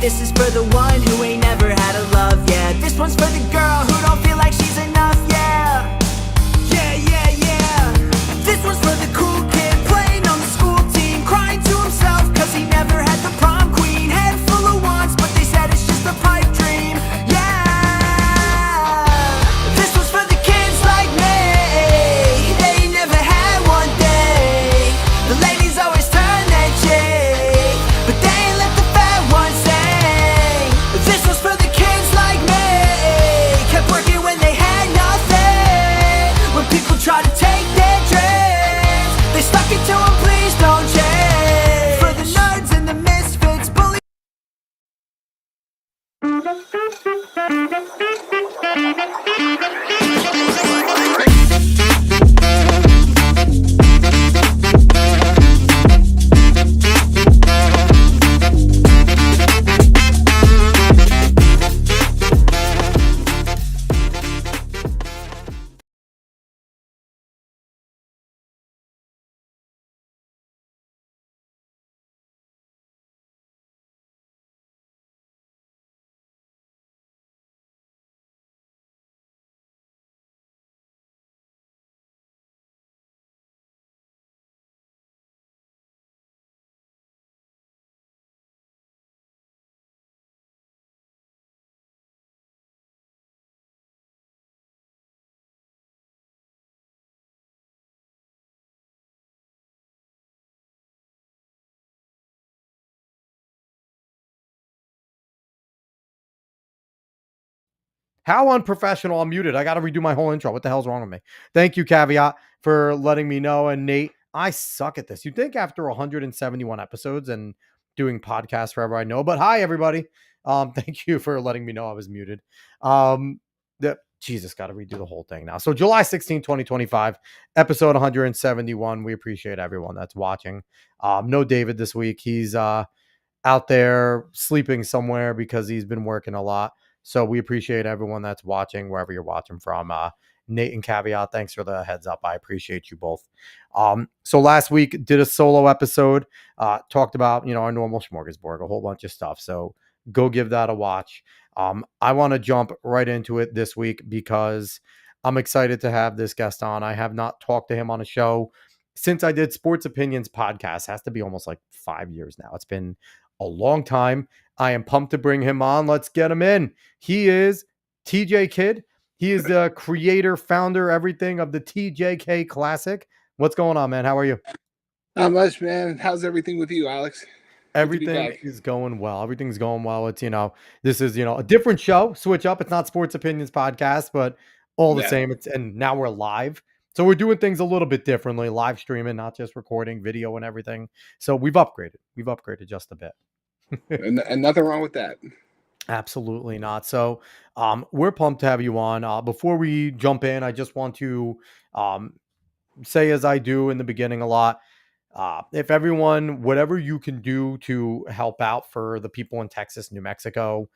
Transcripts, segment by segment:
this is for the one who ain't never had a love, yeah. This one's for the girl who don't feel like she's enough, yeah. Yeah, yeah, yeah. This one's for the cool kid playing on the school team, crying to himself cause he never had the prom queen. Head full of wants, but they said it's just a pipe dream, yeah. This one's for the kids like me, they never had one day. The ladies always turn their cheek, but they ain't let the fat ones sing. This one's for the kids like me, kept working when they had nothing. When people try to take their dreams, they stuck it to them, please don't change. For the nerds and the misfits, bullies. How unprofessional. I'm muted. I got to redo my whole intro. What the hell's wrong with me? Thank you, Caveat, for letting me know. And Nate, I suck at this. You'd think after 171 episodes and doing podcasts forever, I know. But hi, everybody. Thank you for letting me know I was muted. Jesus, got to redo the whole thing now. So July 16, 2025, episode 171. We appreciate everyone that's watching. No David this week. He's out there sleeping somewhere because he's been working a lot. So we appreciate everyone that's watching wherever you're watching from. Nate and Caveat, thanks for the heads up. I appreciate you both. So last week did a solo episode, talked about, our normal smorgasbord, a whole bunch of stuff. So go give that a watch. I want to jump right into it this week because I'm excited to have this guest on. I have not talked to him on a show since I did Sports Opinions podcast. Has to be almost like 5 years now. It's been a long time. I am pumped to bring him on. Let's get him in. He is TJ Kid. He is the creator, founder, everything of the TJK Classic. What's going on, man? How are you? Not much, man. How's everything with you, Alex? Everything is going well. Everything's going well. It's, this is, a different show. Switch up. It's not Sports Opinions podcast, but all the same. And now we're live. So we're doing things a little bit differently, live streaming, not just recording video and everything. So we've upgraded. We've upgraded just a bit. And nothing wrong with that. Absolutely not. So we're pumped to have you on. Before we jump in, I just want to say, as I do in the beginning a lot, if everyone, whatever you can do to help out for the people in Texas, New Mexico,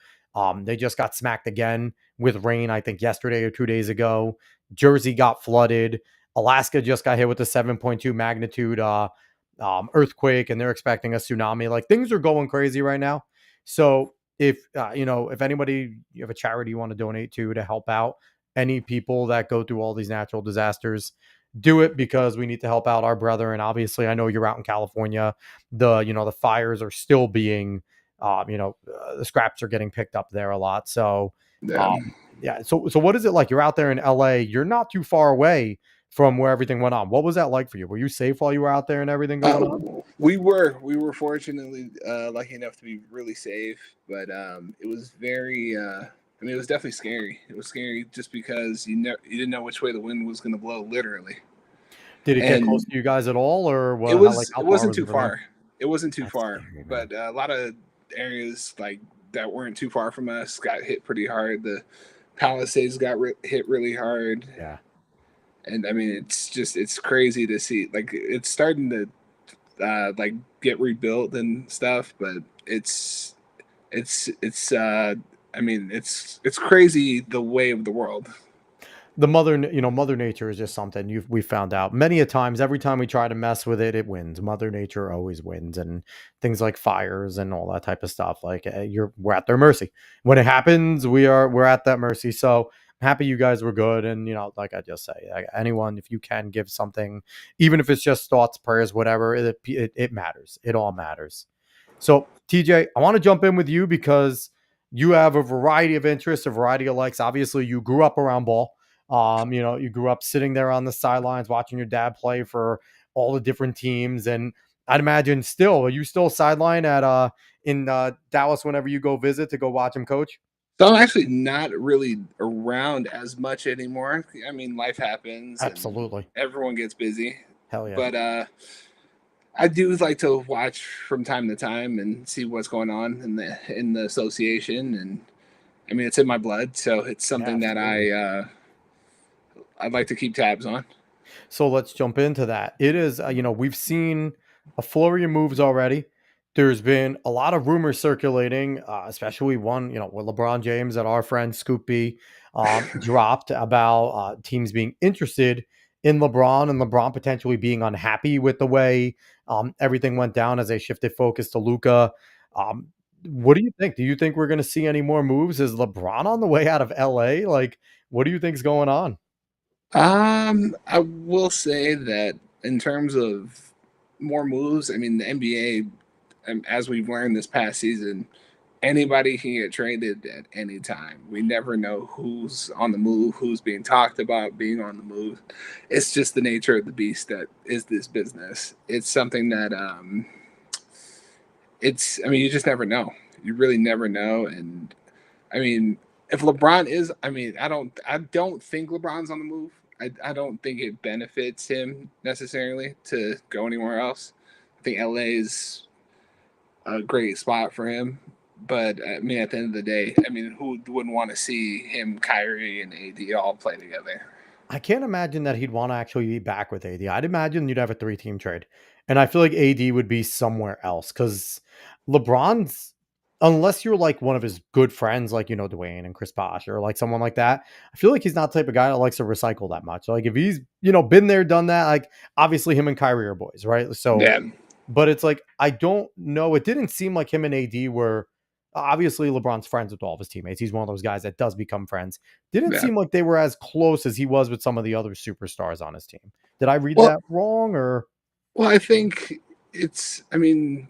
they just got smacked again with rain, I think yesterday or 2 days ago. Jersey got flooded. Alaska just got hit with a 7.2 magnitude earthquake, and they're expecting a tsunami. Like, things are going crazy right now. So if anybody, you have a charity you want to donate to help out any people that go through all these natural disasters, do it, because we need to help out our brother. And obviously, I know you're out in California. The fires are still being, the scraps are getting picked up there a lot. So, yeah. So what is it like? You're out there in LA. You're not too far away from where everything went on. What was that like for you? Were you safe while you were out there and everything going on? We were fortunately lucky enough to be really safe, but it was very. It was definitely scary. It was scary just because you didn't know which way the wind was going to blow, literally. Did it get close to you guys at all, or what? It wasn't too far. It wasn't too far, scary, but a lot of areas like that weren't too far from us got hit pretty hard. The Palisades got hit really hard. Yeah. And I mean, it's crazy to see. Like, it's starting to get rebuilt and stuff, but it's crazy, the way of the world. Mother Nature is just something we found out many a times. Every time we try to mess with it, it wins. Mother Nature always wins, and things like fires and all that type of stuff. Like we're at their mercy. When it happens, we're at that mercy. So I'm happy you guys were good, and like I just say, like, anyone, if you can give something, even if it's just thoughts, prayers, whatever, it matters. It all matters. So, TJ, I want to jump in with you because you have a variety of interests, a variety of likes. Obviously, you grew up around ball. You grew up sitting there on the sidelines watching your dad play for all the different teams. And I'd imagine are you still sideline at in Dallas whenever you go visit to go watch him coach? So I'm actually not really around as much anymore. I mean, life happens and Absolutely. everyone gets busy. Hell yeah. But I do like to watch from time to time and see what's going on in the association. And I mean, it's in my blood, so it's Yeah, something that absolutely. I'd like to keep tabs on. So let's jump into that. It is, we've seen a flurry of moves already. There's been a lot of rumors circulating, especially one, with LeBron James that our friend Scoop B dropped about teams being interested in LeBron and LeBron potentially being unhappy with the way everything went down as they shifted focus to Luca. Um, what do you think? Do you think we're going to see any more moves? Is LeBron on the way out of LA? Like, what do you think's going on? I will say that in terms of more moves, I mean, the NBA, as we've learned this past season, anybody can get traded at any time. We never know who's on the move, who's being talked about being on the move. It's just the nature of the beast that is this business. It's something that I mean, you just never know. You really never know. And I mean, if LeBron is, I mean, I don't think LeBron's on the move. I don't think it benefits him necessarily to go anywhere else. I think LA is a great spot for him. But I mean, at the end of the day, I mean, who wouldn't want to see him, Kyrie, and AD all play together? I can't imagine that he'd want to actually be back with AD. I'd imagine you'd have a three-team trade. And I feel like AD would be somewhere else because LeBron's, unless you're like one of his good friends, like, Dwayne and Chris Bosh or like someone like that, I feel like he's not the type of guy that likes to recycle that much. Like if he's, been there, done that, like obviously him and Kyrie are boys, right? So, Yeah, but it's like, I don't know. It didn't seem like him and AD were obviously LeBron's friends with all of his teammates. He's one of those guys that does become friends. Didn't yeah. seem like they were as close as he was with some of the other superstars on his team. Did I read Well, that wrong or well, I think it's. I mean,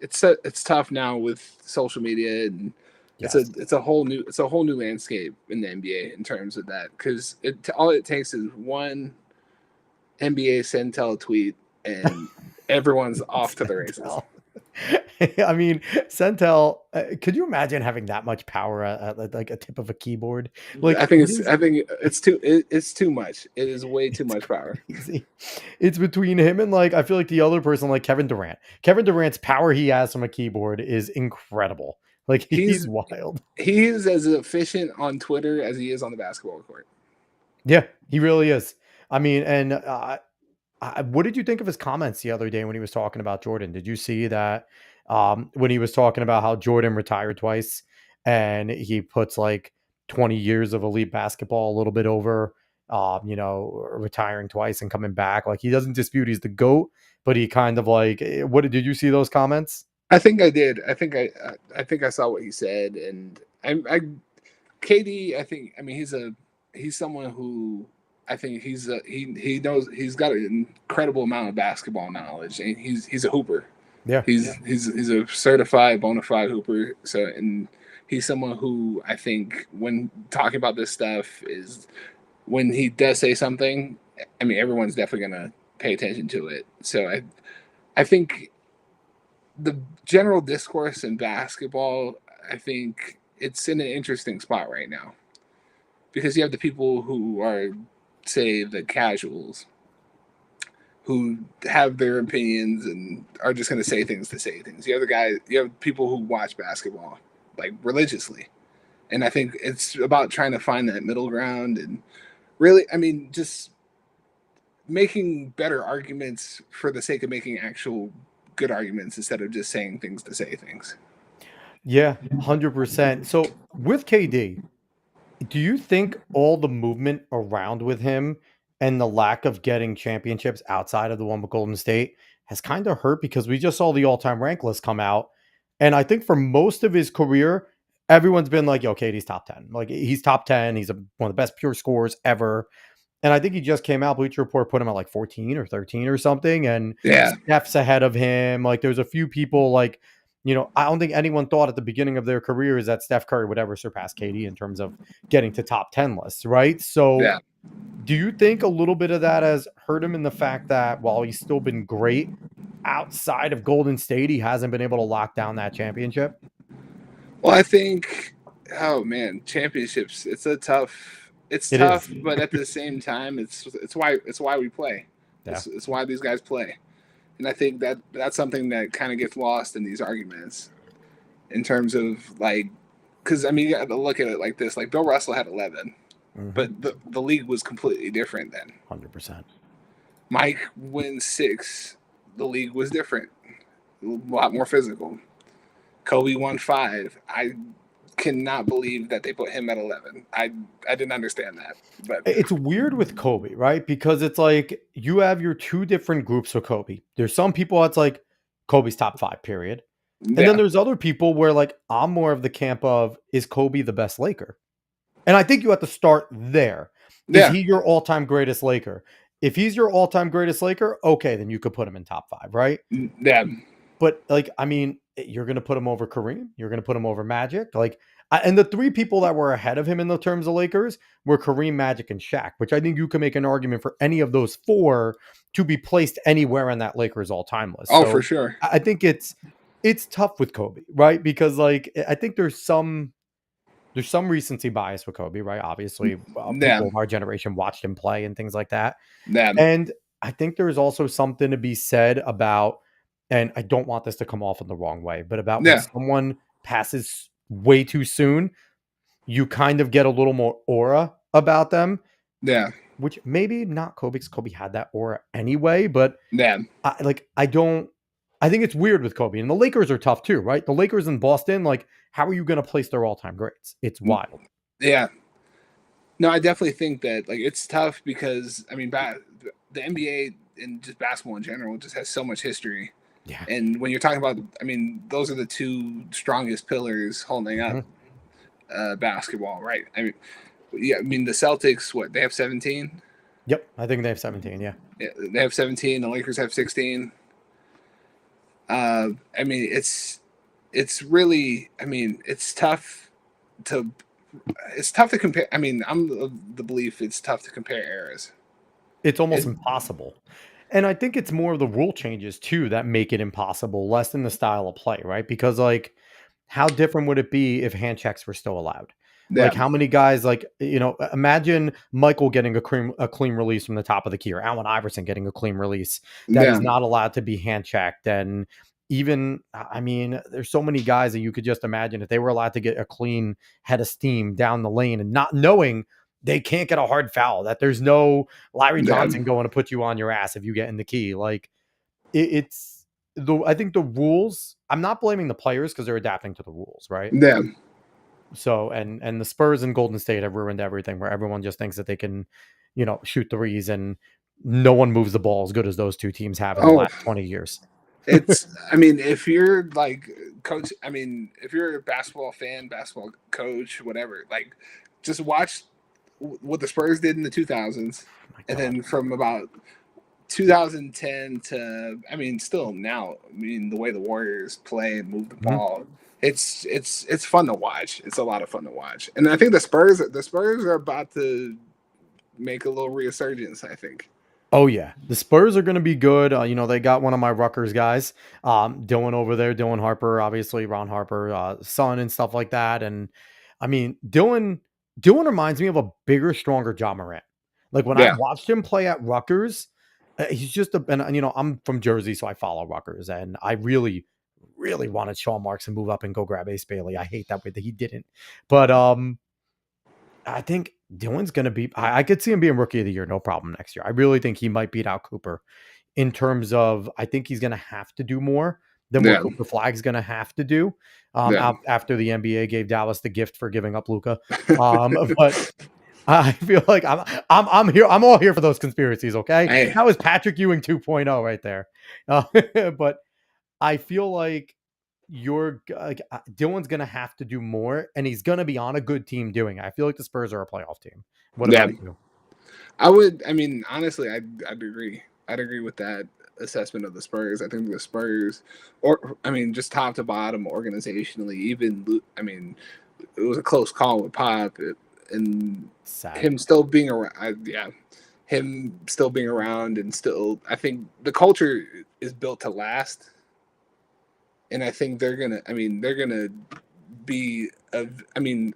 it's tough now with social media, and yes? it's a whole new landscape in the NBA in terms of that, because all it takes is one NBA send tell tweet and everyone's off to the races. Centel. I mean, Centel, could you imagine having that much power at like a tip of a keyboard? Like it is I think it's too much. It is way too it's much power. crazy. It's between him and like I feel like the other person, like Kevin Durant. Kevin Durant's power he has from a keyboard is incredible. Like he's He's wild. he's as efficient on Twitter as he is on the basketball court. Yeah, he really is. I mean, and what did you think of his comments the other day when he was talking about Jordan? Did you see that when he was talking about how Jordan retired twice and he puts like 20 years of elite basketball a little bit over, retiring twice and coming back? Like he doesn't dispute he's the GOAT, but he kind of like, what did you see those comments? I think I did. I think I saw what he said, and I KD. I think I mean he's someone who I think he knows he's got an incredible amount of basketball knowledge, and he's a hooper. Yeah. He's a certified bona fide hooper. So and he's someone who I think when talking about this stuff is when he does say something, I mean everyone's definitely gonna pay attention to it. So I think the general discourse in basketball, I think it's in an interesting spot right now because you have the people who are, say, the casuals who have their opinions and are just going to say things to say things. You have people who watch basketball like religiously. And I think it's about trying to find that middle ground and really, I mean, just making better arguments for the sake of making actual good arguments instead of just saying things to say things. Yeah, 100%. So with KD, Do you think all the movement around with him and the lack of getting championships outside of the one with Golden State has kind of hurt because we just saw the all-time rank list come out, and I think for most of his career, everyone's been like, "Yo, KD's top 10. Like he's top 10. He's one of the best pure scorers ever." And I think he just came out. Bleacher Report put him at like 14 or 13 or something, and Yeah, Steph's ahead of him. Like there's a few people like, I don't think anyone thought at the beginning of their careers that Steph Curry would ever surpass KD in terms of getting to top 10 lists, right? So yeah. do you think a little bit of that has hurt him in the fact that while he's still been great outside of Golden State, he hasn't been able to lock down that championship? Well, I think, oh man, championships. It's It tough, is. but at the same time, it's why we play. Yeah. It's why these guys play, and I think that's something that kind of gets lost in these arguments in terms of like, because I mean, you got to look at it like this: like Bill Russell had 11, Mhm. but the league was completely different then. 100%. Mike wins 6, the league was different, a lot more physical. Kobe won 5. I cannot believe that they put him at 11. I didn't understand that, but It's weird with Kobe, right? Because it's like you have your two different groups of Kobe. There's some people that's like Kobe's top 5, period. And then yeah, there's other people where like I'm more of the camp of is Kobe the best Laker? And I think you have to start there. Is yeah, he your all-time greatest Laker? If he's your all-time greatest Laker, okay, then you could put him in top 5, right? yeah, But like, I mean, you're going to put him over Kareem. You're going to put him over Magic. Like, and the three people that were ahead of him in the terms of Lakers were Kareem, Magic, and Shaq, which I think you can make an argument for any of those four to be placed anywhere in that Lakers all-time list. oh for So sure, I think it's tough with Kobe, right? Because like I think there's some recency bias with Kobe, right? Obviously, yeah, people of our generation watched him play and things like that. yeah, And I think there's also something to be said about, and I don't want this to come off in the wrong way, but about when yeah, someone passes way too soon, you kind of get a little more aura about them, yeah, which maybe not Kobe, 'cause Kobe had that aura anyway, but yeah, I don't. I think it's weird with Kobe, and the Lakers are tough too, right? The Lakers in Boston, like, how are you going to place their all-time greats? It's wild. yeah. No, I definitely think that like it's tough because I mean, the NBA and just basketball in general just has so much history. Yeah. And when you're talking about, I mean, those are the two strongest pillars holding up Mhm. basketball, right? I mean, yeah, I mean the Celtics, what they have 17. Yep. I think they have 17. Yeah. Yeah, they have 17. The Lakers have 16. I mean, it's really, I mean, to it's tough to compare. I mean, I'm of the belief it's tough to compare eras. It's almost It, impossible. And I think it's more of the rule changes too that make it impossible, less than the style of play, right? Because like how different would it be if hand checks were still allowed? yeah, Like how many guys like, imagine Michael getting a clean release from the top of the key or Allen Iverson getting a clean release that yeah, is not allowed to be hand checked. And even I mean, there's so many guys that you could just imagine if they were allowed to get a clean head of steam down the lane and not knowing they can't get a hard foul, that there's no Larry yeah, Johnson going to put you on your ass if you get in the key. Like it's the I think the rules. I'm not blaming the players because they're adapting to the rules, right? yeah. So and the Spurs and Golden State have ruined everything, where everyone just thinks that they can, shoot threes, and no one moves the ball as good as those two teams have in the Oh, last 20 years. it's. I mean, if you're like coach, I mean, if you're a basketball fan, basketball coach, whatever, like, just watch what the Spurs did in the 2000s, Oh my and god. then from about 2010 to, I mean, still now, I mean, the way the Warriors play and move the Mhm. ball, it's fun to watch. It's a lot of fun to watch, and I think the Spurs are about to make a little resurgence. I think. Oh yeah, the Spurs are going to be good. They got one of my Rutgers guys, Dylan over there, Dylan Harper, obviously Ron Harper, son and stuff like that. And I mean, Dylan reminds me of a bigger, stronger John Morant. Like when I Yeah. watched him play at Rutgers, he's just and I'm from Jersey, so I follow Rutgers, and I really, really wanted Sean Marks to move up and go grab Ace Bailey. I hate that way that he didn't, but I think Dylan's going to be. I could see him being rookie of the year, no problem next year. I really think he might beat out Cooper in terms of. I think he's going to have to do more than what Yeah. Cooper Flag's going to have to do Yeah. after the NBA gave Dallas the gift for giving up Luka. But I feel like I'm here. I'm all here for those conspiracies. Okay, Hey, that was Patrick Ewing 2.0 right there. But I feel like Dylan's gonna have to do more, and he's gonna be on a good team doing it. I feel like the Spurs are a playoff team. What yeah. about you? I would. I mean, honestly, I'd agree. I'd agree with that assessment of the Spurs. I think the Spurs, or I mean, just top to bottom, organizationally, I mean, it was a close call with Pop, and Sad. him still being around. Yeah, him still being around, and still, I think the culture is built to last, and I think they're gonna. I mean, they're gonna be. I mean,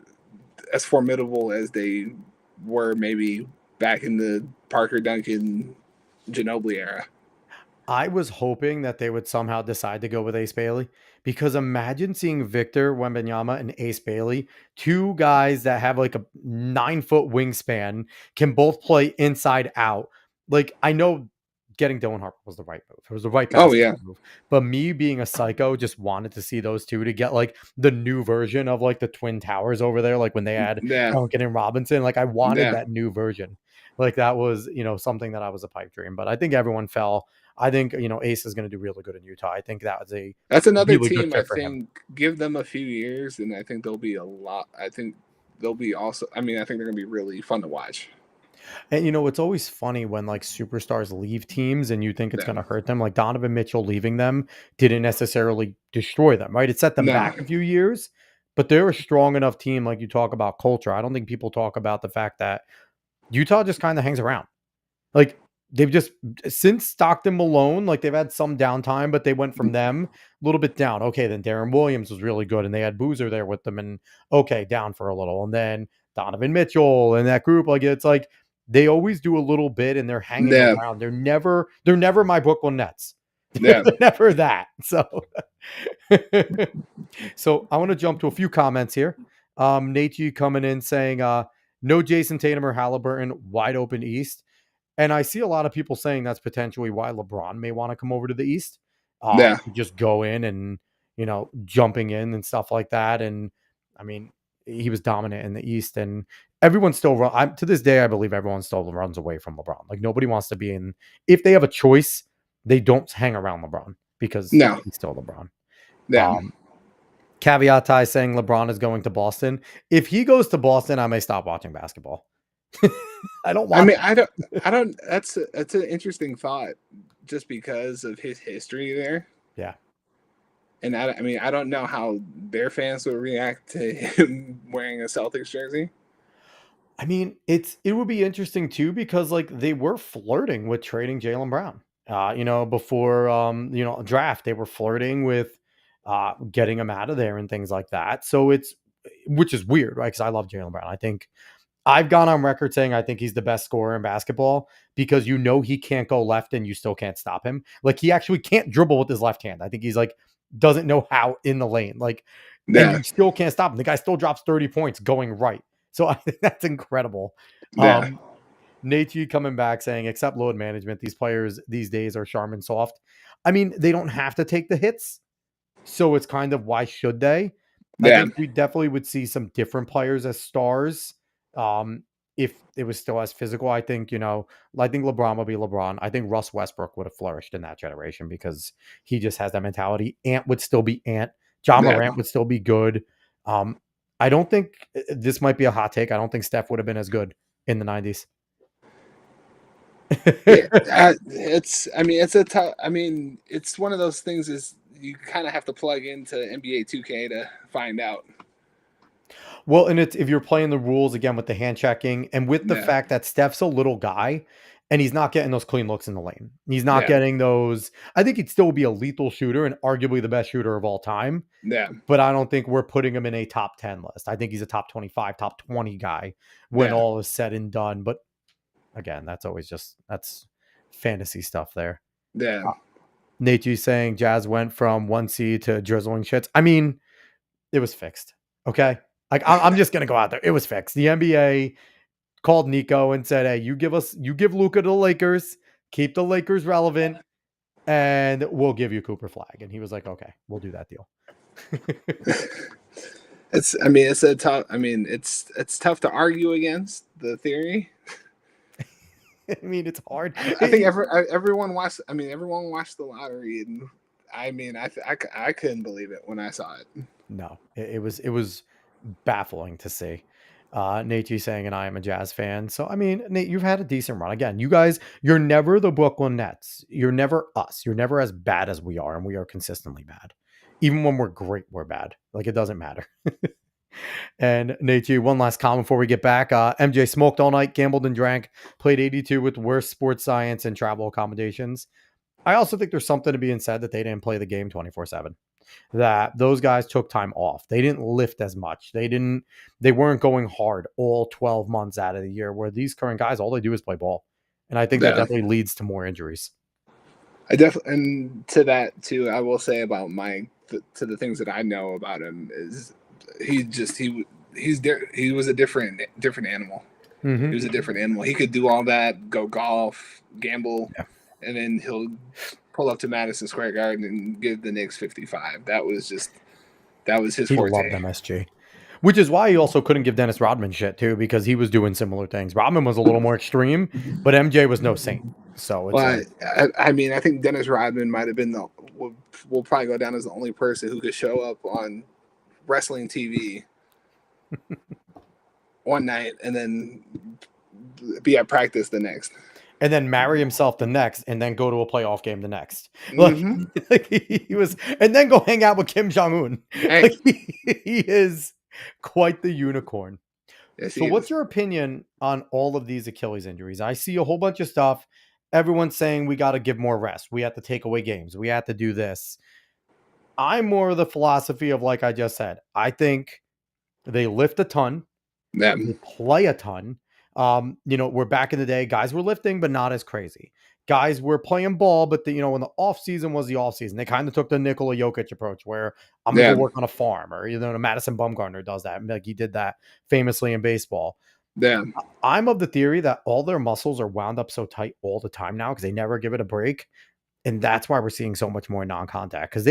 as formidable as they were maybe back in the Parker Duncan Ginobili era. I was hoping that they would somehow decide to go with Ace Bailey because imagine seeing Victor Wembanyama and Ace Bailey, two guys that have like a 9 foot wingspan, can both play inside out. Like I know getting Dylan Harper was the right move. It was the right Oh yeah, basketball move. But me being a psycho just wanted to see those two to get like the new version of like the Twin Towers over there, like when they had yeah, Duncan and Robinson. Like I wanted yeah. that new version. Like that was, something that I was a pipe dream. But I think everyone fell. I think, Ace is going to do really good in Utah. I think that was a That's another really good team. I fit for him. think give them a few years, and I think they'll be a lot. I think they'll be also. I mean, I think they're gonna be really fun to watch. And it's always funny when like superstars leave teams and you think it's Yeah. going to hurt them. Like Donovan Mitchell leaving them didn't necessarily destroy them, right? It set them No. back a few years, but they're a strong enough team. Like you talk about culture. I don't think people talk about the fact that Utah just kind of hangs around. Like they've just since Stockton Malone, like they've had some downtime, but they went from them a little bit down. Okay, then Darren Williams was really good, and they had Boozer there with them, and okay, down for a little, and then Donovan Mitchell and that group. Like it's like they always do a little bit, and they're hanging Yeah. around. They're never my Brooklyn Nets. Yeah. They're never that. So, so I want to jump to a few comments here. Nate G coming in saying, no Jason Tatum or Halliburton, wide open East. And I see a lot of people saying that's potentially why LeBron may want to come over to the East. Yeah. Just go in and, jumping in and stuff like that. And I mean, he was dominant in the East and everyone still to this day, I believe everyone still runs away from LeBron. Like nobody wants to be in, if they have a choice, they don't hang around LeBron because No. he's still LeBron. Yeah. Caveat Ty saying LeBron is going to Boston. If he goes to Boston, I may stop watching basketball. I don't want. I mean, I don't. That's an interesting thought, just because of his history there. Yeah. And I mean, I don't know how their fans would react to him wearing a Celtics jersey. I mean, it would be interesting too because like they were flirting with trading Jaylen Brown. Before draft, they were flirting with getting him out of there and things like that. So which is weird, right? Because I love Jaylen Brown. I think I've gone on record saying I think he's the best scorer in basketball because he can't go left and you still can't stop him. Like he actually can't dribble with his left hand. I think he's like doesn't know how in the lane. Like and Yeah. you still can't stop him. The guy still drops 30 points going right. So I think that's incredible. Yeah. Nate G coming back saying, except load management, these players these days are Charmin soft. I mean, they don't have to take the hits. So it's kind of why should they? I Yeah. think we definitely would see some different players as stars. If it was still as physical, I think, I think LeBron would be LeBron. I think Russ Westbrook would have flourished in that generation because he just has that mentality. Ant would still be Ant. John Yeah. Morant would still be good. I don't think this might be a hot take. I don't think Steph would have been as good in the 90s. It's one of those things is you kind of have to plug into NBA 2K to find out. Well, and it's if you're playing the rules again with the hand checking and with the Yeah. fact that Steph's a little guy and he's not getting those clean looks in the lane. He's not Yeah. getting those. I think he'd still be a lethal shooter and arguably the best shooter of all time. Yeah. But I don't think we're putting him in a top 10 list. I think he's a top 25, top 20 guy when Yeah. all is said and done. But again, that's fantasy stuff there. Yeah. Nate G saying Jazz went from 1 seed to drizzling shits. I mean, it was fixed. Okay. Like I'm just gonna go out there. It was fixed. The NBA called Nico and said, "Hey, you give Luka to the Lakers, keep the Lakers relevant. and we'll give you Cooper Flag. And he was like, okay, we'll do that deal. It's tough to argue against the theory. I mean, it's hard. I think everyone watched. Everyone watched the lottery, and I couldn't believe it when I saw it. No, it was baffling to see. Nate G saying, and I am a Jazz fan. So I mean, Nate, you've had a decent run. Again, you guys, you're never the Brooklyn Nets. You're never us. You're never as bad as we are, and we are consistently bad. Even when we're great, we're bad. Like it doesn't matter. And Nate G, one last comment before we get back. MJ smoked all night, gambled and drank, played 82 with worse sports science and travel accommodations. I also think there's something to being said that they didn't play the game 24/7. That those guys took time off. They didn't lift as much. They weren't going hard all 12 months out of the year, where these current guys, all they do is play ball. And I think that Yeah. definitely leads to more injuries. And to that too, I will say about Mike, to the things that I know about him is he was a different animal. Mhm. He was a different animal. He could do all that, go golf, gamble, Yeah. and then he'll pull up to Madison Square Garden and give the Knicks 55. That was his He forte. loved MSG. Which is why he also couldn't give Dennis Rodman shit too, because he was doing similar things. Rodman was a little more extreme, but MJ was no saint. So it's But I think Dennis Rodman might have been will probably go down as the only person who could show up on wrestling TV one night and then be at practice the next. and then marry himself the next, and then go to a playoff game the next. Like, like he was, and then go hang out with Kim Jong Un. Hey. Like he is quite the unicorn. Yes, So, what's your opinion on all of these Achilles injuries? I see a whole bunch of stuff. Everyone's saying we got to give more rest. We have to take away games. We have to do this. I'm more of the philosophy of, like I just said, I think they lift a ton. Yeah. They play a ton. We're back in the day, guys were lifting, but not as crazy. Guys were playing ball, but when the off season was the off season, they kind of took the Nikola Jokic approach, where I'm gonna go work on a farm, or Madison Bumgarner does that, like he did that famously in baseball. Yeah. I'm of the theory that all their muscles are wound up so tight all the time now because they never give it a break, and that's why we're seeing so much more non-contact, because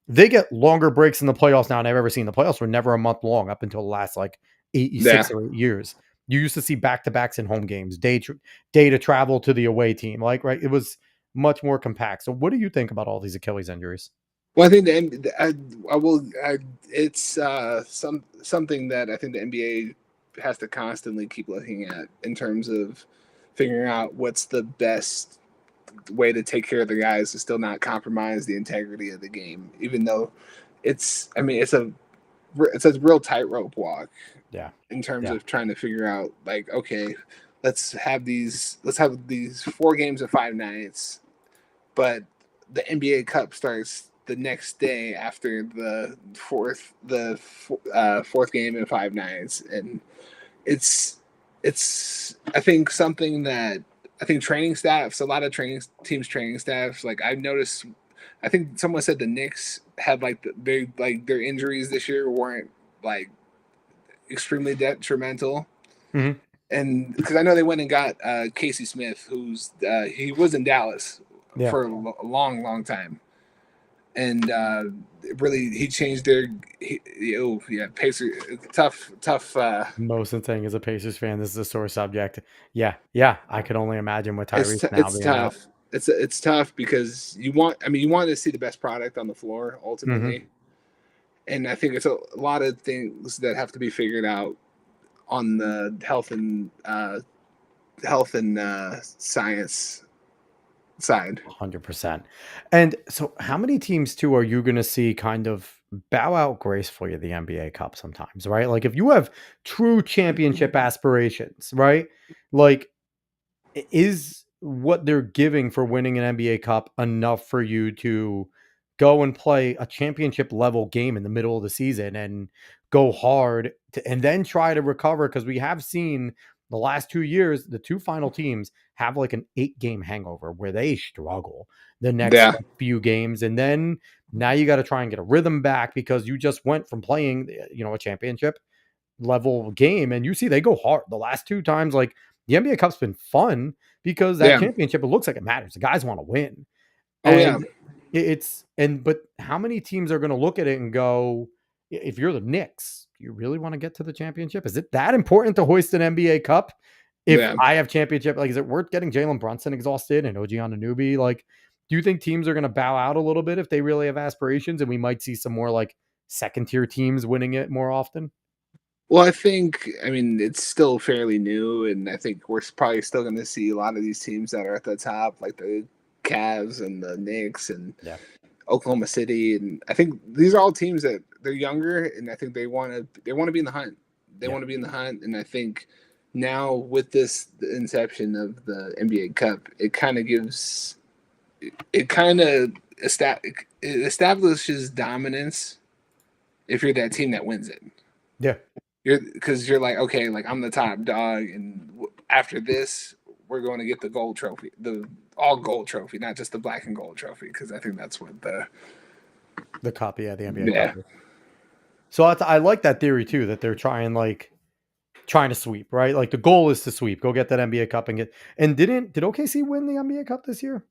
they get longer breaks in the playoffs now than I've ever seen. The playoffs were never a month long up until the last like 6 or 8 years. You used to see back-to-backs in home games, day to travel to the away team. Like, right, it was much more compact. So what do you think about all these Achilles injuries? Well, I think it's something that I think the NBA has to constantly keep looking at in terms of figuring out what's the best way to take care of the guys to still not compromise the integrity of the game, even though it's a real tightrope walk. Yeah. In terms of trying to figure out, like, okay, let's have these 4 games of 5 nights, but the NBA Cup starts the next day after the fourth game in 5 nights, and it's I think something that I think training staffs, a lot of training staffs, like I've noticed. I think someone said the Knicks had their injuries this year weren't like extremely detrimental. Mm-hmm. And because I know they went and got Casey Smith, who's he was in Dallas for a long time, and really he changed their Pacers tough. Mosin saying, as a Pacers fan, this is a sore subject. Yeah, I could only imagine with Tyrese now being tough. out. It's tough because you want to see the best product on the floor ultimately. Mm-hmm. And I think it's a lot of things that have to be figured out on the health and science side. 100%. And so how many teams too are you going to see kind of bow out gracefully at the NBA Cup sometimes, right? Like if you have true championship aspirations, right? Like, is what they're giving for winning an NBA Cup enough for you to go and play a championship level game in the middle of the season and go hard and then try to recover? Because we have seen the last 2 years, the 2 final teams have like an 8-game hangover where they struggle the next few games. And then now you got to try and get a rhythm back because you just went from playing, a championship level game, and you see they go hard the last 2 times. Like the NBA Cup's been fun because that championship, it looks like it matters. The guys want to win. Oh yeah. And but how many teams are going to look at it and go, if you're the Knicks, do you really want to get to the championship? Is it that important to hoist an NBA Cup? If Yeah. I have championship, like, is it worth getting Jalen Brunson exhausted and OG Anunoby? Like, do you think teams are going to bow out a little bit if they really have aspirations, and we might see some more like second tier teams winning it more often? Well, I mean, it's still fairly new, and I think we're probably still going to see a lot of these teams that are at the top, like the Cavs and the Knicks and Yeah. Oklahoma City, and I think these are all teams that they're younger, and I think they want to be in the hunt. They Yeah. want to be in the hunt, and I think now with the inception of the NBA Cup, it kind of it establishes dominance if you're that team that wins it. Yeah. Because you're like, okay, like I'm the top dog, and after this, we're going to get the gold trophy, the all gold trophy, not just the black and gold trophy, because I think that's what The copy of the NBA yeah. Cup. So I like that theory too, that they're trying to sweep, right? Like the goal is to sweep, go get that NBA Cup and get. And did OKC win the NBA Cup this year?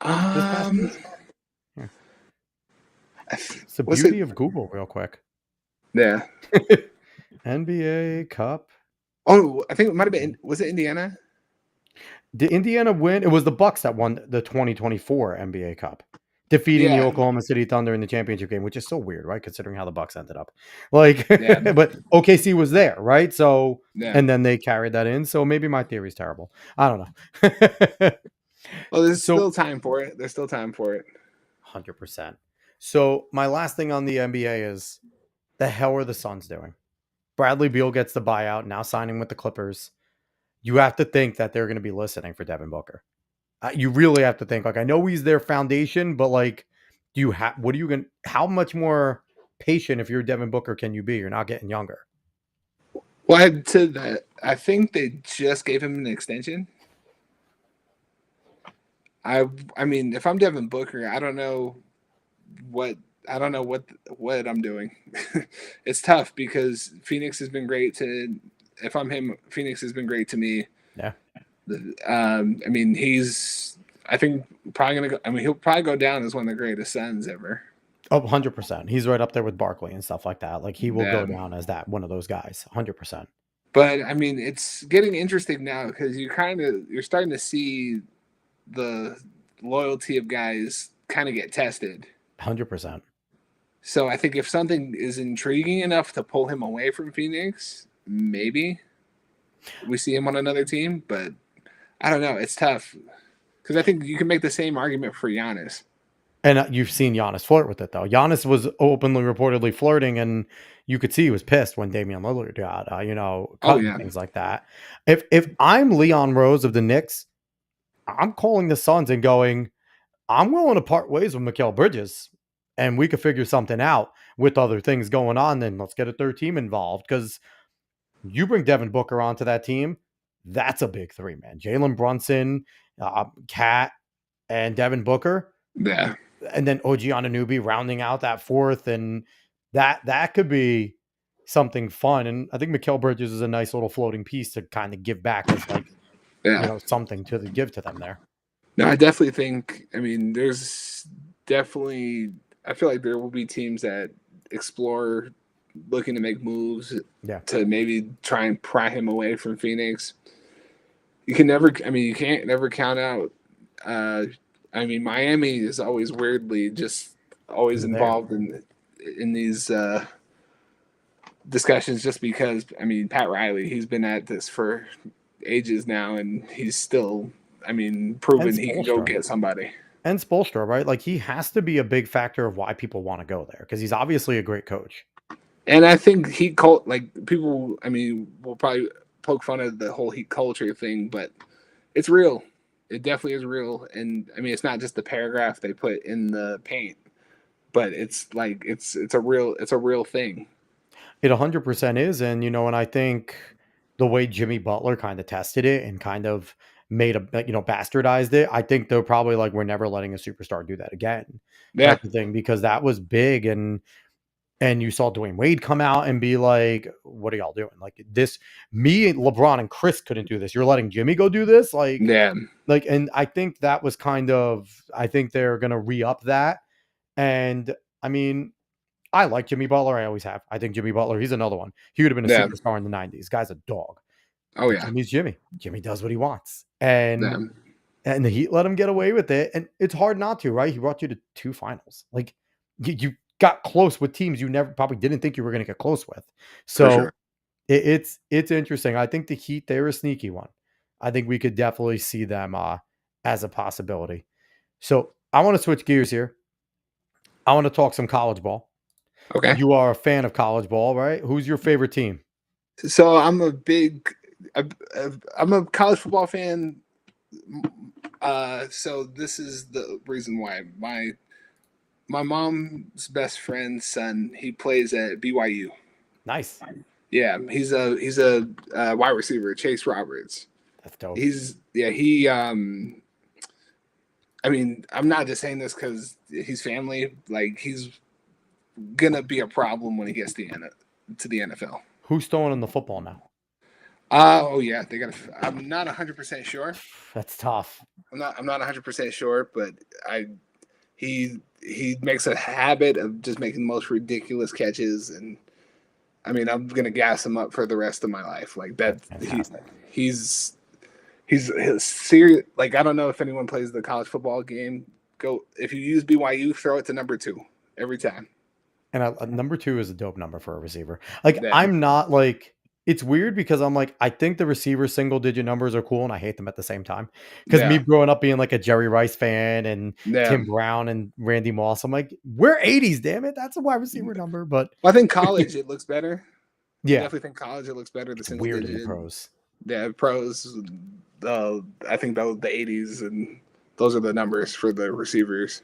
This past year? Yeah. It's the Was beauty it? of Google, real quick. Yeah. NBA Cup. Oh, I think it might have been. Was it Indiana? Did Indiana win? It was the Bucks that won the 2024 NBA Cup, defeating the Yeah. Oklahoma City Thunder in the championship game, which is so weird, right? Considering how the Bucks ended up. Like, Yeah. but OKC was there, right? So, Yeah. and then they carried that in. So maybe my theory's terrible. I don't know. Well, there's So still time for it. There's still time for it. 100%. So my last thing on the NBA is, the hell are the Suns doing? Bradley Beal gets the buyout, now signing with the Clippers. You have to think that they're going to be listening for Devin Booker. You really have to think, like, I know he's their foundation, but like, how much more patient if you're Devin Booker can you be? You're not getting younger. Well, I to that, I think they just gave him an extension. I mean, if I'm Devin Booker, what what I'm doing. It's tough because Phoenix has been great to. If I'm him, Phoenix has been great to me. Yeah. I mean, I think probably gonna go. I mean, he'll probably go down as one of the greatest Suns ever. Oh, 100%. He's right up there with Barkley and stuff like that. Like, he will go Yeah. down as that one of those guys. 100%. But I mean, it's getting interesting now because you're starting to see the loyalty of guys kind of get tested. 100%. So I think if something is intriguing enough to pull him away from Phoenix, maybe we see him on another team. But I don't know. It's tough because I think you can make the same argument for Giannis. And you've seen Giannis flirt with it, though. Giannis was openly, reportedly flirting, and you could see he was pissed when Damian Lillard got, cut and Yeah. things like that. If I'm Leon Rose of the Knicks, I'm calling the Suns and going, I'm willing to part ways with Mikal Bridges, and we could figure something out with other things going on. Then let's get a third team involved, because you bring Devin Booker onto that team, that's a big three, man. Jalen Brunson, Cat, and Devin Booker. Yeah. And then OG Anunoby rounding out that fourth, and that could be something fun. And I think Mikal Bridges is a nice little floating piece to kind of give back as, like, Yeah. something to give to them there. No, I definitely think. I mean, there's definitely. I feel like there will be teams that explore looking to make moves Yeah. to maybe try and pry him away from Phoenix. You can never. I mean, you can't never count out. I mean, Miami is always weirdly just always There. involved in these discussions, just because. I mean, Pat Riley, he's been at this for ages now, and he's still. I mean, proven he can go Spoelstra. get somebody. And Spoelstra, right? Like, he has to be a big factor of why people want to go there, because he's obviously a great coach. And I think Heat cult, like people, I mean, will probably poke fun of the whole Heat culture thing, but it's real. It definitely is real. And I mean, it's not just the paragraph they put in the paint, but it's like it's a real thing. It 100% is. And, and I think the way Jimmy Butler kind of tested it and kind of made bastardized it, I think they're probably like, we're never letting a superstar do that again. Yeah. Type of thing, because that was big. And And you saw Dwayne Wade come out and be like, "What are y'all doing? Like this? Me and LeBron and Chris couldn't do this. You're letting Jimmy go do this? Yeah. And I think that was kind of. I think they're gonna re-up that. And I mean, I like Jimmy Butler. I always have. I think Jimmy Butler. He's another one. He would have been a Yeah. superstar in the '90s. Guy's a dog. Oh But yeah. Jimmy's Jimmy. Jimmy does what he wants, Yeah. and the Heat let him get away with it. And it's hard not to, right? He brought you to 2 finals. Like you got close with teams you never probably didn't think you were going to get close with. For So sure. it's interesting. I think the Heat, they're a sneaky one. I think we could definitely see them as a possibility. So I want to switch gears here. I want to talk some college ball. Okay. You are a fan of college ball, right? Who's your favorite team? So I'm a college football fan. So this is the reason why my mom's best friend's son, he plays at BYU. Nice. Yeah, he's a wide receiver, Chase Roberts. That's dope. I mean, I'm not just saying this because he's family. Like he's gonna be a problem when he gets to the NFL. Who's throwing in the football now? Oh yeah, they got. I'm not 100% sure. That's tough. I'm not 100% sure, but he makes a habit of just making the most ridiculous catches, and I mean, I'm gonna gas him up for the rest of my life. Like that, he's serious. Like I don't know if anyone plays the college football game. Go if you use BYU, throw it to number 2 every time. And number 2 is a dope number for a receiver. Like Yeah. I'm not like it's weird because I'm like I think the receiver single digit numbers are cool and I hate them at the same time. Because me Yeah. growing up being like a Jerry Rice fan and Yeah. Tim Brown and Randy Moss, I'm like we're 80s, damn it. That's a wide receiver number. But Well, I think college it looks better. I yeah, definitely think college it looks better. The it's single weird in the digit. pros. Yeah, pros. I think that was the 80s, and those are the numbers for the receivers.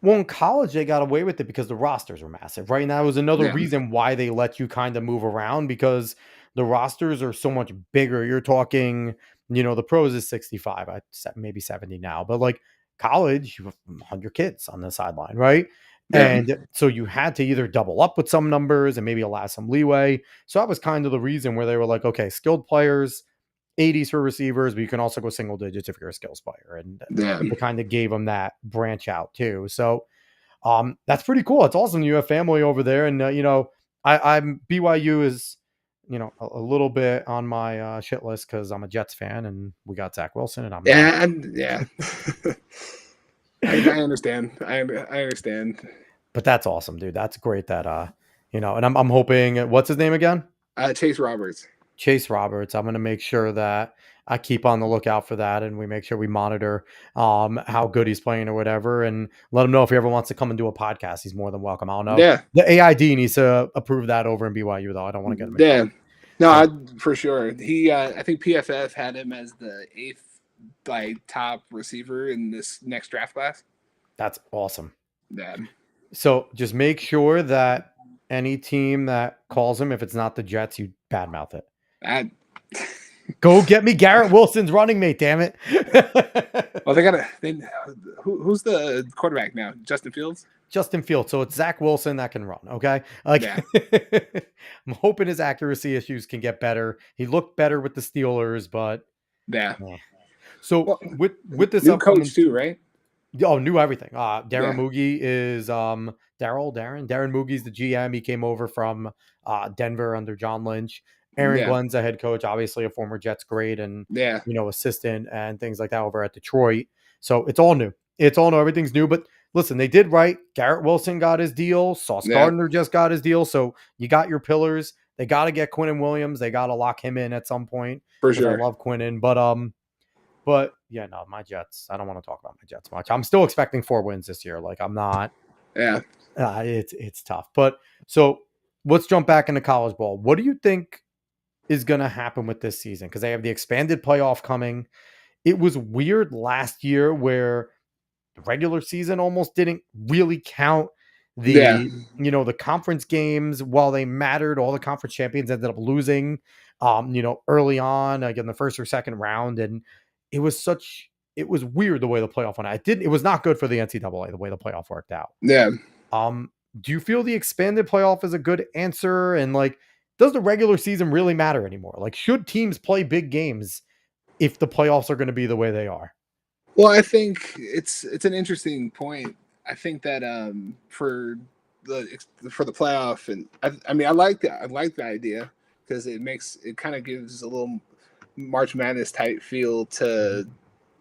Well, in college, they got away with it because the rosters were massive, right? And that was another Yeah. reason why they let you kind of move around because the rosters are so much bigger. You're talking, the pros is 65, maybe 70 now, but like college, you have 100 kids on the sideline, right? Yeah. And so you had to either double up with some numbers and maybe allow some leeway. So that was kind of the reason where they were like, okay, skilled players, 80s for receivers, but you can also go single digits if you're a skills player. And Yeah. it kind of gave them that branch out too. So that's pretty cool. It's awesome you have family over there. And, I'm BYU is, a little bit on my shit list because I'm a Jets fan and we got Zach Wilson and I'm Yeah. I understand. I understand. But that's awesome, dude. That's great that, and I'm hoping, what's his name again? Chase Roberts. Chase Roberts. I'm going to make sure that I keep on the lookout for that and we make sure we monitor how good he's playing or whatever and let him know if he ever wants to come and do a podcast. He's more than welcome. I don't know. Yeah. The AID needs to approve that over in BYU though. I don't want to get him. Yeah. No, for sure. He I think PFF had him as the 8th top receiver in this next draft class. That's awesome. Yeah. So just make sure that any team that calls him, if it's not the Jets, you badmouth it. Go get me Garrett Wilson's running mate, damn it. Well, who's the quarterback now? Justin Fields? Justin Fields. So it's Zach Wilson that can run. Okay. Yeah. I'm hoping his accuracy issues can get better. He looked better with the Steelers, but yeah. So with this new upcoming coach too, right? Oh, knew everything. Darren Moogie is Darren Moogie's the GM. He came over from Denver under John Lynch. Aaron Glenn's the head coach, obviously a former Jets great and assistant and things like that over at Detroit. So it's all new. Everything's new. But listen, they did right. Garrett Wilson got his deal. Sauce Gardner just got his deal. So you got your pillars. They got to get Quinnen Williams. They got to lock him in at some point. For sure. I love Quinnen, but yeah, no, my Jets. I don't want to talk about my Jets much. I'm still expecting 4 wins this year. Like I'm not. Yeah. It's tough. But so let's jump back into college ball. What do you think is going to happen with this season? Because they have the expanded playoff coming. It was weird last year where the regular season almost didn't really count. The conference games, while they mattered, all the conference champions ended up losing, early on, like in the first or second round. And it was weird the way the playoff went out. It was not good for the NCAA, the way the playoff worked out. Yeah. do you feel the expanded playoff is a good answer? And like, does the regular season really matter anymore? Like, should teams play big games if the playoffs are going to be the way they are? Well, I think it's an interesting point. I think that for the playoff, and I mean I like the idea because it kind of gives a little March Madness type feel to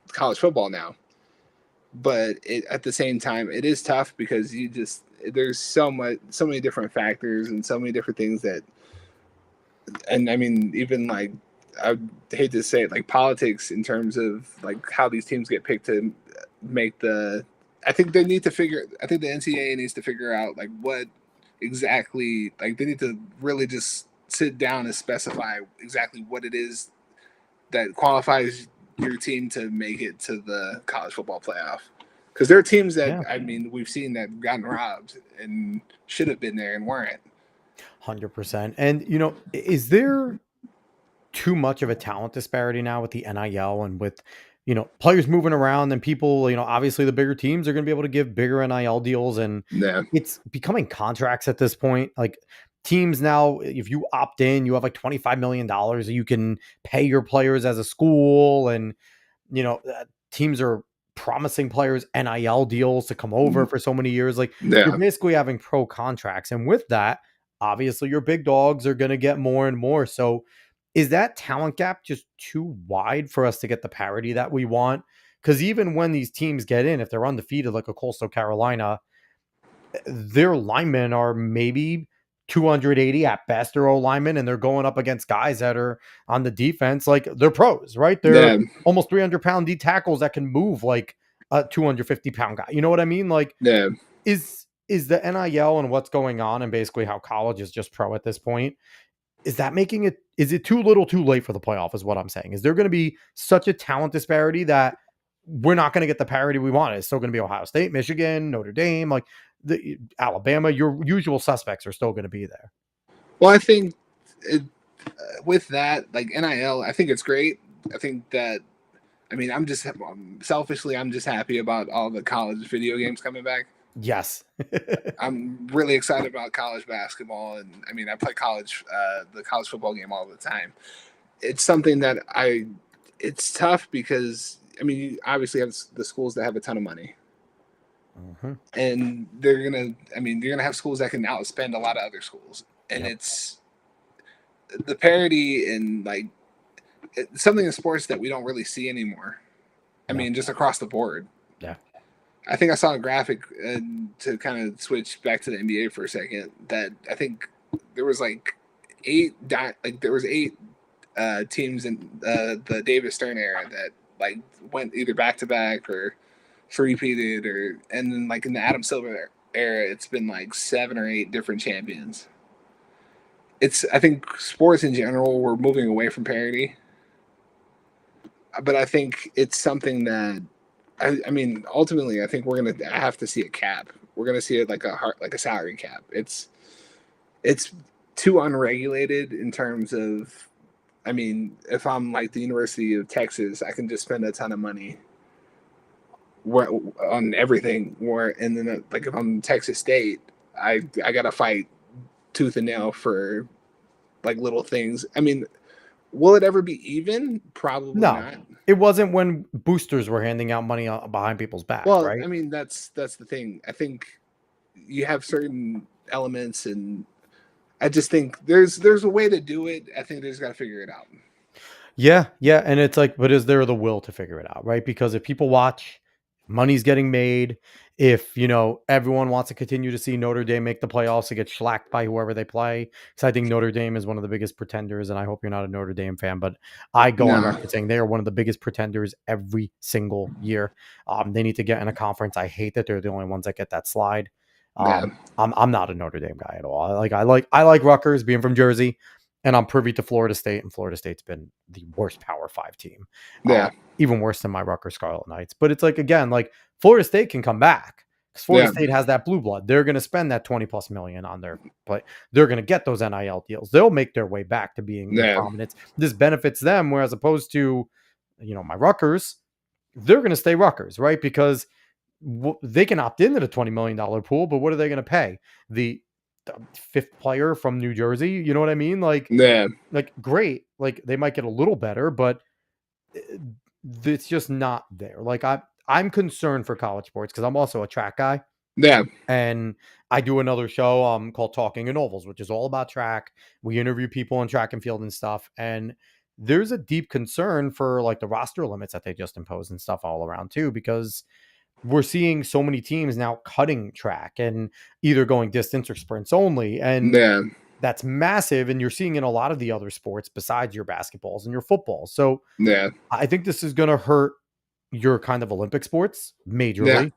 college football now. But at the same time, it is tough because there's so many different factors and so many different things that, and I mean even like I hate to say it, like politics in terms of like how these teams get picked to make the. I think they need to figure. I think the NCAA needs to figure out like what exactly, like they need to really just sit down and specify exactly what it is that qualifies your team to make it to the college football playoff. Because there are teams that Yeah. I mean we've seen that gotten robbed and should have been there and weren't. 100%. And, you know, is there too much of a talent disparity now with the NIL and with, you know, players moving around and people, you know, obviously the bigger teams are going to be able to give bigger NIL deals and Yeah, it's becoming contracts at this point. Like teams now, if you opt in, you have like $25 million you can pay your players as a school. And, you know, teams are promising players NIL deals to come over for so many years. Like you're yeah. basically having pro contracts. And with that, obviously your big dogs are going to get more and more. So is that talent gap just too wide for us to get the parity that we want? Because even when these teams get in, if they're undefeated like a Coastal Carolina, their linemen are maybe 280 at best, their O linemen, and they're going up against guys that are on the defense. Like they're pros, right? They're Yeah, almost 300-pound D tackles that can move like a 250-pound guy. You know what I mean? Like, yeah. is the NIL and what's going on and basically how college is just pro at this point? Is that making it, is it too little too late for the playoff is what I'm saying? Is there going to be such a talent disparity that we're not going to get the parity we want? It's still going to be Ohio State, Michigan, Notre Dame, like the Alabama, your usual suspects are still going to be there. Well, I think it, with that, like NIL, I think it's great. I think that, I mean, selfishly, I'm just happy about all the college video games coming back. Yes. I'm really excited about college basketball, and I mean, I play the college football game all the time. It's something that it's tough because I mean, you obviously have the schools that have a ton of money, Mhm. and you're gonna have schools that can outspend a lot of other schools, and Yep. it's the parity and like it's something in sports that we don't really see anymore. I No. mean, just across the board. Yeah. I think I saw a graphic to kind of switch back to the NBA for a second. That I think there was like there was eight teams in the Davis Stern era that like went either back to back or three-peated, or and then like in the Adam Silver era, it's been like 7 or 8 different champions. I think sports in general we're moving away from parity, but I think it's something that I mean, ultimately, I think we're gonna have to see a cap. We're gonna see it like a salary cap. It's too unregulated in terms of. I mean, if I'm like the University of Texas, I can just spend a ton of money on everything. And then like if I'm Texas State, I gotta fight tooth and nail for like little things. I mean, will it ever be even? Probably No, not. it wasn't when boosters were handing out money behind people's back, Well, right? I mean, that's the thing. I think you have certain elements, and I just think there's a way to do it. I think they just got to figure it out. Yeah, yeah, and it's like, but is there the will to figure it out, right? Because if people watch, money's getting made. If you know everyone wants to continue to see Notre Dame make the playoffs to get shellacked by whoever they play, because I think Notre Dame is one of the biggest pretenders, and I hope you're not a Notre Dame fan, but I go on No, record saying they are one of the biggest pretenders every single year. They need to get in a conference. I hate that they're the only ones that get that slide. yeah, I'm not a Notre Dame guy at all. I like Rutgers, being from Jersey, and I'm privy to Florida State, and Florida State's been the worst Power 5 team, yeah, even worse than my Rutgers Scarlet Knights. But it's like, again, like Florida State can come back because Florida yeah, State has that blue blood. They're going to spend that 20+ million on their play. They're going to get those NIL deals. They'll make their way back to being in yeah, prominence. This benefits them, whereas opposed to, my Rutgers, they're going to stay Rutgers, right? Because they can opt into the $20 million pool, but what are they going to pay the fifth player from New Jersey? You know what I mean? Yeah. Like great, like they might get a little better, but uh, it's just not there. Like I'm concerned for college sports because I'm also a track guy. Yeah. And I do another show called Talking in Ovals, which is all about track. We interview people in track and field and stuff. And there's a deep concern for like the roster limits that they just imposed and stuff all around too, because we're seeing so many teams now cutting track and either going distance or sprints only. And Yeah. that's massive. And you're seeing in a lot of the other sports besides your basketballs and your footballs. So Yeah. I think this is going to hurt your kind of Olympic sports Yeah. majorly.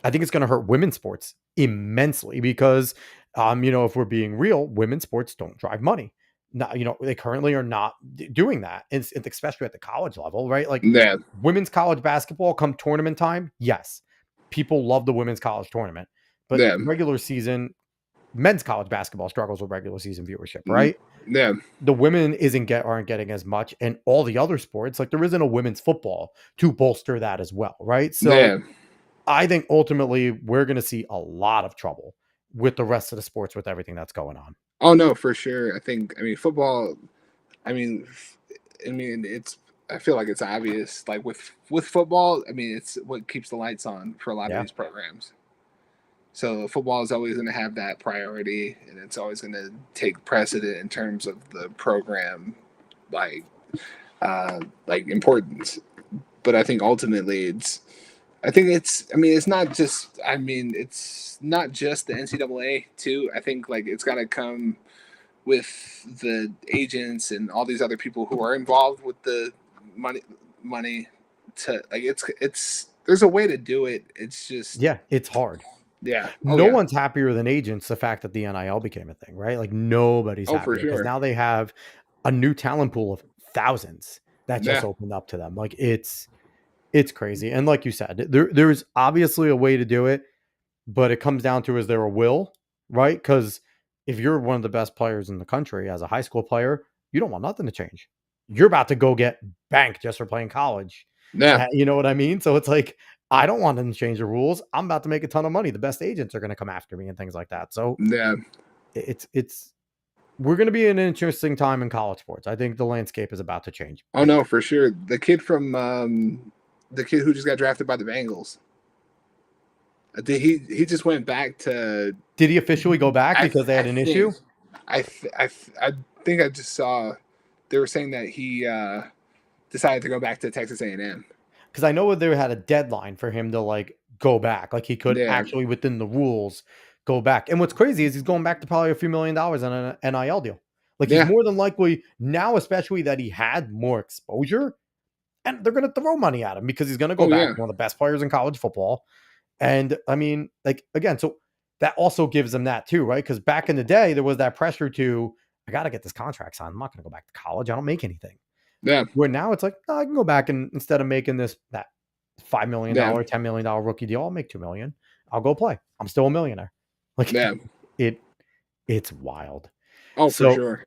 I think it's going to hurt women's sports immensely because, if we're being real, women's sports don't drive money. Now, they currently are not doing that, it's especially at the college level, right? Like Yeah. women's college basketball come tournament time, yes, people love the women's college tournament, but Yeah. regular season, men's college basketball struggles with regular season viewership, right? Yeah. The women aren't getting as much, and all the other sports, like there isn't a women's football to bolster that as well, right? So Yeah. I think ultimately we're going to see a lot of trouble with the rest of the sports with everything that's going on. Oh no, for sure. I mean, football. I mean, it's. I feel like it's obvious. Like with football, I mean, it's what keeps the lights on for a lot of Yeah. these programs. So football is always going to have that priority, and it's always going to take precedent in terms of the program, like importance. But I think ultimately, I mean, it's not just. I mean, it's not just the NCAA too. I think like it's got to come with the agents and all these other people who are involved with the money to like it's there's a way to do it. It's just Yeah, it's hard. yeah. Oh No yeah. one's happier than agents the fact that the NIL became a thing, right? Like nobody's Oh for happier because sure. now they have a new talent pool of thousands that just Yeah. opened up to them. Like it's crazy. And like you said, there's obviously a way to do it, but it comes down to, is there a will, right? Because if you're one of the best players in the country as a high school player, you don't want nothing to change. You're about to go get banked just for playing college. Yeah. You know what I mean? So it's like, I don't want them to change the rules. I'm about to make a ton of money. The best agents are going to come after me and things like that. So Yeah. it's we're going to be in an interesting time in college sports. I think the landscape is about to change. Oh no, for sure. The kid who just got drafted by the Bengals. He just went back to Did he officially go back because they I had an issue? think I think I just saw they were saying that he decided to go back to Texas A&M. Because I know they had a deadline for him to like go back. Like he could Yeah. actually within the rules go back. And what's crazy is he's going back to probably a few $1 million on an NIL deal. Like he's Yeah. more than likely now, especially that he had more exposure, and they're going to throw money at him because he's going to go Oh back yeah. one of the best players in college football. And I mean, like again, so that also gives them that too, right? Because back in the day, there was that pressure to, I got to get this contract signed. I'm not going to go back to college. I don't make anything. Yeah. Where now it's like, no, I can go back and instead of making that $5 million, Yeah. $10 million rookie deal, I'll make 2 million. I'll go play. I'm still a millionaire. Like Yeah. it's wild. Oh, for So sure.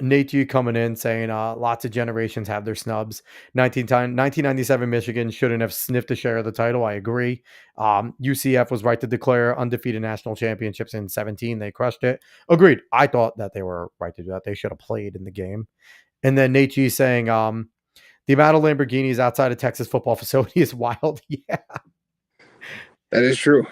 Nate G coming in saying lots of generations have their snubs. 1997 Michigan shouldn't have sniffed a share of the title. I agree. UCF was right to declare undefeated national championships in 17. They crushed it. Agreed. I thought that they were right to do that. They should have played in the game. And then Nate G saying the amount of Lamborghinis outside of Texas football facility is wild. Yeah. That is true.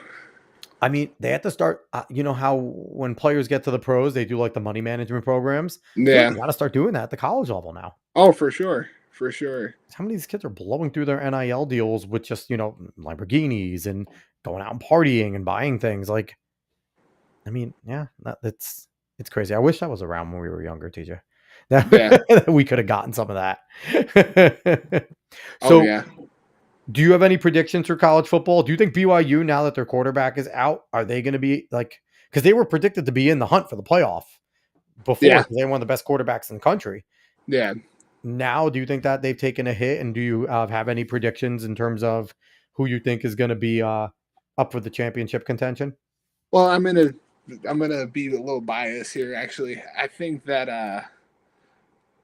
I mean, they have to start, you know how when players get to the pros, they do like the money management programs. I feel like Yeah. they got to start doing that at the college level now. Oh, for sure. For sure. How many of these kids are blowing through their NIL deals with just, Lamborghinis and going out and partying and buying things? Like, I mean, yeah, it's crazy. I wish I was around when we were younger, TJ. Yeah. That we could have gotten some of that. Oh So, yeah. do you have any predictions for college football? Do you think BYU, now that their quarterback is out, are they going to be like, because they were predicted to be in the hunt for the playoff before, Yeah. because they were one of the best quarterbacks in the country. Yeah. Now, do you think that they've taken a hit, and do you have any predictions in terms of who you think is going to be up for the championship contention? Well, I'm gonna be a little biased here. Actually, I think that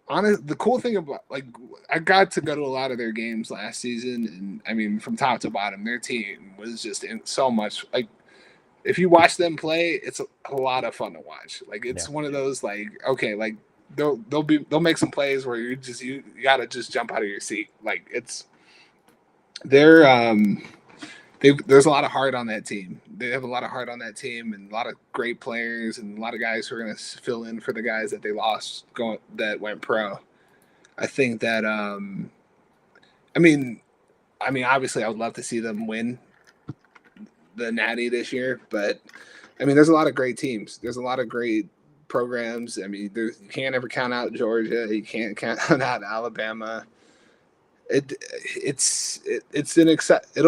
the cool thing about like I got to go to a lot of their games last season, and I mean from top to bottom, their team was just in so much like if you watch them play, it's a lot of fun to watch. Like Yeah. it's one of those like okay, like they'll make some plays where you gotta just jump out of your seat. Like it's they're there's a lot of heart on that team. They have a lot of heart on that team, and a lot of great players, and a lot of guys who are going to fill in for the guys that they lost going that went pro. I think that I mean, obviously, I would love to see them win the Natty this year, but I mean, there's a lot of great teams. There's a lot of great programs. I mean, you can't ever count out Georgia. You can't count out Alabama. It'll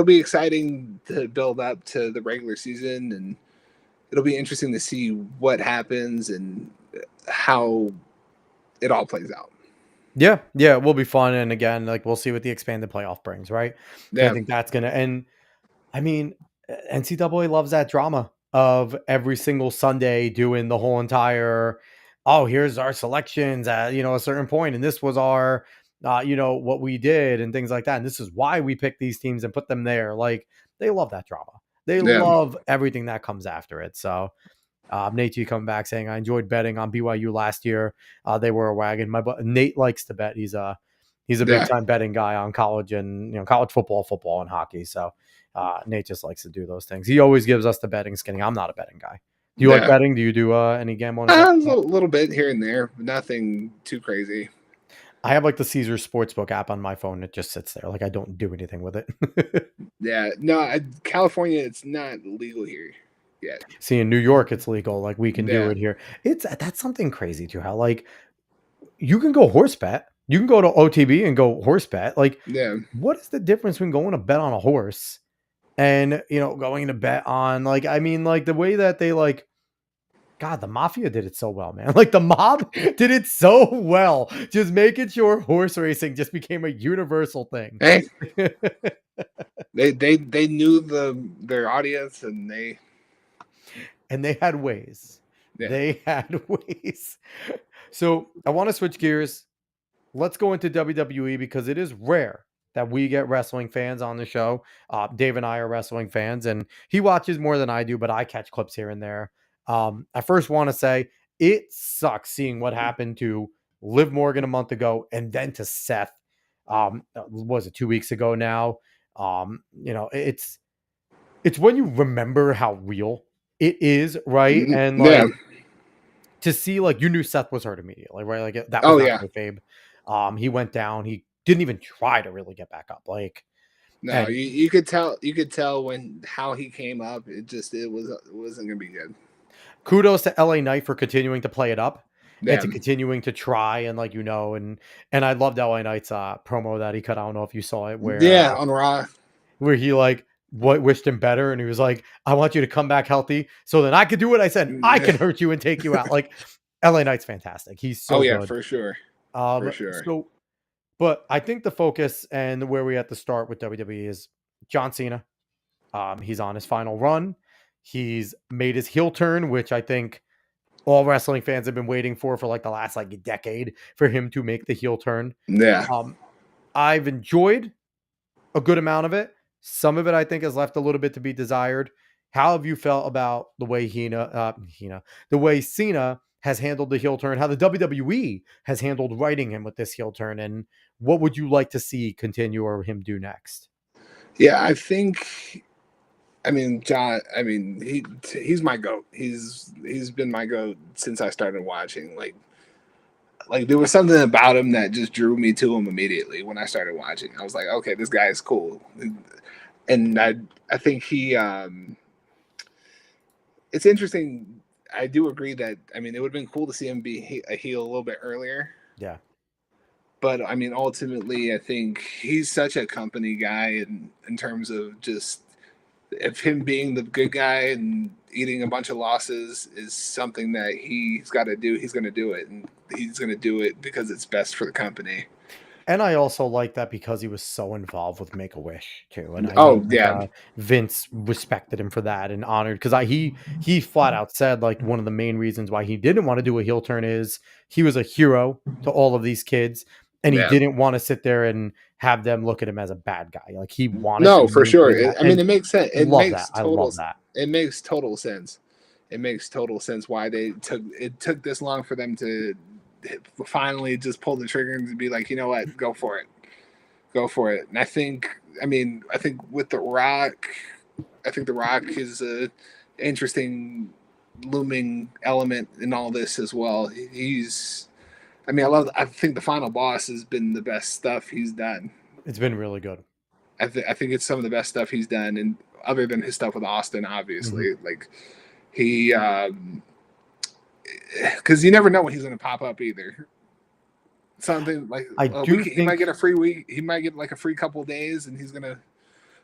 be exciting to build up to the regular season, and it'll be interesting to see what happens and how it all plays out. Yeah, yeah, it will be fun, and again, like, we'll see what the expanded playoff brings, right? I Yeah, think that's gonna and I mean, NCAA loves that drama of every single Sunday doing the whole entire, "Oh, here's our selections at, a certain point, and this was our, what we did," and things like that, and this is why we picked these teams and put them there. Like, they love that drama. They yeah, love everything that comes after it. So, Nate G coming back saying, "I enjoyed betting on BYU last year. They were a wagon." Nate likes to bet. He's a big yeah, time betting guy on college and college football, and hockey. So Nate just likes to do those things. He always gives us the betting skinny. I'm not a betting guy. Do you like yeah. betting? Do you do any gambling? A little bit here and there, but nothing too crazy. I have like the Caesars Sportsbook app on my phone. It just sits there. Like I don't do anything with it. Yeah, no, California, it's not legal here yet. See, in New York, it's legal. Like we can do Yeah, it here. That's something crazy too. How like you can go horse bet. You can go to OTB and go horse bet. Like, yeah. what is the difference between going to bet on a horse and going to bet on like the way that they like God, the mafia did it so well, man. Like the mob did it so well. Just making sure horse racing just became a universal thing. Hey, they knew their audience, and And they had ways. yeah. They had ways. So I want to switch gears. Let's go into WWE because it is rare that we get wrestling fans on the show. Dave and I are wrestling fans, and he watches more than I do, but I catch clips here and there. I first want to say it sucks seeing what happened to Liv Morgan a month ago and then to Seth. Was it 2 weeks ago now? It's when you remember how real it is, right? And Yeah. like to see, like, you knew Seth was hurt immediately, right? Like that was Oh not yeah. kayfabe. He went down. He didn't even try to really get back up. Like, No, and you could tell when how he came up. It wasn't gonna be good. kudos to LA Knight for continuing to play it up and Yeah. to continuing to try and and I loved LA Knight's promo that he cut. I don't know if you saw it Yeah, on Raw. where he like what wished him better and he was like, I want you to come back healthy so then I could do what I said. I can hurt you and take you out. Like LA Knight's fantastic. He's Oh so yeah, good. for sure. For sure. So but I think the focus and where we have to start with WWE is John Cena. He's on his final run. He's made his heel turn, which I think all wrestling fans have been waiting for like the last like decade for him to make the heel turn. Yeah. I've enjoyed a good amount of it. Some of it I think has left a little bit to be desired. How have you felt about the way the way Cena has handled the heel turn, how the WWE has handled writing him with this heel turn, and what would you like to see continue or him do next? Yeah, I think I mean John he's my goat. He's been my goat since I started watching. Like there was something about him that just drew me to him immediately when I started watching. I was like, okay, this guy is cool. And I think it's interesting. I do agree that it would have been cool to see him be a heel a little bit earlier. Yeah. But ultimately, I think he's such a company guy in terms of just if him being the good guy and eating a bunch of losses is something that he's got to do, he's going to do it, and he's going to do it because it's best for the company. And I also like that because he was so involved with Make-A-Wish too, and I know Oh yeah, Vince respected him for that and honored because he flat out said like one of the main reasons why he didn't want to do a heel turn is he was a hero to all of these kids, and he yeah. didn't want to sit there and have them look at him as a bad guy. Like he wanted to No, for sure. maintain that, I mean, and it makes sense. love that. I love that. It makes total sense. It makes total sense why it took this long for them to finally just pull the trigger and be like, you know what, go for it. And I think with The Rock, I think The Rock is a interesting looming element in all this as well. I think the Final Boss has been the best stuff he's done. It's been really good. I think it's some of the best stuff he's done, and other than his stuff with Austin, Mhm. obviously, like he, because you never know when he's going to pop up either. Something like I a do week, he might think get a free week, he might get like a free couple of days, and he's going to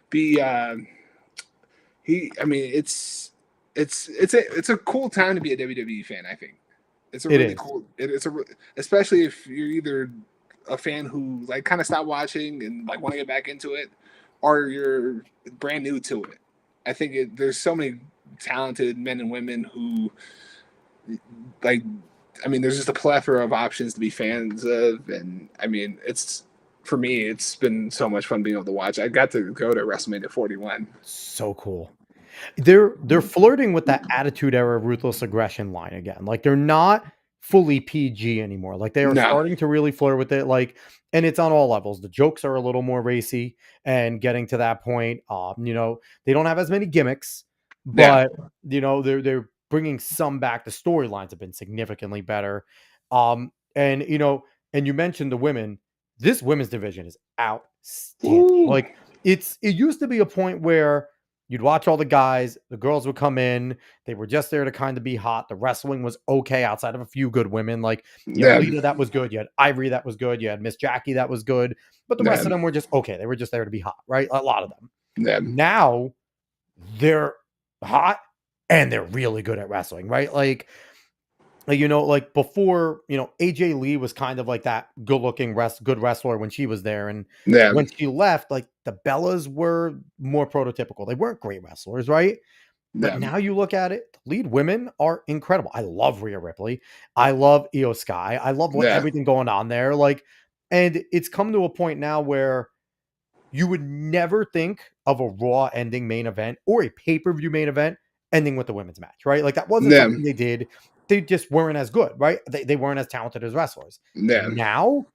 be. I mean, it's a cool time to be a WWE fan. I think it's a it really is. cool. Especially if you're either a fan who like kind of stopped watching and like want to get back into it, or you're brand new to it. There's so many talented men and women who like. I mean, there's just a plethora of options to be fans of, and I mean, it's for me, it's been so much fun being able to watch. I got to go to WrestleMania 41. So cool. They're flirting with that attitude era ruthless aggression line again. Like they're not fully PG anymore. Like they are No, starting to really flirt with it. Like, and it's on all levels. The jokes are a little more racy and getting to that point. They don't have as many gimmicks, yeah, but they're bringing some back. The storylines have been significantly better. And and you mentioned the women. This women's division is outstanding. Ooh, Like it used to be a point where you'd watch all the guys, the girls would come in. They were just there to kind of be hot. The wrestling was okay outside of a few good women. Like you had yeah, Lita that was good. You had Ivory that was good. You had Miss Jackie that was good. But the yeah, rest of them were just okay. They were just there to be hot, right? A lot of them. yeah. Now they're hot and they're really good at wrestling, right? Like before, AJ Lee was kind of like that good-looking good wrestler when she was there, and Yeah, when she left, like the Bellas were more prototypical. They weren't great wrestlers, right? But yeah, now you look at it, the lead women are incredible. I love Rhea Ripley. I love Io Sky. I love yeah, everything going on there. Like, and it's come to a point now where you would never think of a Raw ending main event or a pay-per-view main event ending with the women's match, right? Like that wasn't yeah, something they did. They just weren't as good, right? They weren't as talented as wrestlers. yeah, Now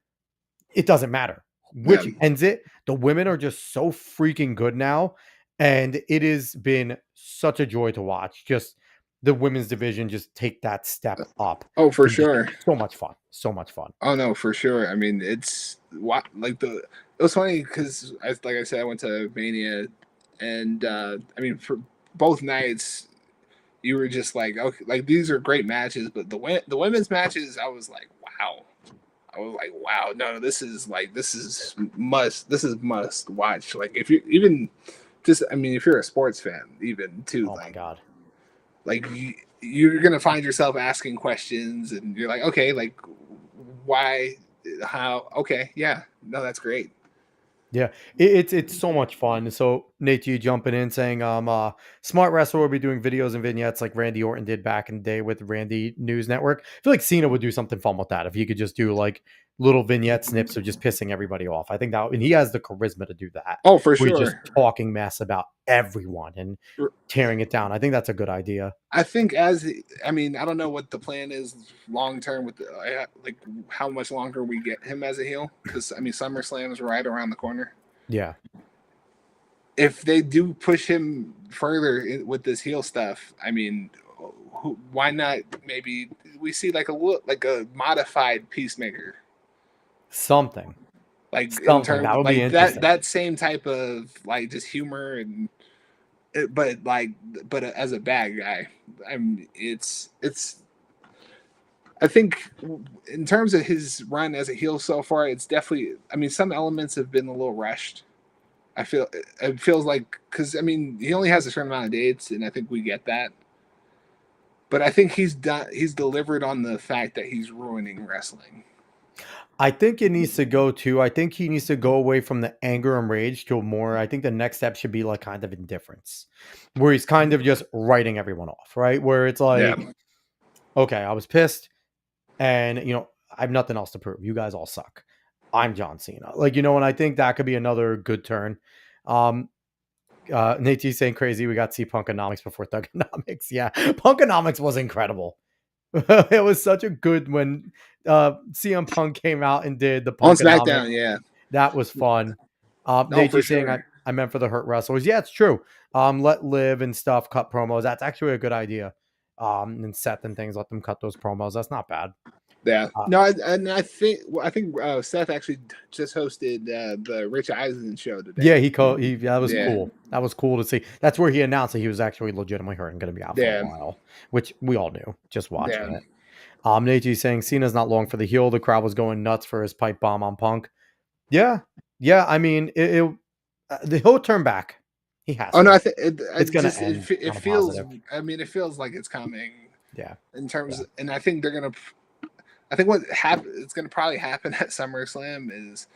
it doesn't matter yeah. which ends it. The women are just so freaking good now. And it has been such a joy to watch. Just the women's division just take that step up Oh, for and just sure. so much fun. So much fun. Oh no, for sure. I mean, it's what like the. It was funny because, like I said, I went to Mania, and I mean, for both nights, you were just like, okay, like these are great matches, but the women's matches, I was like, wow. I was like, wow, no, this is must watch. Like if you even just, I mean, if you're a sports fan, even too, Oh my God. like you're gonna find yourself asking questions, and you're like, okay, like why, how, okay, yeah, no, that's great. Yeah, it's so much fun. So Nate, you jumping in saying Smart Wrestler will be doing videos and vignettes like Randy Orton did back in the day with Randy News Network. I feel like Cena would do something fun with that if he could just do like little vignette snips of just pissing everybody off. I think that, and he has the charisma to do that. Oh, for Where he's just sure. talking mess about everyone and tearing it down. I think that's a good idea. I think I mean, I don't know what the plan is long term with like how much longer we get him as a heel, because I mean SummerSlam is right around the corner. Yeah. If they do push him further with this heel stuff, I mean, why not? Maybe we see like a modified Peacemaker, Something. like in Something. terms That would be like interesting. that same type of like just humor and but like as a bad guy. I mean, it's. I think in terms of his run as a heel so far, it's definitely. I mean, some elements have been a little rushed. I feel it feels like because I mean he only has a certain amount of dates, and I think we get that. But I think he's done. He's delivered on the fact that he's ruining wrestling. I think it needs to go to. I think he needs to go away from the anger and rage to more. I think the next step should be like kind of indifference, where he's kind of just writing everyone off, right? Where it's Yeah. like, okay, I was pissed, and I have nothing else to prove. You guys all suck. I'm John Cena, and I think that could be another good turn. Um, Nate's saying crazy. We got C Punkonomics before Thugonomics. Yeah, Punkonomics was incredible. It was such a good when CM Punk came out and did the On Punkonomics. SmackDown, yeah. That was fun. No, for Nate saying sure. I meant for the hurt wrestlers. Yeah, it's true. Let Liv and stuff cut promos. That's actually a good idea. And Seth and things, let them cut those promos. That's not bad. Yeah. Uh, No, I think Seth actually just hosted the Rich Eisen show today. Yeah, he that was Yeah. cool. That was cool to see. That's where he announced that he was actually legitimately hurt and going to be out for Yeah. a while, which we all knew just watching Yeah. it. Nate saying Cena's not long for the heel. The crowd was going nuts for his pipe bomb on Punk. Yeah, yeah. I mean, he'll turn back. He has. Oh to. no, I think It's going to end. it on a feels. positive. I mean, it feels like it's coming. Yeah. In terms, Yeah. and I think they're gonna. I think it's gonna probably happen at SummerSlam is.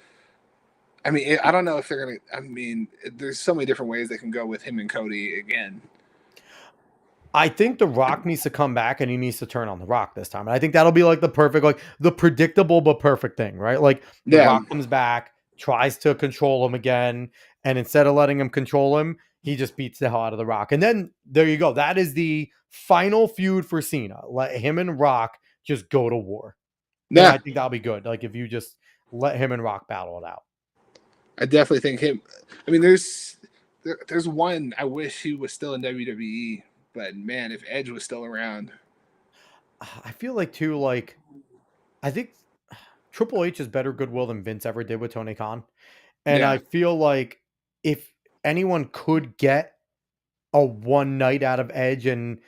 I mean, I don't know if they're gonna. I mean, there's so many different ways they can go with him and Cody again. I think The Rock needs to come back and he needs to turn on The Rock this time. And I think that'll be like the perfect, like the predictable but perfect thing, right? Like The Yeah. Rock comes back, tries to control him again, and instead of letting him control him, he just beats the hell out of The Rock. And then there you go. That is the final feud for Cena. Let him and Rock just go to war. And Yeah, I think that'll be good. Like if you just let him and Rock battle it out. I definitely think him. I mean, there's one. I wish he was still in WWE, but man, if Edge was still around. I feel like too, like I think Triple H is better goodwill than Vince ever did with Tony Khan. And Yeah. I feel like if anyone could get a one night out of Edge and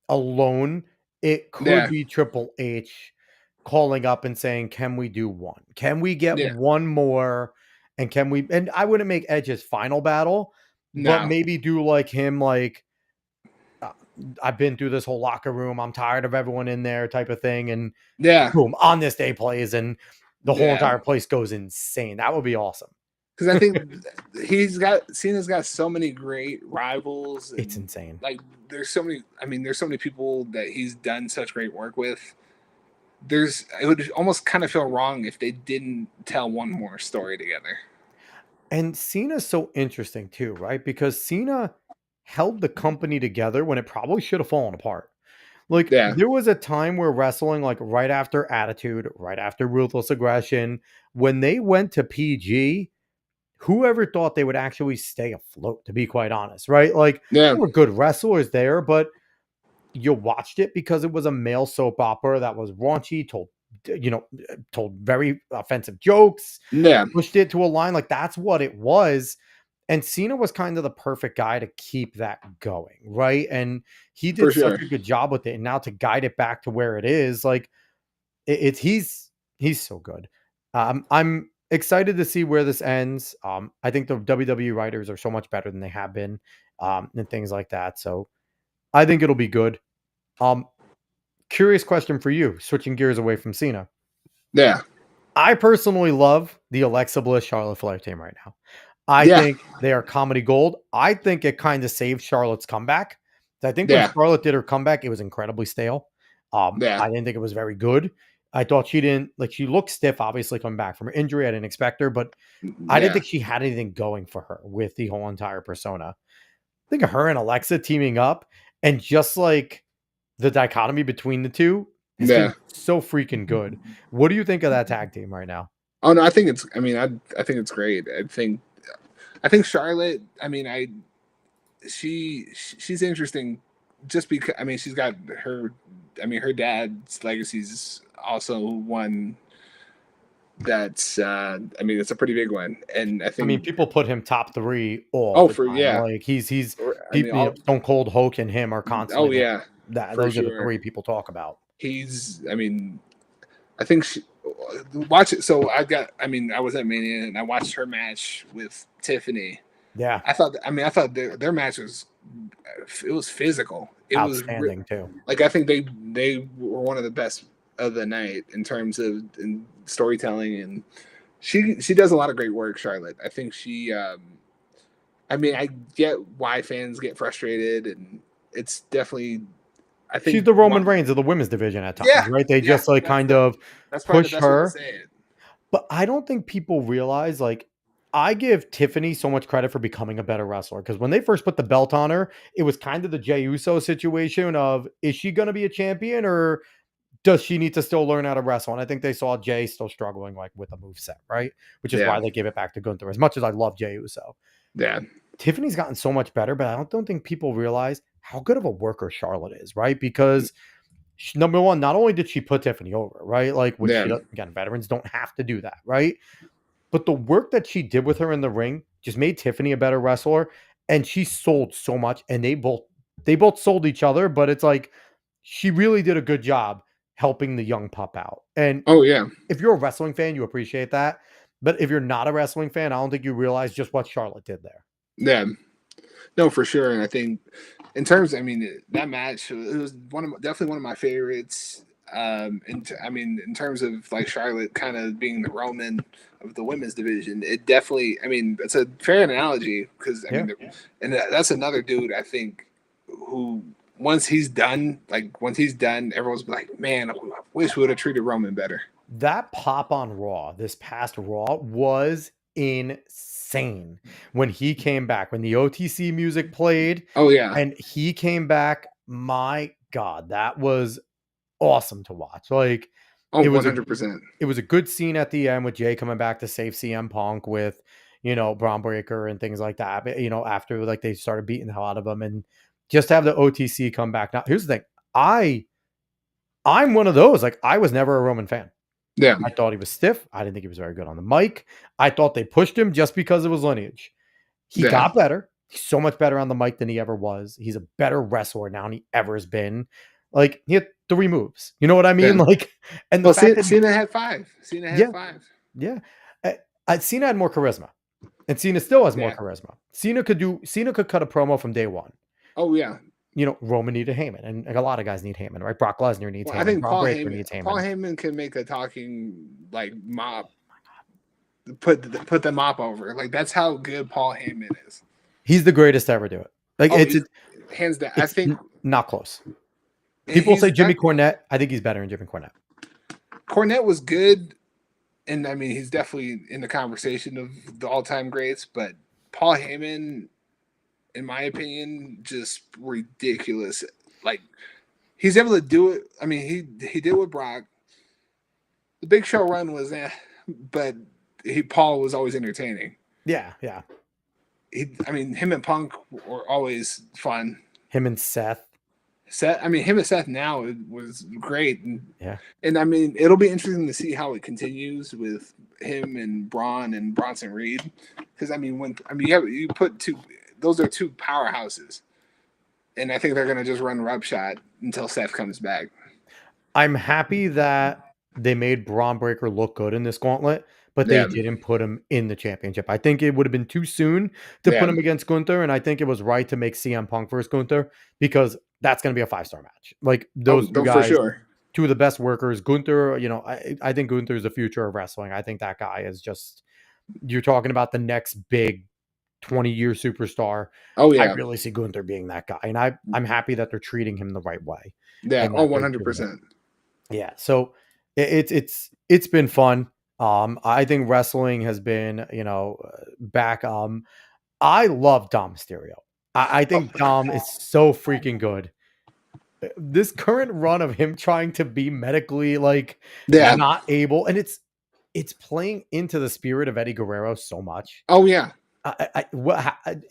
alone, it could Yeah. be Triple H calling up and saying, "Can we do one? Can we get Yeah. one more? And can we?" And I wouldn't make Edge his final battle, but No. maybe do like him, like uh, I've been through this whole locker room. I'm tired of everyone in there, type of thing. And Yeah. boom, on this day plays, and the whole Yeah. entire place goes insane. That would be awesome. Because I think Cena's got so many great rivals. And, It's insane. Like there's so many. I mean, there's so many people that he's done such great work with. It would almost kind of feel wrong if they didn't tell one more story together. And Cena's so interesting too, right? Because Cena held the company together when it probably should have fallen apart. Like Yeah. there was a time where wrestling, like right after Attitude, right after Ruthless Aggression, when they went to PG, whoever thought they would actually stay afloat, to be quite honest, right? Like Yeah. there were good wrestlers there, but you watched it because it was a male soap opera that was raunchy, told very offensive jokes, Yeah. pushed it to a line. Like that's what it was. And Cena was kind of the perfect guy to keep that going, right? And he For did such sure. a good job with it. And now to guide it back to where it is, like he's so good. I'm excited to see where this ends. I think the WWE writers are so much better than they have been, and things like that. So I think it'll be good. Curious question for you, switching gears away from Cena. Yeah. I personally love the Alexa Bliss Charlotte Flair team right now. I Yeah. think they are comedy gold. I think it kind of saved Charlotte's comeback. I think when Yeah. Charlotte did her comeback, it was incredibly stale. Yeah. I didn't think it was very good. I thought she looked stiff, obviously coming back from her injury. I didn't expect her, but I didn't Yeah. think she had anything going for her with the whole entire persona. I think of her and Alexa teaming up and just like the dichotomy between the two has Yeah. been so freaking good. What do you think of that tag team right now? Oh no, I think it's. I mean, I think it's great. I think Charlotte. I mean, she's interesting, just because. I mean, she's got her. I mean, her dad's legacy's also one that's. I mean, it's a pretty big one, and I I mean, think. people put him top 3 all Oh, the for time. yeah. Like he's I mean, Stone Cold, Hulk, and him are constantly oh yeah, that. for Those are the sure. 3 people talk about. He's. I mean, I think watch it. So I got. I mean, I was at Mania and I watched her match with Tiffany. Yeah, I thought their match was. It was physical. It was outstanding too. like I think they were one of the best of the night in terms of storytelling, and she does a lot of great work. Charlotte, I think she. I mean, I get why fans get frustrated, and it's definitely. I She's think the Roman Reigns of the women's division at times, yeah, right? They yeah, just like kind of that's probably the push best way to her. say it. But I don't think people realize, like, I give Tiffany so much credit for becoming a better wrestler because when they first put the belt on her, it was kind of the Jey Uso situation of, is she going to be a champion or does she need to still learn how to wrestle? And I think they saw Jay still struggling like with a move set, right? Which is Yeah, why they gave it back to Gunther. As much as I love Jey Uso, yeah. Tiffany's gotten so much better, but I don't think people realize how good of a worker Charlotte is, right? Because number one, not only did she put Tiffany over, right? Like, which Yeah. she again, veterans don't have to do that, right? But the work that she did with her in the ring just made Tiffany a better wrestler, and she sold so much. And they both sold each other, but it's like she really did a good job helping the young pup out. And Oh yeah, if you're a wrestling fan, you appreciate that. But if you're not a wrestling fan, I don't think you realize just what Charlotte did there. yeah. No, for sure. And I think in terms, I mean, that match it was definitely one of my favorites. And I mean, in terms of like Charlotte kind of being the Roman of the women's division, it definitely. I mean, it's a fair analogy because I Yeah. mean, and that's another dude I think who once he's done, everyone's like, man, I wish we would have treated Roman better. That pop on Raw, this past Raw, was insane. When he came back, when the OTC music played Oh yeah, and he came back, my God, that was awesome to watch. Like, oh it one was a hundred percent. it was a good scene at the end with Jay coming back to save CM Punk with, Braun Breaker and things like that. But, after like they started beating the hell out of him, and just to have the OTC come back. Now, here's the thing. I'm one of those. Like, I was never a Roman fan. Yeah, I thought he was stiff. I didn't think he was very good on the mic. I thought they pushed him just because it was lineage. He yeah, got better. He's so much better on the mic than he ever was. He's a better wrestler now than he ever has been. Like, he had 3 moves. You know what I mean? yeah. Like, and the Well, fact that Cena had 5. Cena had yeah, 5. yeah. Cena had more charisma, and Cena still has more Yeah. charisma. Cena could cut a promo from day one. Oh yeah. Roman needed Heyman, and like, a lot of guys need Heyman, right? Brock Lesnar needs Well, I Heyman. think Braun Breaker needs Heyman. Paul Heyman can make a talking like mop, put the mop over. Like that's how good Paul Heyman is. He's the greatest to ever do it. Like, Oh, it's hands down. I it's think not close. People he's say Jimmy that- Cornette. I think he's better than Jimmy Cornette. Cornette was good, and I mean he's definitely in the conversation of the all-time greats. But Paul Heyman, in my opinion, just ridiculous. Like he's able to do it. I mean he did with Brock. The Big Show run was but Paul was always entertaining. Yeah, yeah. I mean, him and Punk were always fun. Him and Seth. Him and Seth now was great. Yeah. And I mean, it'll be interesting to see how it continues with him and Braun and Bronson Reed. Because you put those are 2 powerhouses. And I think they're gonna just run roughshod until Seth comes back. I'm happy that they made Braun Breaker look good in this gauntlet, but they didn't put him in the championship. I think it would have been too soon to put him against Gunther, and I think it was right to make CM Punk versus Gunther because that's going to be a 5-star match. Like, those 2 guys, for sure. 2 of the best workers. Gunther, I think Gunther is the future of wrestling. I think that guy is just, you're talking about the next big 20-year superstar. Oh yeah. I really see Gunther being that guy, and I'm happy that they're treating him the right way. Yeah. Oh, 100%. Yeah, so it's been fun. I think wrestling has been, back. I love Dom Mysterio. I think Dom is so freaking good. This current run of him trying to be medically not able, and it's playing into the spirit of Eddie Guerrero so much. Oh yeah.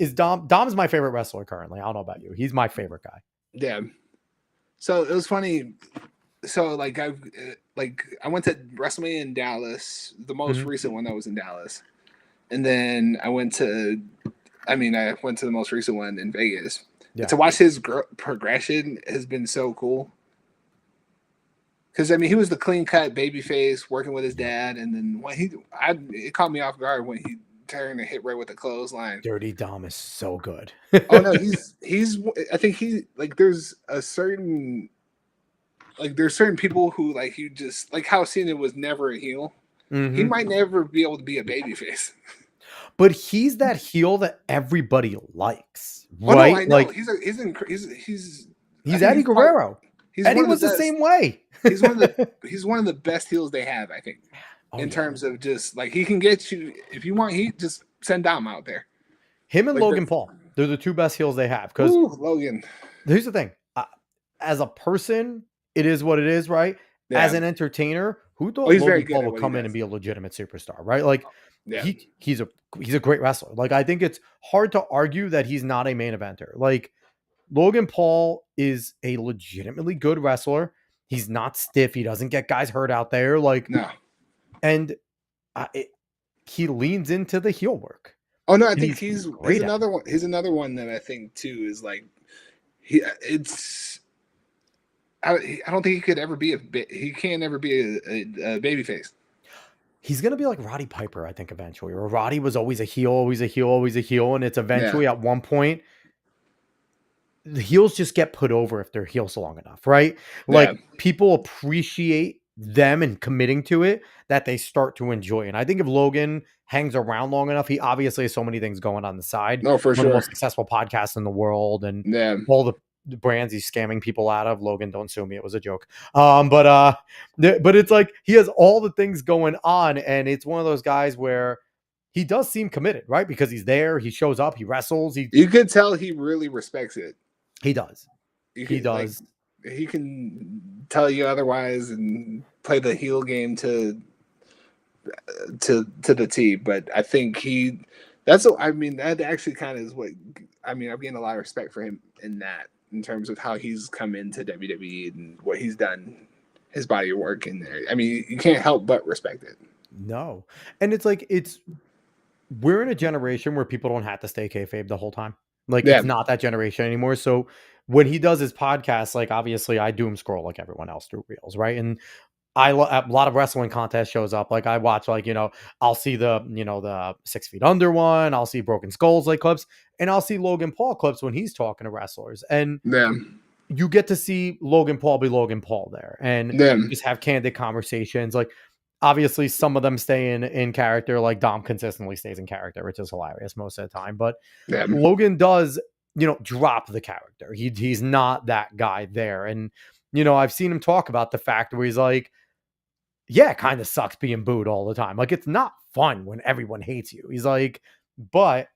Is Dom's my favorite wrestler currently. I don't know about you. He's my favorite guy. Yeah. So it was funny. So I went to WrestleMania in Dallas, the most recent one that was in Dallas, and then I went to the most recent one in Vegas. Yeah. To watch his progression has been so cool. Because he was the clean cut baby face working with his dad, and then it caught me off guard when he turned and hit right with the clothesline. Dirty Dom is so good. Oh no, he's. I think there's a certain. There's certain people who you just how Cena was never a heel. he Mhm. might never be able to be a babyface. But he's that heel that everybody likes, Oh no, right? I know. Like, He's I he's think Eddie Guerrero. he's Eddie one of the was the best. same way. He's one of the best heels they have, I think, Oh, in yeah. terms of just like he can get you if you want heat, just send Dom out there. Him and Like Logan that's Paul, they're the 2 best heels they have. Because ooh, Logan. here's the thing, as a person, it is what it is, right? As Yeah. an entertainer, who Oh, thought he's very Logan good Paul at would what he come in and does. be a legitimate superstar, right? Like, Yeah. he's a great wrestler. Like, I think it's hard to argue that he's not a main eventer. Like, Logan Paul is a legitimately good wrestler. He's not stiff. He doesn't get guys hurt out there. Like, No. and he leans into the heel work, Oh no, I and think he's he's great at it. another one. He's another one that I think too is like he it's I don't think he could ever be he can't ever be a baby face. He's gonna be like Roddy Piper, I think, eventually. Or Roddy was always a heel, always a heel, always a heel, and it's Yeah. eventually at one point the heels just get put over if they're heels long enough, right? Yeah. Like, people appreciate them and committing to it that they start to enjoy. And I think if Logan hangs around long enough, he obviously has so many things going on the side. No, for One of the sure. most successful podcasts in the world, and Yeah. all the brands he's scamming people out of. Logan, don't sue me. It was a joke. But it's like he has all the things going on, and it's one of those guys where he does seem committed, right? Because he's there, he shows up, he wrestles, You could tell he really respects it. he does. You He could, like does. he can tell you otherwise and play the heel game to the T. But I think I mean that actually kind of is what I mean. I'm getting a lot of respect for him in that in terms of how he's come into WWE and what he's done, his body of work in there. I mean, you can't help but respect it. No. And it's like we're in a generation where people don't have to stay kayfabe the whole time. Like, Yeah, it's not that generation anymore. So when he does his podcast, like, obviously I doom scroll like everyone else through reels, right? And a lot of wrestling contest shows up. Like, I watch, like, I'll see the 6 feet under one. I'll see Broken Skulls like clips, and I'll see Logan Paul clips when he's talking to wrestlers. And yeah, you get to see Logan Paul be Logan Paul there and yeah, just have candid conversations. Like, obviously some of them stay in character, like Dom consistently stays in character, which is hilarious most of the time. But yeah. Logan does, drop the character. He's not that guy there. And, I've seen him talk about the fact where he's like, yeah, it kind of sucks being booed all the time. Like, it's not fun when everyone hates you. He's like, but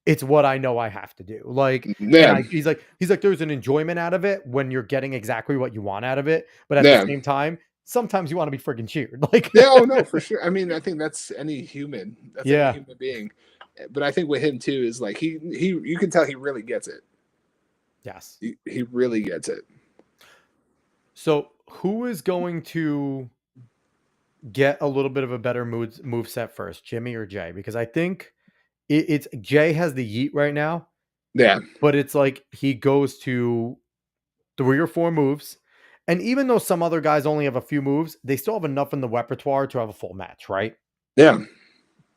it's what I know I have to do. Like, and Yeah, he's like, there's an enjoyment out of it when you're getting exactly what you want out of it. But at the yeah, same time, sometimes you want to be friggin' cheered. Like, yeah. Oh no, for sure. I mean, I think that's any human. That's any yeah, human being. But I think with him too is like he you can tell he really gets it. yes. He really gets it. So who is going to get a little bit of a better move set first, Jimmy or Jay? Because I think it's Jay has the yeet right now, Yeah, but it's like he goes to 3 or 4 moves. And even though some other guys only have a few moves, they still have enough in the repertoire to have a full match, right? yeah,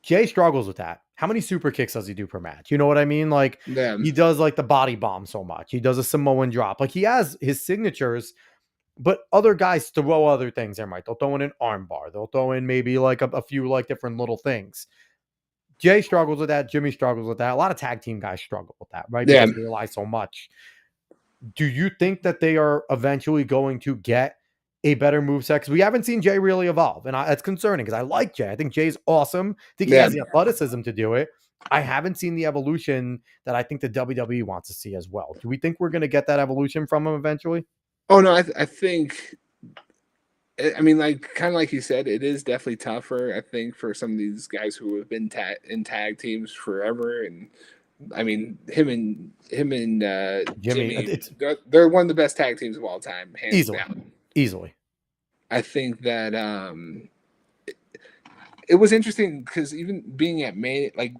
Jay struggles with that. How many super kicks does he do per match? You know what I mean? Like, yeah, he does like the body bomb so much. He does a Samoan drop. Like, he has his signatures, but other guys throw other things in, right? They'll throw in an arm bar. They'll throw in maybe like a few like different little things. Jay struggles with that. Jimmy struggles with that. A lot of tag team guys struggle with that, right? yeah. Because they rely so much. Do you think that they are eventually going to get a better moveset? Because we haven't seen Jay really evolve. And that's concerning because I like Jay. I think Jay's awesome. I think he Yeah. has the athleticism to do it. I haven't seen the evolution that I think the WWE wants to see as well. Do we think we're going to get that evolution from him eventually? Oh no, I think. I mean, like kind of like you said, it is definitely tougher. I think for some of these guys who have been in tag teams forever, and I mean him and Jimmy, Jimmy, it's they're one of the best tag teams of all time, hands easily, down. easily. I think that it was interesting because even being at May, like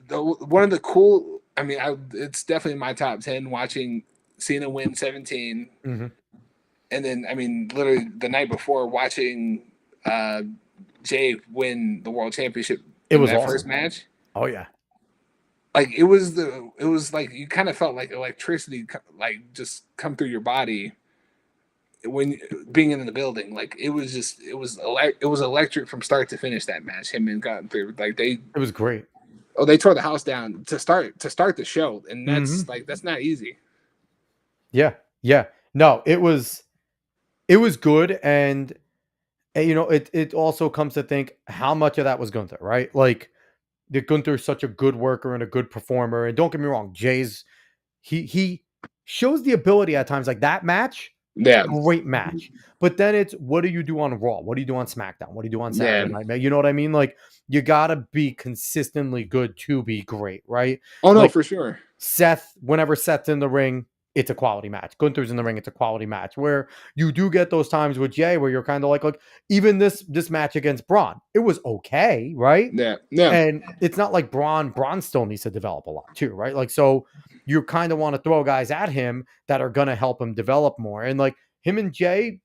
one of the cool. I mean, it's definitely in my top 10 watching Cena win 17. Mm-hmm. And then, I mean, literally the night before, watching Jay win the world championship It in was that awesome. first match, Oh, yeah. like it was like you kind of felt like electricity, like just come through your body, when being in the building, like it was just it was electric from start to finish. That match, him and Gunther, like It was great. they tore the house down to start the show, and Hmm. that's not easy. Yeah, yeah. No, it was good, and you know, it also comes to think how much of that was Gunther, right? Like, Gunther's such a good worker and a good performer. And don't get me wrong, Jay's he shows the ability at times. Like that match, Yeah, great match. But then it's what do you do on Raw? What do you do on SmackDown? What do you do on yeah. Saturday Night? You know what I mean? Like you gotta be consistently good to be great, right? Oh no, Like for sure. Whenever Seth's in the ring, it's a quality match. Gunther's in the ring, it's a quality match. Where you do get those times with Jay where you're kind of like even this match against Braun, it was okay, right? Yeah, yeah, And it's not like Braun still needs to develop a lot too, right? Like, so you kind of want to throw guys at him that are going to help him develop more. And like him and Jay,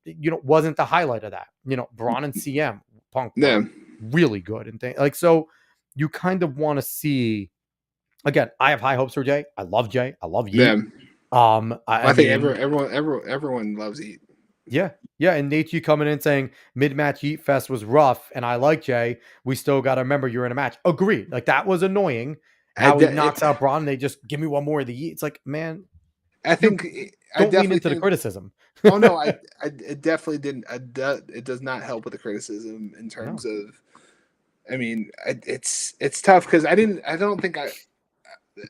wasn't the highlight of that. Braun and CM Punk yeah, were really good and things like, so you kind of want to see, again, I have high hopes for Jay. I love Jay. I love Yeet. yeah. I I think mean, everyone loves Eat. yeah. Yeah. And Nate G coming in saying mid-match Yeet Fest was rough. And I like Jay. We still got to remember you're in a match. Agreed. Like that was annoying. I, How he de- knocks out Braun and they just give me one more of the Yeet. It's like, man, I you think I don't lean definitely into the think. criticism. Oh no, I it definitely didn't. It does not help with the criticism in No. terms of. I mean, it's tough because I don't think I.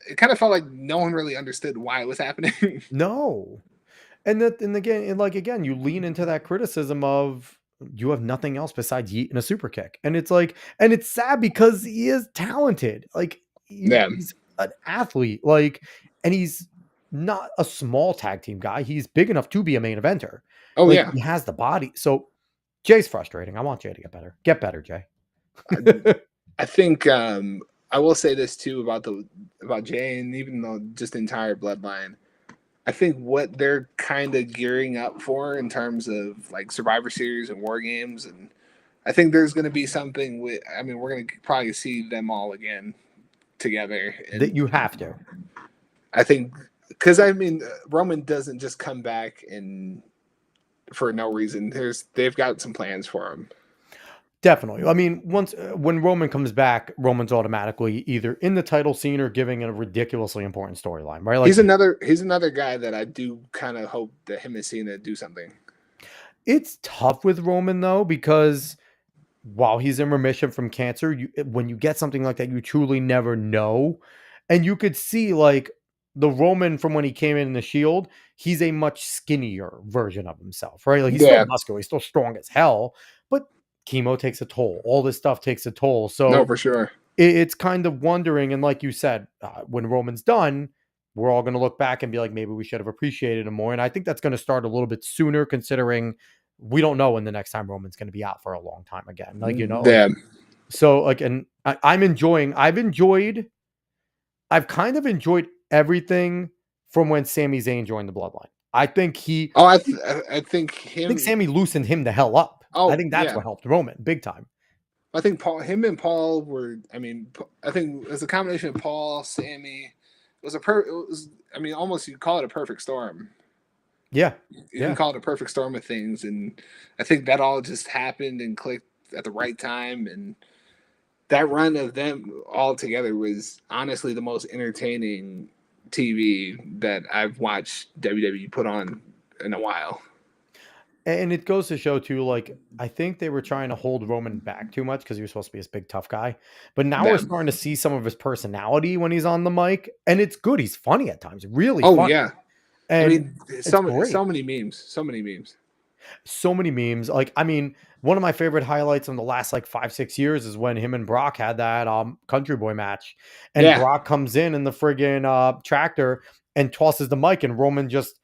It kind of felt like no one really understood why it was happening. No. And again, you lean into that criticism of you have nothing else besides Yeet and a super kick. And it's like, and it's sad because he is talented. Like Yeah. he's an athlete. Like, and he's not a small tag team guy. He's big enough to be a main eventer. Oh Like yeah. he has the body. So Jay's frustrating. I want Jay to get better. Get better, Jay. I, I think I will say this too about Jay, and even though just the entire bloodline. I think what they're kind of gearing up for in terms of like Survivor Series and War Games, and I think there's going to be something with. I mean, we're going to probably see them all again together, That and you have to. I think because I mean Roman doesn't just come back and for no reason. They've got some plans for him. Definitely. I mean, once when Roman comes back, Roman's automatically either in the title scene or giving a ridiculously important storyline, right? Like He's another guy that I do kind of hope that him and Cena do something. it's tough with Roman though, because while he's in remission from cancer, when you get something like that, you truly never know. And you could see like the Roman from when he came in the Shield, he's a much skinnier version of himself, right? Like he's still Yeah, muscular, he's still strong as hell, but chemo takes a toll. All this stuff takes a toll. no, So for sure. it's kind of wondering. And like you said, when Roman's done, we're all going to look back and be like, maybe we should have appreciated him more. And I think that's going to start a little bit sooner, considering we don't know when the next time Roman's going to be out for a long time again. Like, like, Yeah. so like, and I've kind of enjoyed everything from when Sami Zayn joined the Bloodline. I think Oh, I think I think him. Sammy loosened him the hell up. I Oh think that's yeah. what helped Roman big time. I think him and Paul were. I mean, I think it was a combination of Paul, Sammy. It was It was. I mean, almost you call it a perfect storm. Yeah. You can Yeah. call it a perfect storm of things, and I think that all just happened and clicked at the right time. And that run of them all together was honestly the most entertaining TV that I've watched WWE put on in a while. And it goes to show too, like, I think they were trying to hold Roman back too much because he was supposed to be this big tough guy. But now we're Them. starting to see some of his personality when he's on the mic. And it's good. He's funny at times, really Oh funny. yeah. I And mean, it's great. so many memes, so many memes. So many memes. Like, I mean, one of my favorite highlights in the last like 5, 6 years is when him and Brock had that country boy match. And Yeah. Brock comes in the friggin' tractor and tosses the mic, and Roman just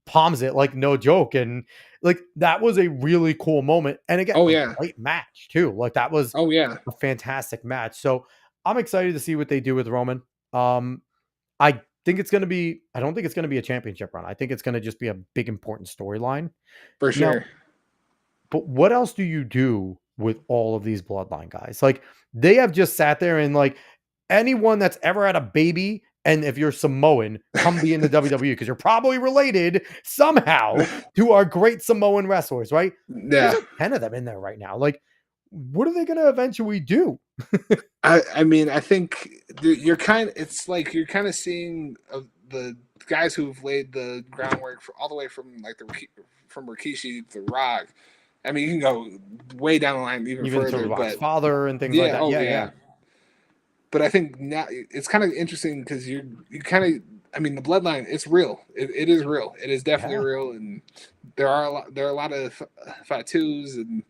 palms it like no joke. And like that was a really cool moment. And again, Oh a yeah. great match too. Like that was Oh yeah. a fantastic match. So I'm excited to see what they do with Roman. I think it's going to be, I don't think it's going to be a championship run. I think it's going to just be a big important storyline. For Now, sure. but what else do you do with all of these bloodline guys? Like they have just sat there and like anyone that's ever had a baby And if you're Samoan, come be in the WWE because you're probably related somehow to our great Samoan wrestlers, right? There's Yeah. like 10 of them in there right now. Like, what are they going to eventually do? I mean, I think it's like you're kind of seeing the guys who've laid the groundwork for all the way from like from Rikishi to Rock. I mean, you can go way down the line even Even to further, Rock's but father and things like yeah, that. oh Yeah, yeah. yeah. But I think now it's kind of interesting because you kind of, I mean, the bloodline, it's real. It is real. It is definitely Yeah. real, and there are a lot of Fatus, and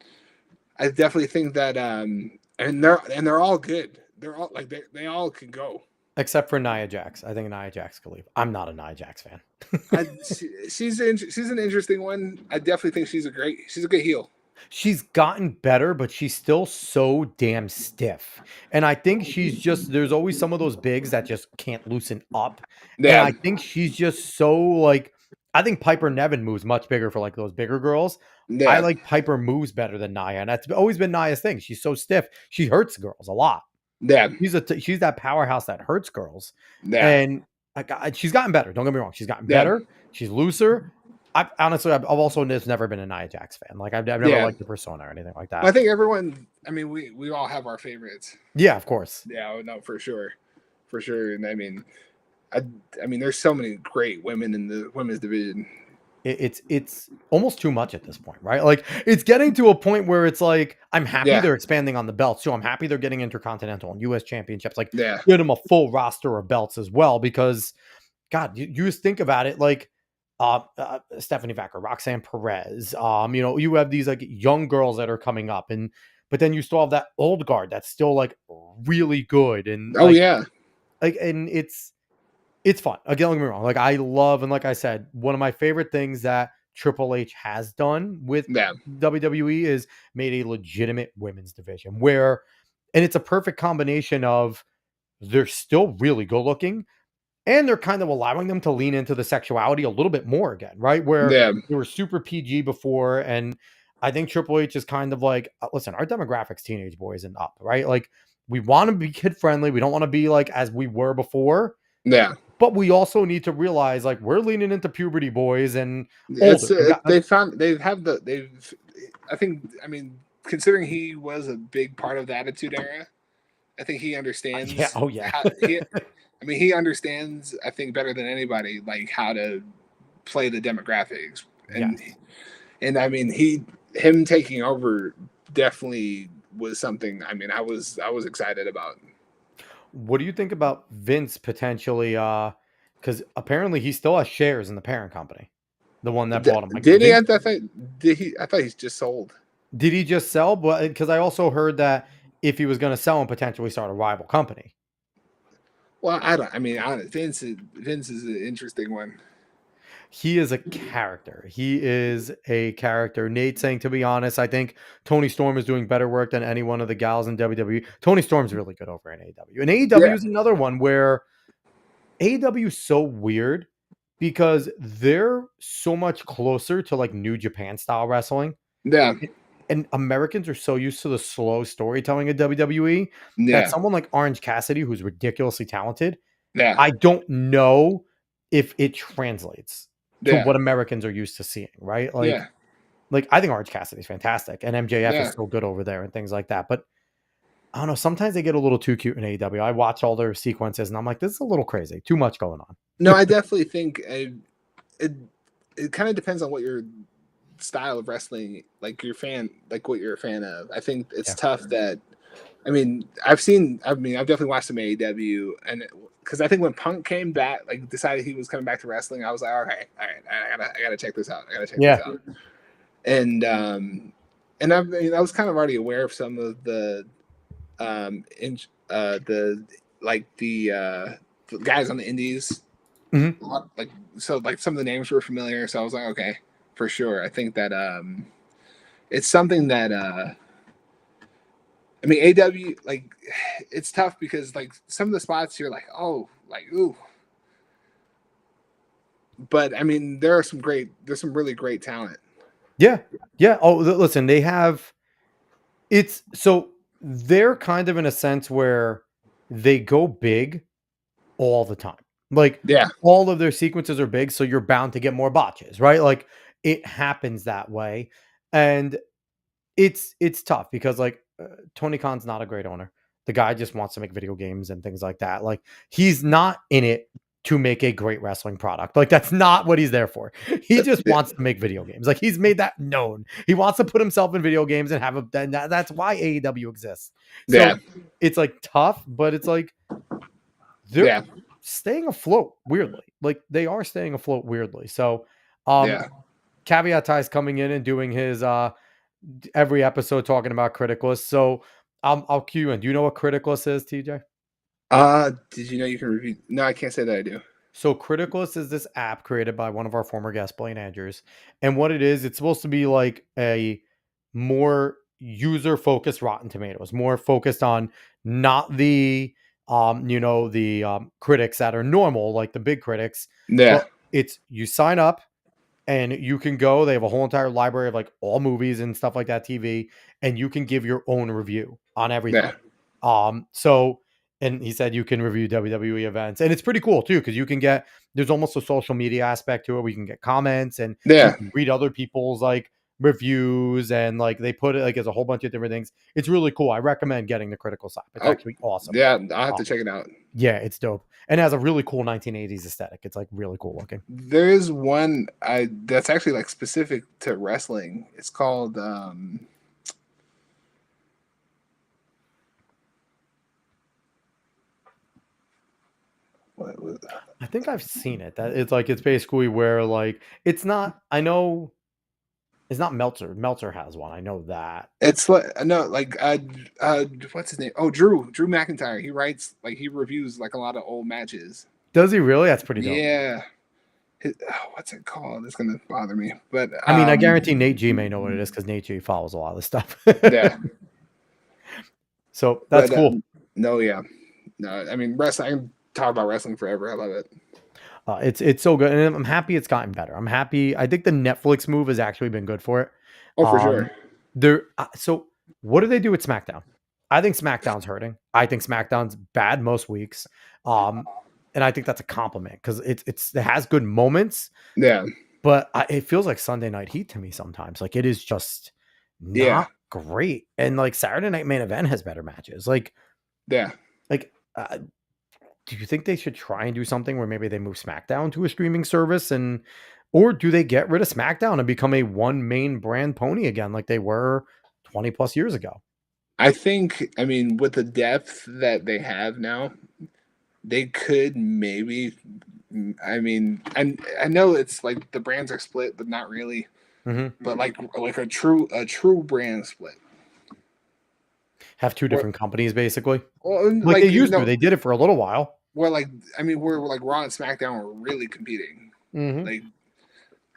I definitely think that and they're all good. They're all like they all can go. Except for Nia Jax. I think Nia Jax could leave. I'm not a Nia Jax fan. She's an interesting one. I definitely think she's a good heel. She's gotten better, but she's still so damn stiff. And I think there's always some of those bigs that just can't loosen up. And Yeah, I think she's just so like, I think Piper Nevin moves much bigger for like those bigger girls. I yeah, like Piper moves better than Nia. And that's always been Nia's thing. She's so stiff. She hurts girls a lot. yeah, She's that powerhouse that hurts girls. yeah, And she's gotten better. Don't get me wrong. She's gotten yeah, better. She's looser. I've also just never been a Nia Jax fan. Like I've never yeah. liked the persona or anything like I that. think everyone. I mean, we all have our favorites. Yeah, of course. Yeah, no, for sure, for sure. And I mean, I I mean, there's so many great women in the women's division. It's almost too much at this point, right? Like it's getting to a point where it's like I'm happy Yeah, they're expanding on the belts too. I'm happy they're getting intercontinental and US championships. Like yeah, get them a full roster of belts as well because God, you just think about it like Stephanie Vacker, Roxanne Perez. You have these like young girls that are coming up, and but then you still have that old guard that's still like really good and oh yeah, and it's fun. Again, don't get me wrong. Like I love and like I said, one of my favorite things that Triple H has done with yeah, WWE is made a legitimate women's division where, and it's a perfect combination of they're still really good looking and they're kind of allowing them to lean into the sexuality a little bit more again, right? Where yeah. they were super PG before. And I think Triple H is kind of like, listen, our demographics, teenage boys and up, right? Like we want to be kid friendly. We don't want to be like as we were before, Yeah, but we also need to realize like we're leaning into puberty boys and older. it's they've. I think. I mean, considering he was a big part of the Attitude Era, I think he Yeah. understands. Oh, yeah. I mean, he understands. I think better than anybody, like how to play the demographics, and Yes. and I mean, him taking over definitely was something. I mean, I was excited about. What do you think about Vince potentially? Because apparently he still has shares in the parent company, the one that bought him. Like Did he? Vince, Did he? I thought he's just sold. did he just sell? But because I also heard that if he was going to sell and potentially start a rival company, Well, I don't. I mean, Vince is an interesting one. he is a character. He is a character. Nate saying, to be honest, I think Tony Storm is doing better work than any one of the gals in WWE. Tony Storm's really good over in AEW. And AEW Yeah, is another one where AEW is so weird because they're so much closer to like New Japan style wrestling. yeah, And Americans are so used to the slow storytelling of WWE that yeah, someone like Orange Cassidy, who's ridiculously talented, yeah, I don't know if it translates to yeah, what Americans are used to seeing, right? yeah, Like I think Orange Cassidy's fantastic and MJF yeah. is so good over there and things like that. But I don't know, sometimes they get a little too cute in AEW. I watch all their sequences and I'm like, this is a little crazy. Too much going on. No, I definitely think it. It kind of depends on what your style of wrestling, like your fan, like what you're a fan of. I think it's Yeah. tough that. I mean, I've seen. I mean, I've definitely watched some AEW, and because I think when Punk came back, like decided he was coming back to wrestling, I was like, okay, all right, I gotta check this out. I gotta check Yeah. this out. And I mean, I was kind of already aware of some of the the like the guys on the indies. Mhm. Like so, like some of the names were familiar, so I was like, okay, for sure. I think that it's something that I mean, AW, like it's tough because like some of the spots you're like, oh, like ooh, but I mean, there's some really great talent. Yeah. Yeah. Oh, listen, they have so they're kind of in a sense where they go big all the time. Like Yeah. all of their sequences are big, so you're bound to get more botches, right? Like it happens that way. And it's tough because like Tony Khan's not a great owner. The guy just wants to make video games and things like that. Like he's not in it to make a great wrestling product. Like that's not what he's there for. He just Yeah. wants to make video games. Like he's made that known. He wants to put himself in video games and have a. And that's why AEW exists. So Yeah. it's like tough, but it's like they're Yeah. staying afloat weirdly. Like they are staying afloat weirdly. So Yeah. Caveat Ty's coming in and doing his every episode talking about Criticalist. So I'll cue you in. Do you know what Criticalist is, TJ? Did you know you can review? No, I can't say that I do. So Criticalist is this app created by one of our former guests, Blaine Andrews. And what it is, it's supposed to be like a more user-focused Rotten Tomatoes, more focused on not the critics that are normal, like the big critics, Yeah. but it's you sign up and you can go. They have a whole entire library of like all movies and stuff like that, TV, and you can give your own review on everything. So and he said you can review WWE events, and it's pretty cool too because you can get there's almost a social media aspect to it. We can get comments and you Yeah. can read other people's like reviews and like they put it like as a whole bunch of different things. It's really cool. I recommend getting the Critical Side. It's actually awesome. Yeah, I'll have to check it out. Yeah, it's dope and it has a really cool 1980s aesthetic. It's like really cool looking. There is one that's actually like specific to wrestling. It's called what was I think I've seen it. That it's like it's basically where like it's not. I know it's not Meltzer. Meltzer has one. I know that. it's like no like what's his name? Oh, Drew McIntyre. He writes like he reviews like a lot of old matches. Does he really? That's pretty dope. Yeah. What's it called? It's gonna bother me. But I mean, I guarantee Nate G may know what it is because Nate G follows a lot of this stuff. yeah. So that's cool. No, yeah. No, I mean wrestling. I can talk about wrestling forever. I love it. It's so good, and I'm happy it's gotten better. I'm happy. I think the Netflix move has actually been good for it. Oh, for sure. So what do they do with SmackDown? I think SmackDown's hurting. I think SmackDown's bad most weeks. And I think that's a compliment because it has good moments. Yeah. But it feels like Sunday Night Heat to me sometimes. Like it is just not great. And like Saturday Night Main Event has better matches. Like, yeah. Like, do you think they should try and do something where maybe they move SmackDown to a streaming service or do they get rid of SmackDown and become a one main brand pony again like they were 20 plus years ago? I think, I mean, with the depth that they have now, they could maybe. I mean, I know it's like the brands are split, but not really. Mm-hmm. But like a true brand split. Have two different companies basically. Well, like they used to. They did it for a little while. Well, like I mean, we're like Raw and SmackDown were really competing. Mm-hmm.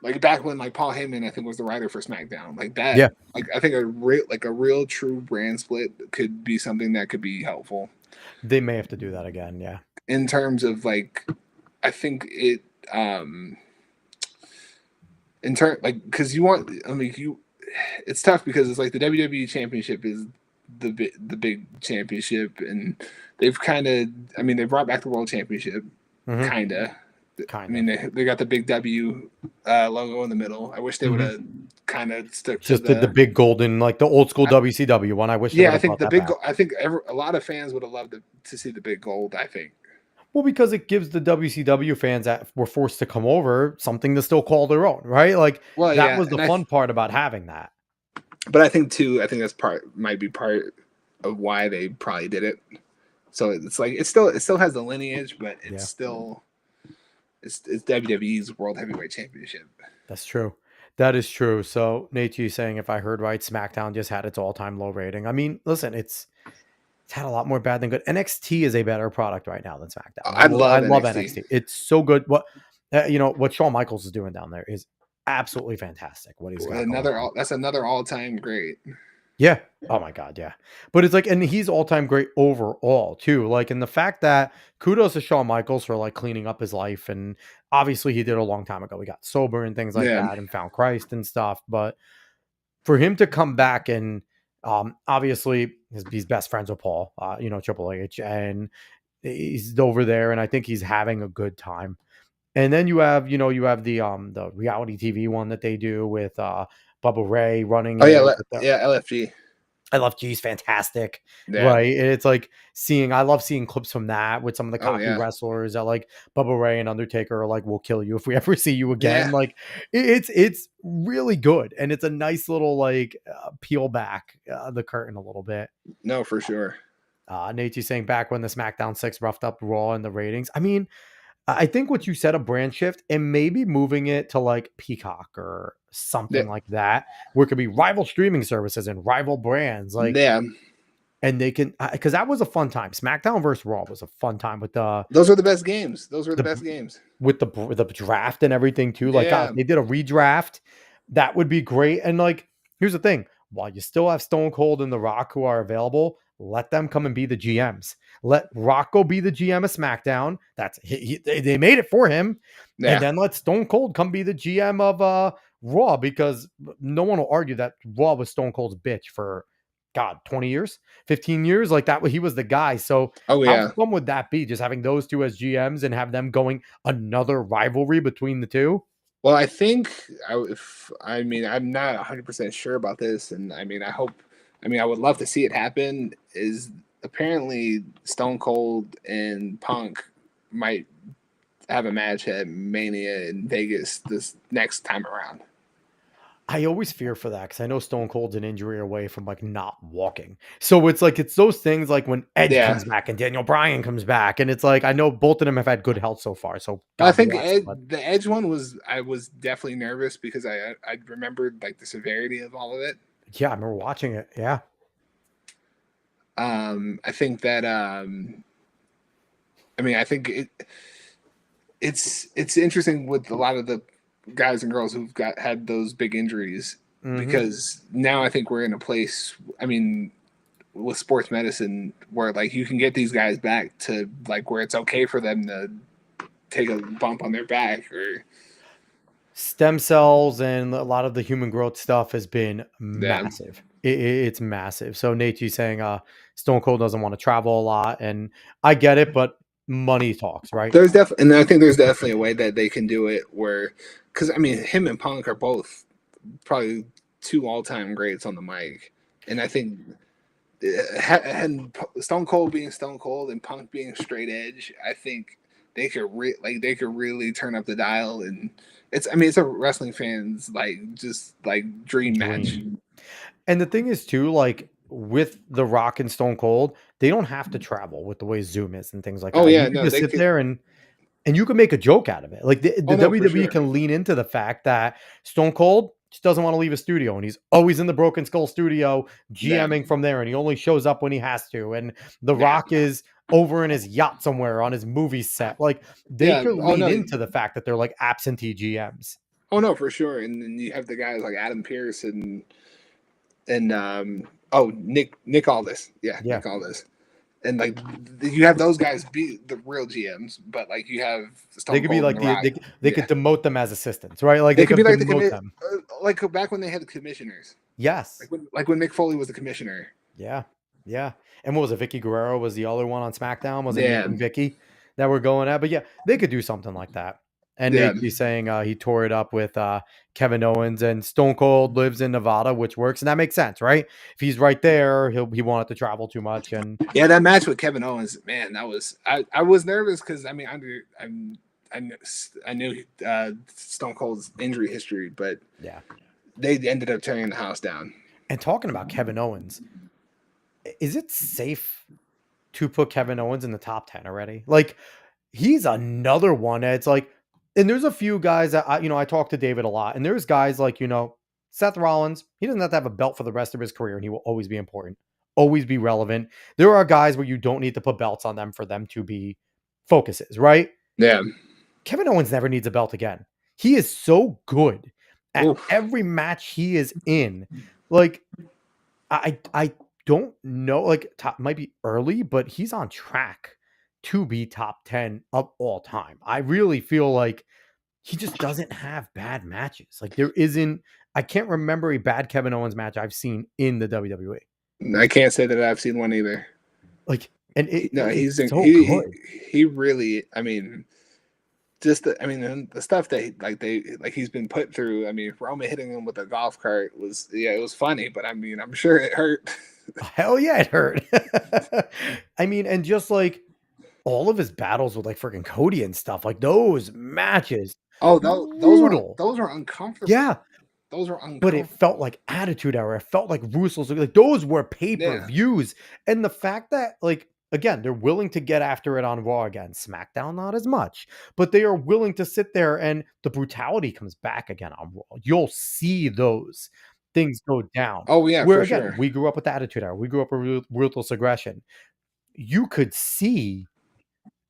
Like back when like Paul Heyman I think was the writer for SmackDown. Like that. Yeah. Like I think a real true brand split could be something that could be helpful. They may have to do that again. Yeah. In terms of like, I think it in turn like because you want I mean it's tough because it's like the WWE Championship is the big championship and they've kind of I mean they brought back the World Championship kind of. I mean they got the big W logo in the middle. I wish they would have kind of stuck just to the big golden like the old school WCW one. I wish. Yeah, I think the big. I think a lot of fans would have loved to see the big gold. I think. Well, because it gives the WCW fans that were forced to come over something to still call their own, right? Like that was the fun part about having that. But I think too, I think that's might be part of why they probably did it. So it's like it still has the lineage, but it's still it's WWE's World Heavyweight Championship. That's true. That is true. So Nate G saying, if I heard right, SmackDown just had its all-time low rating. I mean, listen, it's had a lot more bad than good. NXT is a better product right now than SmackDown. I love NXT. It's so good. What what Shawn Michaels is doing down there is absolutely fantastic. What he's got. That's another all-time great. Yeah. Oh my God. Yeah. But it's like, and he's all-time great overall too. Like, and the fact that kudos to Shawn Michaels for like cleaning up his life. And obviously he did a long time ago. He got sober and things like that and found Christ and stuff. But for him to come back and obviously he's best friends with Paul, Triple H, and He's over there, and I think he's having a good time. And then you have the reality TV one that they do with Bubba Ray running Oh yeah, it with the yeah, LFG. I love G's fantastic, Yeah. right? And it's like I love seeing clips from that with some of the Oh cocky yeah. wrestlers that like Bubba Ray and Undertaker are like, we'll kill you if we ever see you again. Yeah. Like it's really good. And it's a nice little like peel back the curtain a little bit. No, for sure. Nate's saying back when the SmackDown 6 roughed up Raw and the ratings. I mean, I think what you said, a brand shift and maybe moving it to like Peacock or Yeah. something like that, where it could be rival streaming services and rival brands. Like, Yeah. and they can, because that was a fun time. SmackDown versus Raw was a fun time with Those were the best games. Those were the the best games. with the draft and everything too. Like, God, Yeah. if they did a redraft, that would be great. And like, here's the thing: while you still have Stone Cold and The Rock who are available, let them come and be the GMs. Let Rocco be the GM of SmackDown. They made it for him, and Yeah. then let Stone Cold come be the GM of Raw, because no one will argue that Raw was Stone Cold's bitch for God 20 years, 15 years, like that. He was the guy. So Oh how yeah. fun would that be? Just having those two as GMs and have them going another rivalry between the two. Well, I think I mean, I'm not 100% sure about this, and I mean, I would love to see it happen. Is apparently Stone Cold and Punk might have a match at Mania in Vegas this next time around. I always fear for that because I know Stone Cold's an injury away from like not walking. So it's those things like when Edge Yeah, comes back and Daniel Bryan comes back, and it's like I know both of them have had good health so far. So I God think bless. But The Edge one was I was definitely nervous because I remembered like the severity of all of it. yeah, I remember watching it. Yeah. I think that I mean I think it's interesting with a lot of the guys and girls who've had those big injuries Mhm. because now I think we're in a place. I mean, with sports medicine, where like you can get these guys back to like where it's okay for them to take a bump on their back or Stem cells and a lot of the human growth stuff has been yeah. massive. It's massive. So Nate, you saying Stone Cold doesn't want to travel a lot, and I get it, but money talks, right? There's definitely, and I think there's definitely a way that they can do it where, because I mean, him and Punk are both probably two all-time greats on the mic, and I think and Stone Cold being Stone Cold and Punk being straight edge, I think they could really turn up the dial, and it's I mean it's a wrestling fan's like just like dream match. Dream. And the thing is too, like with The Rock and Stone Cold, they don't have to travel with the way Zoom is and things like Oh that. yeah, You can no, just they sit could. there and you can make a joke out of it. Like Oh the no, for WWE sure. can lean into the fact that Stone Cold just doesn't want to leave a studio, and he's always in the Broken Skull studio Yeah, GMing from there, and he only shows up when he has to. And The yeah, Rock is over in his yacht somewhere on his movie set. Like they yeah. could Oh lean no, into the fact that they're like absentee GMs. oh no, for sure. And then you have the guys like Adam Pearce and oh Nick Aldis, yeah, Yeah. Nick Aldis, and like you have those guys be the real GMs, but like you have They Stone could be Cold and like The Rock, they yeah, could demote them as assistants, right? Like they they could be could like the demote commit, them. like back when they had the commissioners, Yes. like when Mick Foley was the commissioner. Yeah. Yeah. And what was it? Vicky Guerrero was the other one on SmackDown. Was it Nick Yeah, and Vicky that were going at? But yeah, they could do something like that. And yeah, Nate be saying he tore it up with Kevin Owens, and Stone Cold lives in Nevada, which works, and that makes sense, right? If he's right there, he won't have to travel too much. And yeah. That match with Kevin Owens, man, that was I was nervous because I mean I knew Stone Cold's injury history, but yeah. they ended up tearing the house down. And talking about Kevin Owens, is it safe to put Kevin Owens in the top 10 already? Like he's another one. It's like, and there's a few guys that I talk to David a lot, and there's guys like, Seth Rollins. He doesn't have to have a belt for the rest of his career, and he will always be important, always be relevant. There are guys where you don't need to put belts on them for them to be focuses, right? Yeah. Kevin Owens never needs a belt again. He is so good at Oof. every match he is in. Like, I don't know, like top might be early, but he's on track to be top 10 of all time. I really feel like he just doesn't have bad matches. Like I can't remember a bad Kevin Owens match I've seen in the WWE. I can't say that I've seen one either. Like and No, it's he's so good. he really. I mean, just I mean the stuff that he's been put through. I mean, Roma hitting him with a golf cart was it was funny, but I mean I'm sure it hurt. Hell yeah, it hurt. I mean, and just like all of his battles with like freaking Cody and stuff, like those matches, Oh, brutal. those are uncomfortable. Yeah, Those are but it felt uncomfortable. like Attitude Era. It felt like Russo's. Like those were pay per Yeah. views, and the fact that like again they're willing to get after it on Raw again. SmackDown not as much, but they are willing to sit there and the brutality comes back again on Raw. You'll see those things go down. Oh yeah, Where for again sure. we grew up with the Attitude Era. We grew up with ruthless aggression. You could see.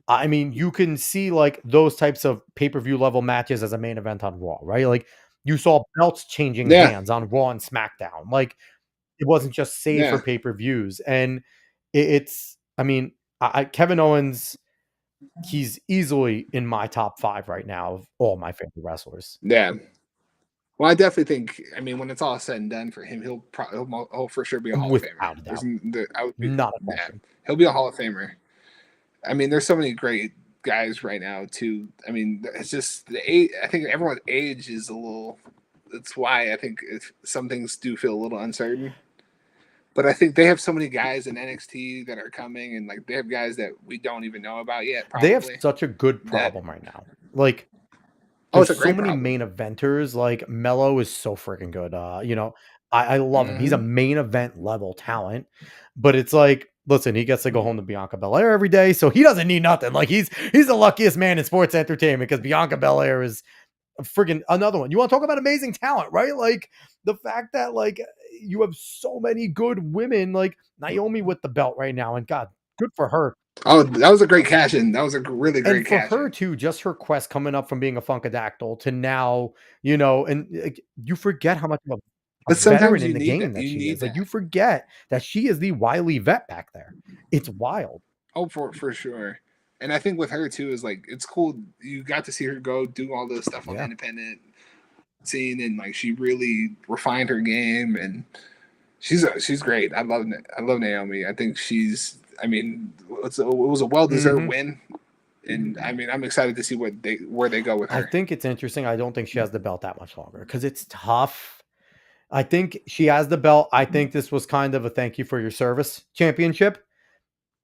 I mean, you can see like those types of pay-per-view level matches as a main event on Raw, right? Like you saw belts changing Yeah. hands on Raw and SmackDown. Like it wasn't just saved for Yeah. pay-per-views. And it's, I mean, Kevin Owens, he's easily in my top 5 right now of all my favorite wrestlers. Yeah. Well, I definitely think. I mean, when it's all said and done for him, he'll for sure be a Hall of Famer. Without a There's, doubt. I would be, Not a yeah, question. he'll be a Hall of Famer. I mean, there's so many great guys right now too. I mean, it's just the age. I think everyone's age is a little. That's why I think some things do feel a little uncertain. But I think they have so many guys in NXT that are coming, and like they have guys that we don't even know about yet. They have Probably such a good that. problem right now. Like Oh, there's it's a so great many problem. main eventers, like Mello is so freaking good. I love him. He's a Hmm. main event level talent, but it's like, listen, he gets to go home to Bianca Belair every day, so he doesn't need nothing. Like he's the luckiest man in sports entertainment because Bianca Belair is a friggin' another one. You want to talk about amazing talent, right? Like the fact that like you have so many good women, like Naomi with the belt right now, and God, good for her. Oh, that was a great cash in. That was a really And great for cash her in. too, just her quest coming up from being a Funkadactyl to now, and like, you forget how much of a But veteran sometimes in the game that you she need is. Like that. you forget that she is the wily vet back there. It's wild. Oh, for sure. And I think with her too is like it's cool. You got to see her go do all this stuff on the Yeah. independent scene, and like she really refined her game, and she's great. I love Naomi. I think she's. I mean, it was a well deserved Mhm. win, and I mean I'm excited to see where they go with I her. think it's interesting. I don't think she has the belt that much longer because it's tough. I think she has the belt. I think this was kind of a thank you for your service championship.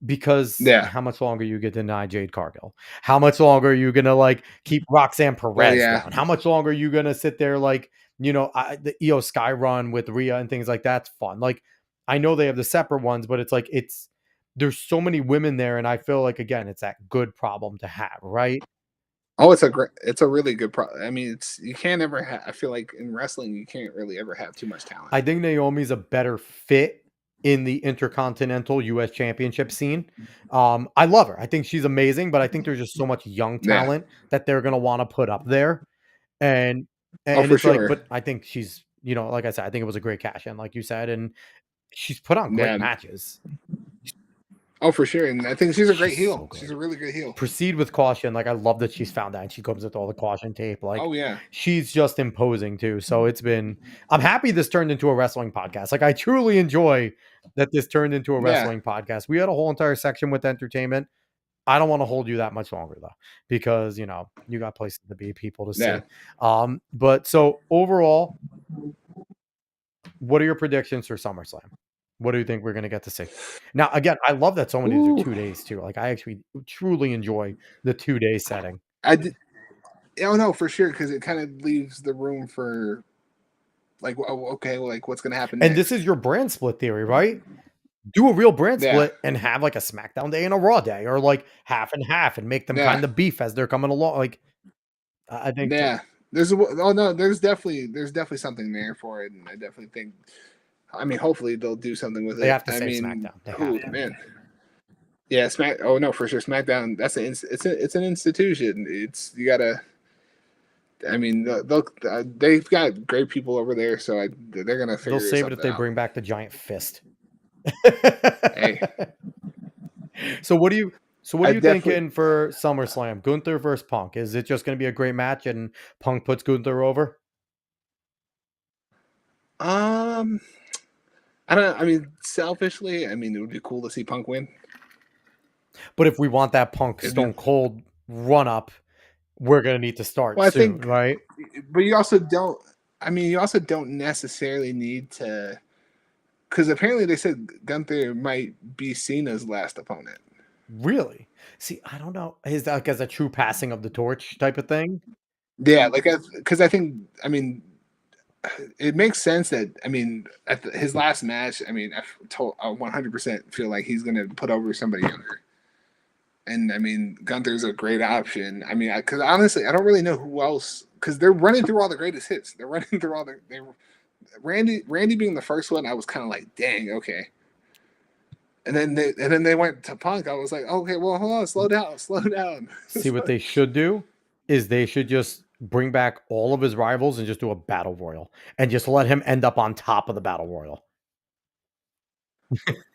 Because Yeah. how much longer you get deny Jade Cargill? How much longer are you gonna like keep Roxanne Well, Perez yeah. down? How much longer are you gonna sit there like the EO Sky run with Rhea and things like that's fun. Like I know they have the separate ones, but it's like there's so many women there, and I feel like again it's that good problem to have, right? Oh, it's a really good pro. I mean, it's you can't ever. I feel like in wrestling, you can't really ever have too much talent. I think Naomi's a better fit in the intercontinental US championship scene. I love her. I think she's amazing, but I think there's just so much young Yeah. talent that they're gonna want to put up there. And Oh, and for it's like, sure. but I think she's, like I said, I think it was a great cash in, like you said, and she's put on great Yeah. matches. Oh, for sure. And I think she's a great She's heel. so She's a good. really good heel. Proceed with caution. Like I love that she's found that and she comes with all the caution tape. Like Oh yeah. she's just imposing too. So I'm happy this turned into a wrestling podcast. Like I truly enjoy that this turned into a Yeah. wrestling podcast. We had a whole entire section with entertainment. I don't want to hold you that much longer though, because you got places to be, people to Yeah. see. But so overall, what are your predictions for SummerSlam? What do you think we're going to get to see? Now, again, I love that so many do Ooh. 2 days too. Like I actually truly enjoy the 2 day setting. I did. Oh no, for sure, because it kind of leaves the room for like, oh, okay, well, like what's gonna happen And this next? is your brand split theory, right? Do a real brand Yeah. split and have like a SmackDown day and a Raw day, or like half and half, and make them Yeah. kind of beef as they're coming along. Like I think Yeah. Oh no, there's definitely something there for it, and I definitely think. I mean, hopefully they'll do something with they it. have to I say mean, SmackDown. They oh have to. man, yeah, Smack. Oh no, for sure, SmackDown. It's an institution. It's you gotta. I mean, they've got great people over there, so they're gonna They'll figure save it if something they out. bring back the giant fist. Hey, So what do you I definitely. thinking for SummerSlam? Gunther versus Punk. Is it just going to be a great match and Punk puts Gunther over? Um, I don't. I mean, selfishly, I mean, it would be cool to see Punk win. But if we want that Punk It'd be, Stone Cold run up, we're gonna need to start well, I soon, think, right? but you also don't. I mean, you also don't necessarily need to, because apparently they said Gunther might be Cena's last opponent. Really? See, I don't know. Is that like as a true passing of the torch type of thing? Yeah, like because I think, I mean, it makes sense that, I mean, at his last match, I mean, I 100% feel like he's gonna put over somebody younger. And I mean, Gunther's a great option. I mean, because honestly, I don't really know who else, because they're running through all the greatest hits. They're running through all the they Randy being the first one. I was kind of like, dang, okay. And then they went to Punk. I was like, okay, well, hold on, slow down, slow down. See, what they should do is they should just bring back all of his rivals and just do a battle royal and just let him end up on top of the battle royal.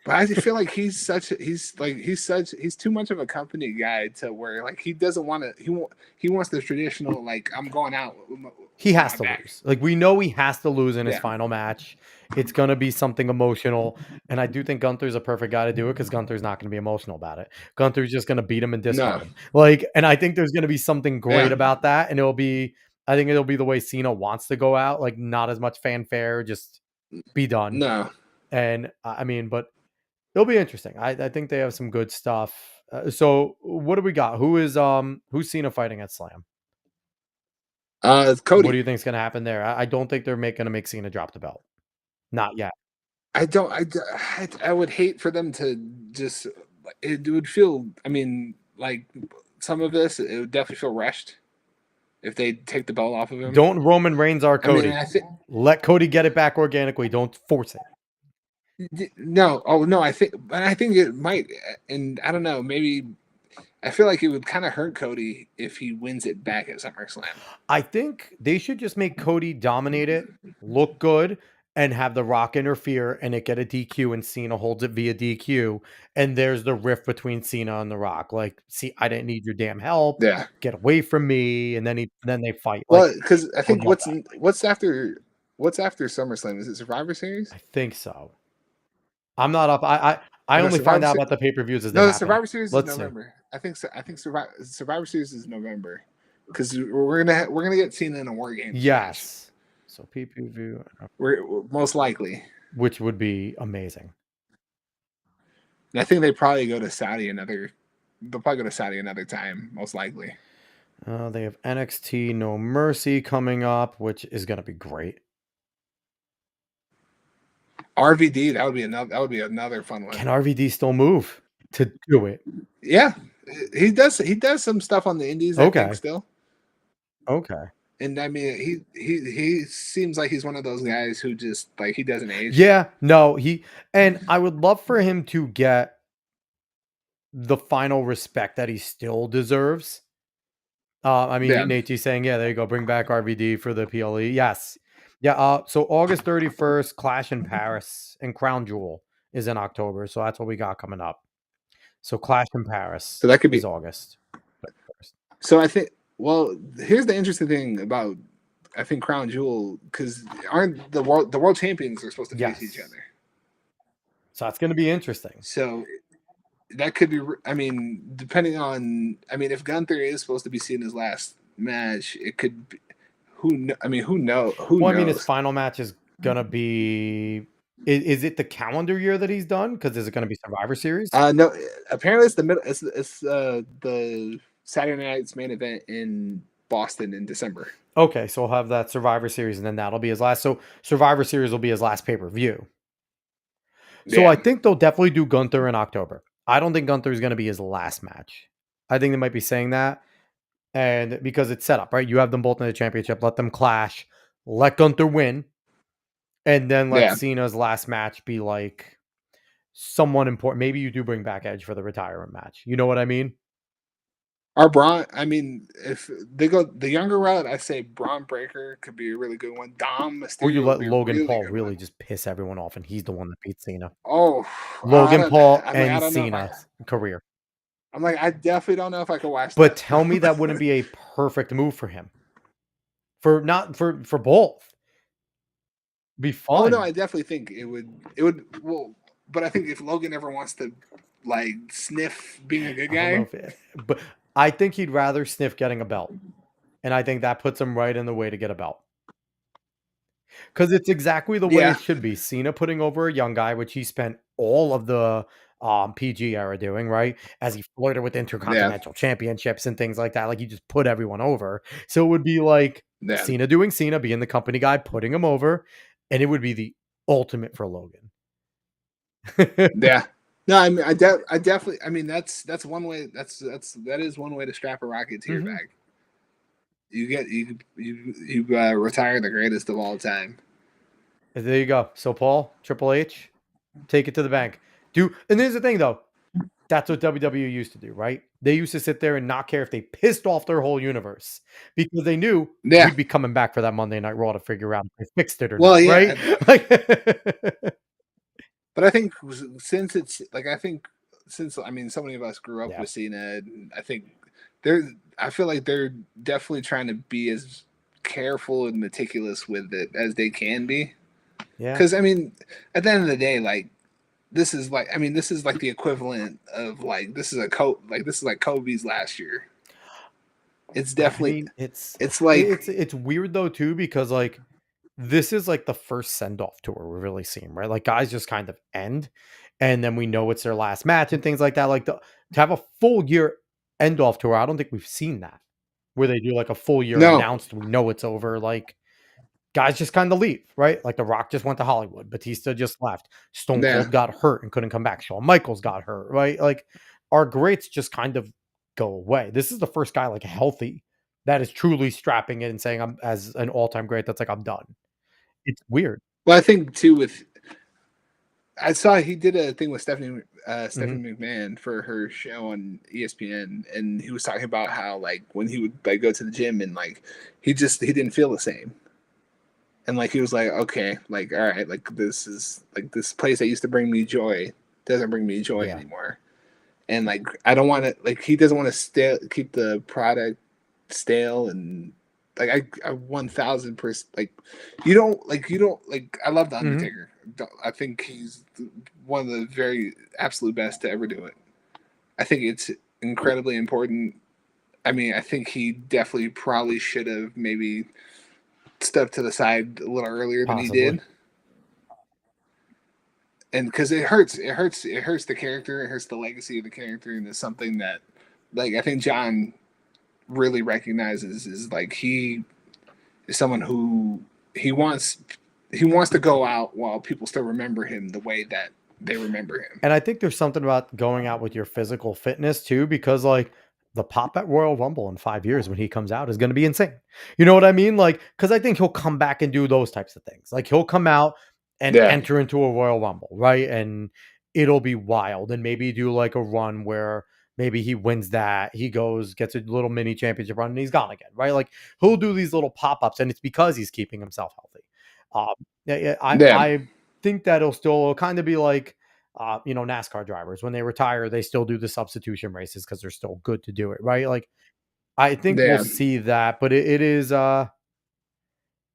But I feel like he's too much of a company guy to where like he doesn't want to he wants the traditional like I'm going out He with has my to back. lose. Like, we know he has to lose in his Yeah. final match. It's gonna be something emotional, and I do think Gunther's a perfect guy to do it because Gunther's not gonna be emotional about it. Gunther's just gonna beat him and No. discard him. Like, and I think there's gonna be something Yeah. great about that, and I think it'll be the way Cena wants to go out, like, not as much fanfare, just be done. No. And, I mean, but it'll be interesting. I think they have some good stuff. So what do we got? Who's Cena fighting at Slam? It's What do Cody. you think is gonna happen there? I don't think they're gonna make Cena drop the belt. Not yet. I don't. I would hate for them to just. It would feel. I mean, like some of this, it would definitely feel rushed if they take the belt off of him. Don't Roman Reigns our I mean, Cody. I think Let Cody get it back organically. Don't force it. no. Oh no, but I think it might. And I don't know. Maybe I feel like it would kind of hurt Cody if he wins it back at SummerSlam. I think they should just make Cody dominate it, look good, and have The Rock interfere and it get a DQ and Cena holds it via DQ. And there's the rift between Cena and The Rock. Like, see, I didn't need your damn help. Yeah. Get away from me. And then they fight. Like, Well, because I I would think love what's after SummerSlam? Is it Survivor Series? that. I think so. I'm not up. I Or no, only find Survivor out Series. about the pay-per-views as they No, the happen. Survivor Series is Let's see. November. I think Survivor Series is November because we're gonna get Cena in a War Games. Yes. So pay-per-view, We're most likely. which would be amazing. And I think they probably go to Saudi another. They'll probably go to Saudi another time, most likely. They have NXT No Mercy coming up, which is going to be great. RVD, that would be another fun one. Can RVD still move to do it? Yeah, he does. He does some stuff on the Indies. I Okay. think still. Okay. And I mean, he seems like he's one of those guys who just like he doesn't age. Yeah. No, and I would love for him to get the final respect that he still deserves. I mean, Yeah. Nate's saying, yeah, there you go. Bring back RVD for the PLE. Yes. Yeah. So August 31st, Clash in Paris and Crown Jewel is in October. So that's what we got coming up. So Clash in Paris So that could be is August. So I think. Well, here's the interesting thing about I think Crown Jewel because aren't the world champions are supposed to face each other. So that's going to be interesting. So that could be. I mean, depending on. I mean, if Gunther is supposed to be seen his last match, it could. Be, I mean, who knows? I mean, his final match is going to be. Is it the calendar year that he's done? Because is it going to be Survivor Series? No. Apparently, it's the middle. It's the Saturday night's main event in Boston in December. Okay, so he'll have that Survivor Series, and then that'll be his last. So Survivor Series will be his last pay-per-view. So Yeah. I think they'll definitely do Gunther in October. I don't think Gunther is going to be his last match. I think they might be saying that, and because it's set up, right? You have them both in the championship. Let them clash. Let Gunther win, and then let Cena's last match be like someone important. Maybe you do bring back Edge for the retirement match. You know what I mean? Our Braun, I mean, if they go the younger route, I say Braun Breaker could be a really good one. Dom Mysterio, Or you let would be a Logan really Paul good really one. just piss everyone off, and he's the one that beats Cena. Oh, Logan Paul I mean, I and don't know if Cena's career. I'm like, I definitely don't know if I could watch But that. tell me that wouldn't be a perfect move for him. For both. Be Oh fun. no, I definitely think it would. Well, but I think if Logan ever wants to like sniff being a good I don't know guy. if but I think he'd rather sniff getting a belt, and I think that puts him right in the way to get a belt. Because it's exactly the way Yeah, it should be. Cena putting over a young guy, which he spent all of the, PG era doing, right? As he flirted with yeah, intercontinental championships and things like that, like, he just put everyone over. So it would be like yeah, Cena doing Cena, being the company guy, putting him over, and it would be the ultimate for Logan. yeah. No, I mean, I definitely. I mean, that's one way. That is one way to strap a rocket to your Mhm. back. You retire the greatest of all time. There you go. So Paul, Triple H, take it to the bank. And here's the thing though, that's what WWE used to do, right? They used to sit there and not care if they pissed off their whole universe because they knew Yeah. we'd be coming back for that Monday Night Raw to figure out if they fixed it or not, Well, right? yeah, Like, but I think since it's like since I mean so many of us grew up yeah, with Cena, and I think they're I feel like they're definitely trying to be as careful and meticulous with it as they can be. yeah. Because I mean, at the end of the day, like this is like the equivalent of like this is like Kobe's last year. It's I definitely mean, it's it's it- like it's it's weird though too because like this is like the first send off tour we really seen, right? Like guys just kind of end, and then we know it's their last match and things like that. Like to have a full year end off tour, I don't think we've seen that where they do like a full year no, announced. We know it's over. Like guys just kind of leave, right? Like The Rock just went to Hollywood, Batista just left, Stone yeah. Cold got hurt and couldn't come back, Shawn Michaels got hurt, right? Like our greats just kind of go away. This is the first guy like healthy that is truly strapping it and saying I'm as an all time great. That's like I'm done. It's weird. Well, I think too with I saw he did a thing with Mhm. Stephanie McMahon for her show on ESPN, and he was talking about how like when he would like go to the gym and like he didn't feel the same, and like he was like okay, like all right, like this is like this place that used to bring me joy doesn't bring me joy Yeah. anymore, and like I don't want to like he doesn't want to keep the product stale and like I 1000% like you don't like I love the Mhm. Undertaker. I think he's one of the very absolute best to ever do it. I think it's incredibly important. I mean, I think he definitely probably should have maybe stepped to the side a little earlier than he Possibly. did, and because it hurts the character, it hurts the legacy of the character, and it's something that like I think John really recognizes is like he is someone who he wants he wants to go out while people still remember him the way that they remember him. And I think there's something about going out with your physical fitness too, because like the pop at Royal Rumble in 5 years when he comes out is going to be insane. You know what I mean? Like, because I think he'll come back and do those types of things. Like he'll come out and Yeah, enter into a Royal Rumble, right? And it'll be wild. And maybe do like a run where maybe he wins that, he goes, gets a little mini championship run, and he's gone again, right? Like he'll do these little pop ups, and it's because he's keeping himself healthy. Yeah, yeah, yeah, I think that it'll kind of be like NASCAR drivers when they retire, they still do the substitution races because they're still good to do it, right? Like I think we'll yeah, see that, but it is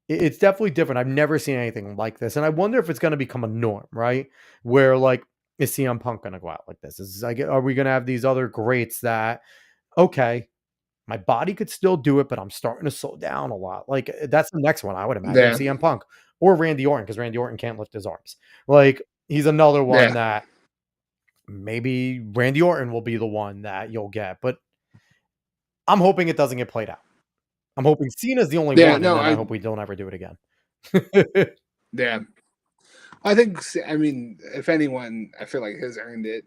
it's definitely different. I've never seen anything like this, and I wonder if it's going to become a norm, right? Where like is CM Punk going to go out like this? Is like are we going to have these other greats that okay, my body could still do it, but I'm starting to slow down a lot. Like that's the next one I would imagine yeah, CM Punk or Randy Orton because Randy Orton can't lift his arms. Like he's another one yeah, that maybe Randy Orton will be the one that you'll get, but I'm hoping it doesn't get played out. I'm hoping Cena's the only yeah. one, and No, then I hope we don't ever do it again. yeah. I think I mean if anyone, I feel like has earned it.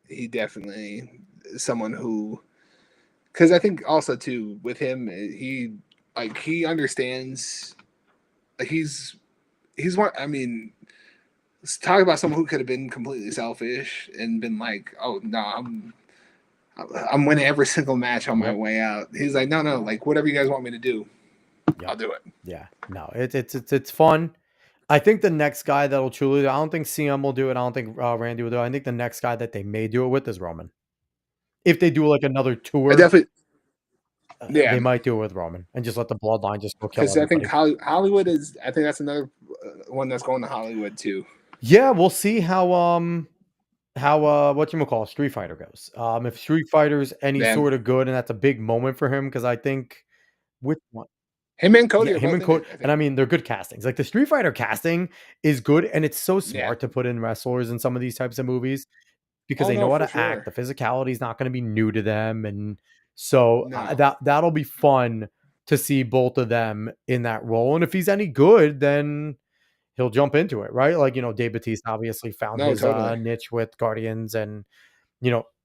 He definitely is someone who because I think also too with him he understands like he's one I mean talk about someone who could have been completely selfish and been like, "Oh no, I'm winning every single match on my Yep. way out." He's like, "No, no, like whatever you guys want me to do, Yep. I'll do it." Yeah. No, it's fun. I think the next guy that'll truly, I don't think CM will do it. I don't think Randy will do it. I think the next guy that they may do it with is Roman. If they do like another I tour, definitely, they yeah, might do it with Roman and just let the bloodline just go kill because I think everybody. Hollywood is. I think that's another one that's going to Hollywood too. Yeah, we'll see how how whatchamacallit, Street Fighter goes. If Street Fighter's any Man, sort of good, and that's a big moment for him because I think which one? him and Cody Yeah, are him both and in Cody, it, I and I think. mean they're good castings. Like the Street Fighter casting is good, and it's so Yeah. smart to put in wrestlers in some of these types of movies because Oh they no, know how for to act. sure. The physicality is not going to be new to them, and so No. that'll be fun to see both of them in that role. And if he's any good, then he'll jump into it, right? Like Dave Bautista obviously found No, his totally. niche with Guardians, and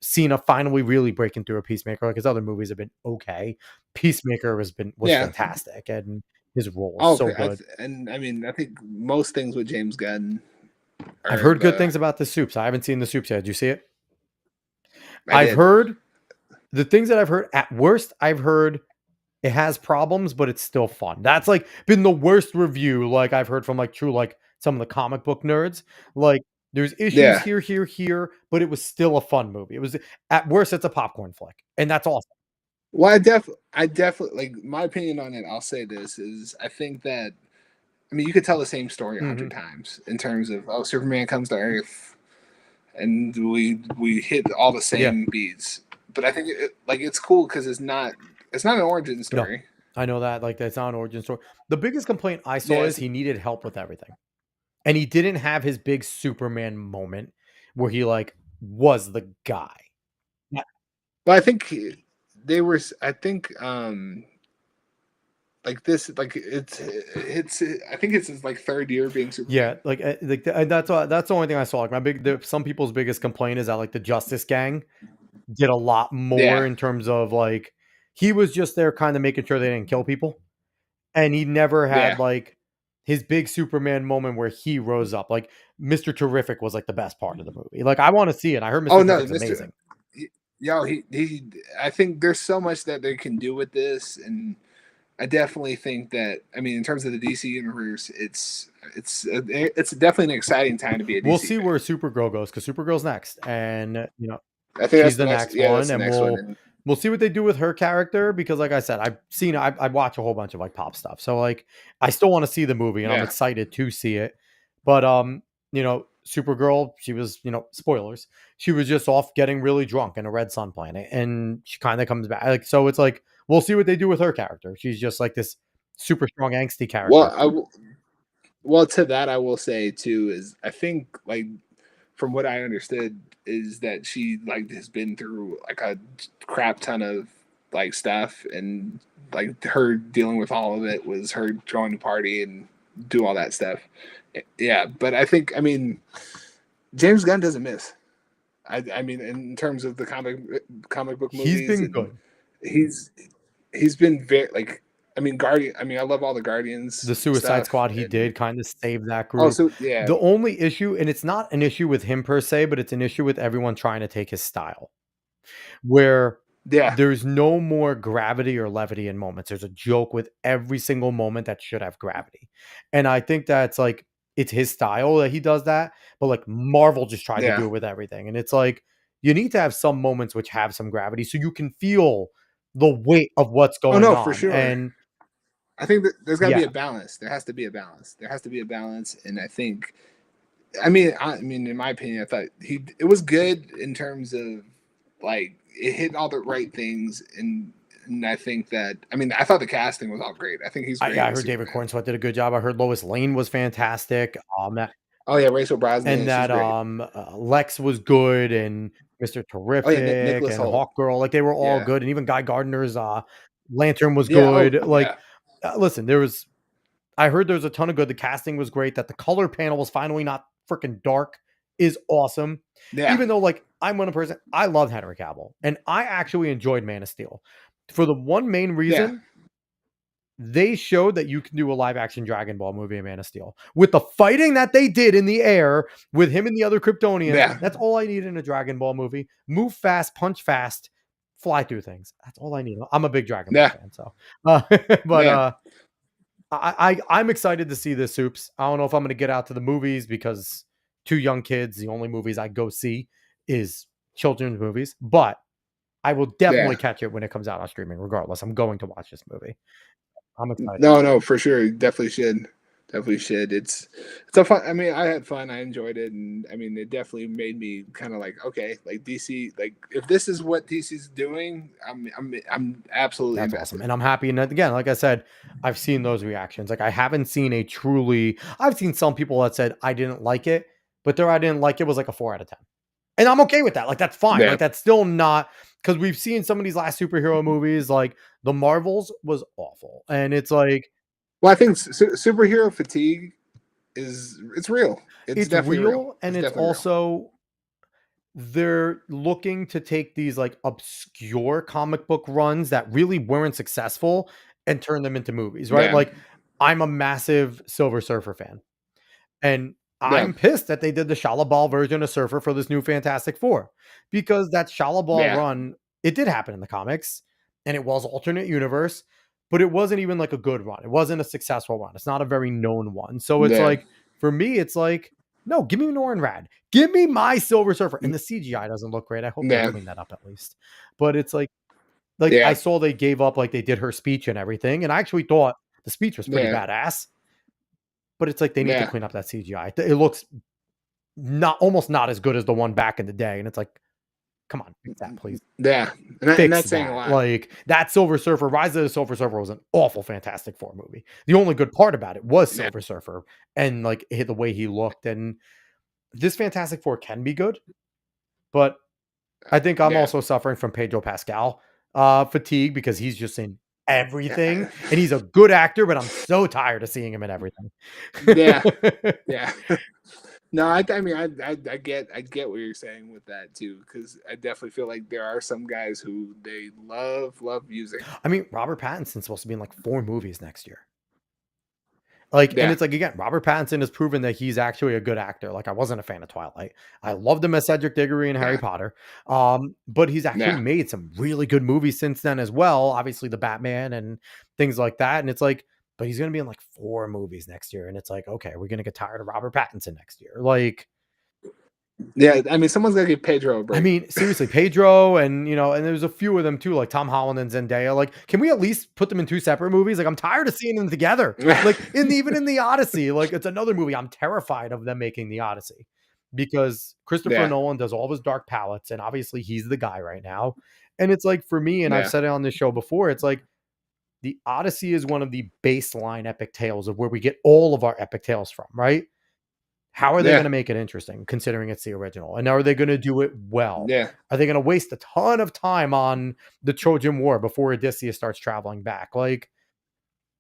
Cena finally really breaking through a Peacemaker. Like his other movies have been okay. Peacemaker was Yeah. fantastic, and his role is Oh, so good. and I mean, I think most things with James Gunn I've are heard good the. things about the Soups. I haven't seen the Soups yet. Did you see it? I I've did. heard the things that I've heard. At worst, I've heard it has problems, but it's still fun. That's like been the worst review. Like I've heard from like true like some of the comic book nerds. Like there's issues Yeah. here, but it was still a fun movie. It was at worst, it's a popcorn flick, and that's awesome. Well, I definitely like my opinion on it. I'll say this is I think that I mean you could tell the same story a Mhm. hundred times in terms of Superman comes to Earth and we hit all the Yeah. same beats, but I think like it's cool because it's not an origin No, story. I know that. Like that's not an origin story. The biggest complaint I saw Yeah, is he needed help with everything. And he didn't have his big Superman moment where he like was the guy. Yeah, but I think they were. I think like this like it's I think it's his like third year being yeah, Superman. and that's the only thing I saw. Like some people's biggest complaint is that like the Justice Gang did a lot more Yeah, in terms of like he was just there kind of making sure they didn't kill people. And he never yeah. had like his big Superman moment where he rose up. Like Mr. Terrific was like the best part of the movie. Like I want to see it. I heard Oh Mr. no, Terrific's Mister. amazing. Yo, he. I think there's so much that they can do with this, and I definitely think that. I mean, in terms of the DC universe, it's definitely an exciting time to be a We'll DC see fan. where Supergirl goes because Supergirl's next, and I think she's that's the the next. next Yeah, that's one, the and next one. we'll see what they do with her character because, like I said, I watch a whole bunch of like pop stuff, so like I still want to see the movie, and I'm Yeah. excited to see it. But Supergirl, she was spoilers, she was just off getting really drunk in a red sun planet, and she kind of comes back. Like so, it's like we'll see what they do with her character. She's just like this super strong angsty Well, character. well to that I will say too is I think like from what I understood is that she like has been through like a crap ton of like stuff and like her dealing with all of it was her throwing a party and do all that stuff. Yeah, but I think I mean James Gunn doesn't miss. I mean in terms of the comic book He's movies been and good. he's he's been very like I mean Guardian I mean I love all the Guardians The Suicide stuff Squad he and did kind of save that group. also yeah The only issue, and it's not an issue with him per se, but it's an issue with everyone trying to take his style, where yeah there's no more gravity or levity in moments. There's a joke with every single moment that should have gravity. And I think that's like it's his style that he does that, but like Marvel just tried to yeah do it with everything. And it's like you need to have some moments which have some gravity so you can feel the weight of what's oh going no for on. sure And I think that there's got to be a yeah, balance. There has to be a balance. There has to be a balance, and I think, I mean, in my opinion, I thought it was good in terms of like it hit all the right things, and I think that, I mean, I thought the casting was all great. I think he's Yeah, great I as heard David Superman. Cornsweet did a good job. I heard Lois Lane was fantastic. Oh yeah, Rachel And Brosnan, she's that great. Lex was good, and Mr. Oh yeah, Terrific Nicholas and Holt. Hawkgirl, like they were all Yeah, good, and even Guy Gardner's Lantern was yeah. Oh good. Like, yeah, listen, I heard there was a ton of good. The casting was great. That the color panel was finally not freaking dark is awesome. yeah, Even though, like, I'm one person, I love Henry Cavill, and I actually enjoyed Man of Steel for the one main yeah. reason they showed that you can do a live action Dragon Ball movie in Man of Steel with the fighting that they did in the air with him and the other Kryptonians. Yeah, That's all I need in a Dragon Ball movie. Move fast, punch fast, fly through things. That's all I need. I'm a big Dragon Ball yeah, fan, so uh, but yeah. I'm excited to see the soups. I don't know if I'm going to get out to the movies because two young kids. The only movies I go see is children's movies, but I will Yeah. definitely catch it when it comes out on streaming. Regardless, I'm going to watch this movie. I'm excited. No, no, for sure, you definitely should. Definitely should. It's a fun. I mean, I had fun. I enjoyed it, and I mean, it definitely made me kind of like, okay, like DC, like if this is what DC's doing, I'm absolutely That's awesome. invested. And I'm happy. And again, like I said, I've seen those reactions. Like I haven't seen a truly, I've seen some people that said I didn't like it, but their I didn't like it was like a 4 out of 10. And I'm okay with that. Like that's fine. Yeah. Like that's still not because we've seen some of these last superhero movies, like the Marvels was awful. And it's like, Well, I think superhero fatigue it's real. It's it's definitely real. real and It's it's definitely real. also they're looking to take these like obscure comic book runs that really weren't successful and turn them into movies, right? Yeah. Like I'm a massive Silver Surfer fan. And Yeah. I'm pissed that they did the Shalabal version of Surfer for this new Fantastic Four because that Shalabal Yeah. run, it did happen in the comics and it was alternate universe, but it wasn't even like a good run. It wasn't a successful run. It's not a very known one. So it's Yeah. like, for me, it's like, no, give me Norrin Rad. Give me my Silver Surfer. And the CGI doesn't look great. I hope they Yeah. clean that up at least. But it's like I Yeah. saw they gave up, like they did her speech and everything. And I actually thought the speech was pretty Yeah. badass, but it's like they need to Yeah. clean up that CGI. It looks not almost not as good as the one back in the day. And it's like, come on, fix that, please. Yeah. And Fix that's saying a that. lot. Like that Silver Surfer, Rise of the Silver Surfer was an awful Fantastic Four movie. The only good part about it was Yeah. Silver Surfer and like the way he looked. And this Fantastic Four can be good, but I think I'm Yeah. also suffering from Pedro Pascal fatigue because he's just in everything and he's a good actor, but I'm so tired of seeing him in everything. Yeah. Yeah. No, I mean, I get what you're saying with that too, because I definitely feel like there are some guys who they love using. I mean, Robert Pattinson's supposed to be in like 4 movies next year. Like, and Yeah. it's like again, Robert Pattinson has proven that he's actually a good actor. Like, I wasn't a fan of Twilight. I loved him as Cedric Diggory in Harry Yeah. Potter. But he's actually Yeah. made some really good movies since then as well. Obviously, the Batman and things like that. And it's like, but he's gonna be in like 4 movies next year. And it's like, okay, we're gonna get tired of Robert Pattinson next year. Like, Yeah. I mean, someone's got to give Pedro a I break. mean, seriously, Pedro and and there's a few of them too, like Tom Holland and Zendaya. Like, can we at least put them in 2 separate movies? Like, I'm tired of seeing them together. Like, even in the Odyssey, like it's another movie. I'm terrified of them making the Odyssey because Christopher Yeah. Nolan does all of his dark palettes, and obviously he's the guy right now. And it's like for me, and I've Yeah. said it on this show before, it's like the Odyssey is one of the baseline epic tales of where we get all of our epic tales from, right? How are they Yeah. gonna make it interesting considering it's the original? And are they gonna do it well? Yeah. Are they gonna waste a ton of time on the Trojan War before Odysseus starts traveling back? Like,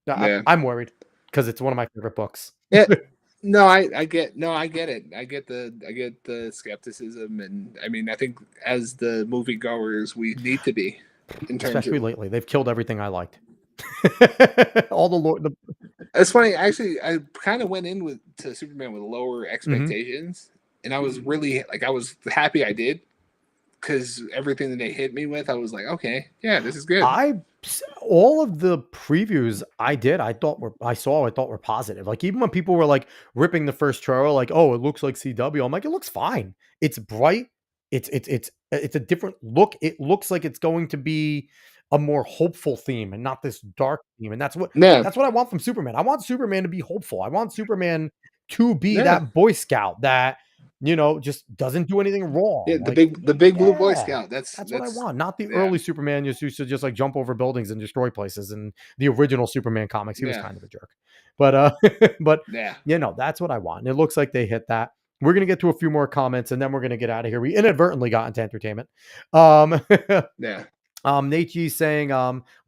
Yeah. I'm worried because it's one of my favorite books. Yeah. No, I get it. I get the skepticism, and I mean, I think as the movie goers, we need to be in terms Especially of. lately. They've killed everything I liked. All the lore the It's funny, actually. I kind of went in with to Superman with lower Mhm. expectations, and I was really like, I was happy I did because everything that they hit me with, I was like, okay, yeah, this is good. All of the previews I did, I thought were positive. Like even when people were like ripping the first trailer, like, oh, it looks like CW. I'm like, it looks fine. It's bright. It's a different look. It looks like it's going to be a more hopeful theme and not this dark theme. And Yeah, that's what I want from Superman. I want Superman to be hopeful. I want Superman to be yeah, that Boy Scout that just doesn't do anything yeah. wrong. Like The big blue Boy yeah. Scout. That's what I want. Not the Yeah, early Superman just used to just like jump over buildings and destroy places. And the original Superman comics, he was yeah, kind of a jerk. But but yeah, that's what I want. And it looks like they hit that. We're gonna get to a few more comments and then we're gonna get out of here. We inadvertently got into entertainment. Um yeah, Nate G saying,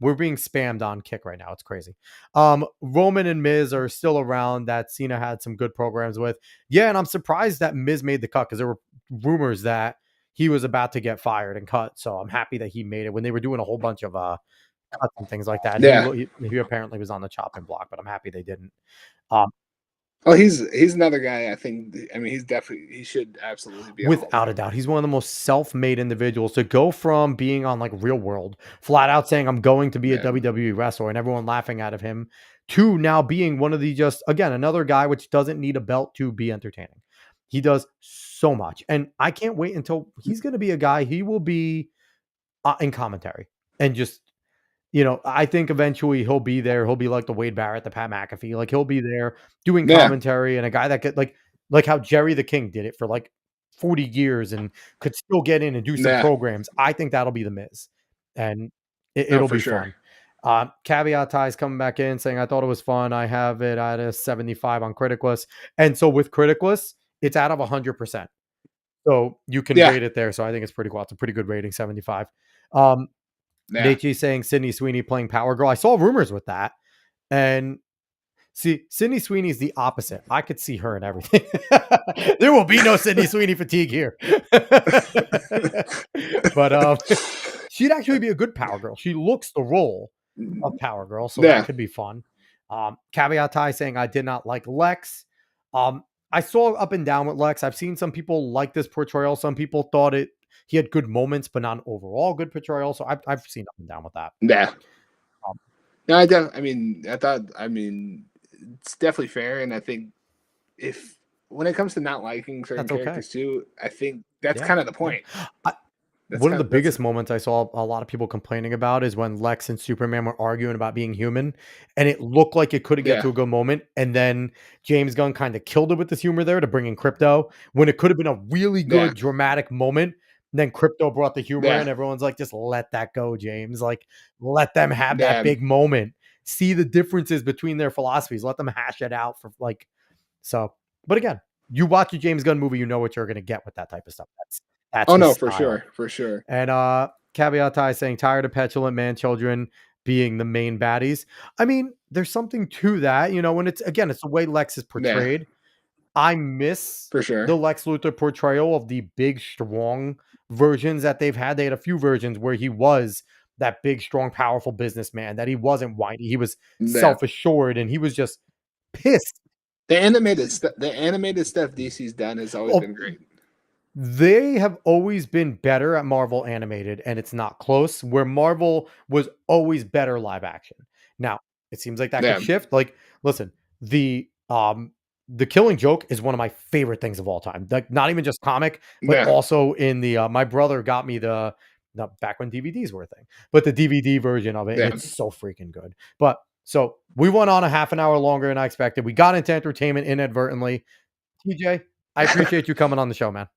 we're being spammed on Kick right now. It's crazy. Roman and Miz are still around that Cena had some good programs with. Yeah, and I'm surprised that Miz made the cut because there were rumors that he was about to get fired and cut. So I'm happy that he made it when they were doing a whole bunch of cuts and things like that. yeah. He apparently was on the chopping block, but I'm happy they didn't. Um, Oh, he's another guy. I think. I mean, he should absolutely be a Hall of Without a Famer. doubt, he's one of the most self-made individuals to go from being on like Real World, flat out saying I'm going to be a Yeah, WWE wrestler and everyone laughing at of him, to now being one of the just again another guy which doesn't need a belt to be entertaining. He does so much, and I can't wait until he's going to be a guy. He will be in commentary and just I think eventually he'll be there. He'll be like the Wade Barrett, the Pat McAfee. Like he'll be there doing Yeah, commentary and a guy that could like how Jerry the King did it for like 40 years and could still get in and do some yeah, programs. I think that'll be the Miz. And no, it'll for be sure. fun. Caveat ties coming back in saying I thought it was fun. I have it at a 75 on Criticless. And so with Criticless, it's out of 100%. So you can Yeah, rate it there. So I think it's pretty cool. It's a pretty good rating, 75. Um, yeah. Nate saying Sydney Sweeney playing Power Girl. I saw rumors with that. And see, Sydney Sweeney's the opposite. I could see her in everything. There will be no Sydney Sweeney fatigue here. But she'd actually be a good Power Girl. She looks the role of Power Girl, so that Yeah, could be fun. Caveat Ty saying I did not like Lex. I saw up and down with Lex. I've seen some people like this portrayal. Some people thought he had good moments, but not an overall good portrayal. So I've seen up and down with that. yeah. Um, No, I mean, I mean, it's definitely fair, and I think if when it comes to not liking certain that's okay. characters too, I think that's Yeah, kind of the yeah. point. I, That's One of kind the of that's biggest moments I saw a lot of people complaining about is when Lex and Superman were arguing about being human, and it looked like it could get yeah, to a good moment, and then James Gunn kind of killed it with his humor there to bring in Crypto when it could have been a really yeah, good dramatic moment. And then Crypto brought the humor yeah, in. Everyone's like, just let that go, James. Like, let them have that yeah. big moment. See the differences between their philosophies. Let them hash it out for like so. But again, you watch a James Gunn movie, you know what you're going to get with that type of stuff. That's Oh his no, for style. sure, for sure. And Caveat Ty saying tired of petulant man children being the main baddies. I mean, there's something to that, when it's again, it's the way Lex is Yeah, portrayed. I miss for sure. the Lex Luthor portrayal of the big, strong versions that they've had. They had a few versions where he was that big, strong, powerful businessman, that he wasn't whiny. He was Yeah, self-assured and he was just pissed. the animated stuff DC's done has always Well, been great. they have always been better at Marvel animated, and it's not close, where Marvel was always better live action. Now, it seems like that could Yeah, shift. Like, listen, the Killing Joke is one of my favorite things of all time. Like, not even just comic, but yeah, also in the my brother got me the back when DVDs were a thing, but the DVD version of it, and yeah. it's so freaking good. But so we went on a half an hour longer than I expected. We got into entertainment inadvertently. TJ, I appreciate you coming on the show, man.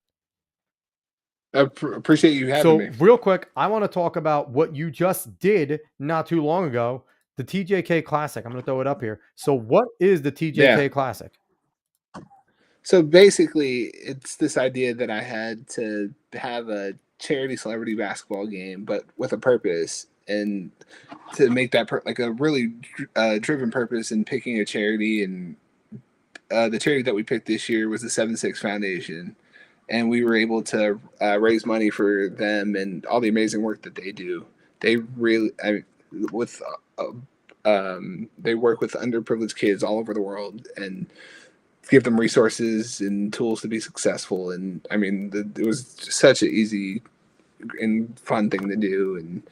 Appreciate you having me. So, real quick, I want to talk about what you just did not too long ago, the TJK Classic. I'm going to throw it up here. So, what is the Yeah. TJK Classic? So basically, it's this idea that I had to have a charity celebrity basketball game, but with a purpose, and to make that like a really driven purpose in picking a charity. And the charity that we picked this year was the 7-6 Foundation, and we were able to raise money for them and all the amazing work that they do. They really, with they work with underprivileged kids all over the world and give them resources and tools to be successful. And I mean, it was such an easy and fun thing to do, and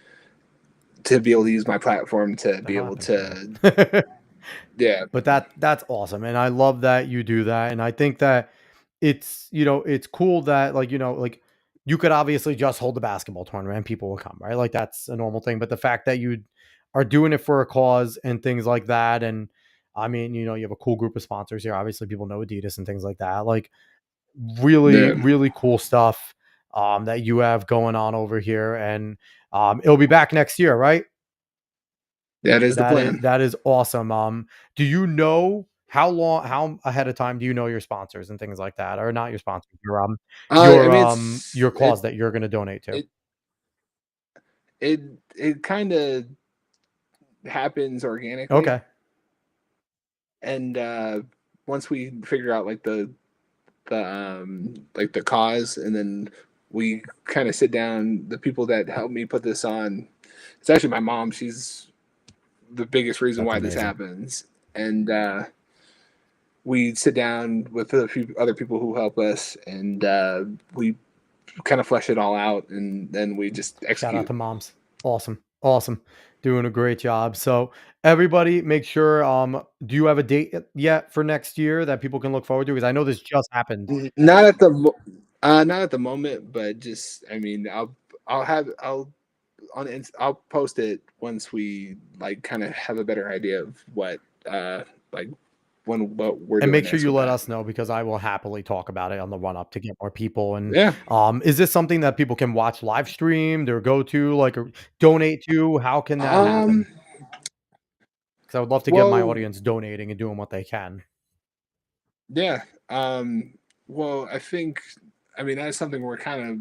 to be able to use my platform to To be able happen, to, yeah. yeah, But that's awesome, and I love that you do that, and I think that it's cool that like you could obviously just hold the basketball tournament and people will come, right? Like that's a normal thing, but the fact that you are doing it for a cause and things like that, and I mean, you have a cool group of sponsors here. Obviously, people know Adidas and things like that. Like really, yeah, really cool stuff that you have going on over here, and it'll be back next year, right? that is the That is plan. that is awesome. Do you know how ahead of time do you know your sponsors and things like that? Or not your sponsors, I mean, your cause that you're gonna donate to? it it it kind of happens organically, Okay. and once we figure out like the cause, and then we kind of sit down. The people that helped me put this on, it's actually my mom. She's the biggest reason That's why this amazing. happens. And we sit down with a few other people who help us, and we kind of flesh it all out, and then we just Shout out execute. to moms. Awesome. Awesome. Doing a great job. So everybody make sure do you have a date yet for next year that people can look forward to? Because I know this just happened. Not at the moment, but just I mean, I'll I'll post it once we like kind of have a better idea of what like what we're And doing make sure next you with let that. us know because I will happily talk about it on the run up to get more people. And Yeah. is this something that people can watch live streamed or go to like or donate to? How can that Um. happen? Because I would love to get my Well. audience donating and doing what they can. Yeah. Well, I mean, that's something we're kind of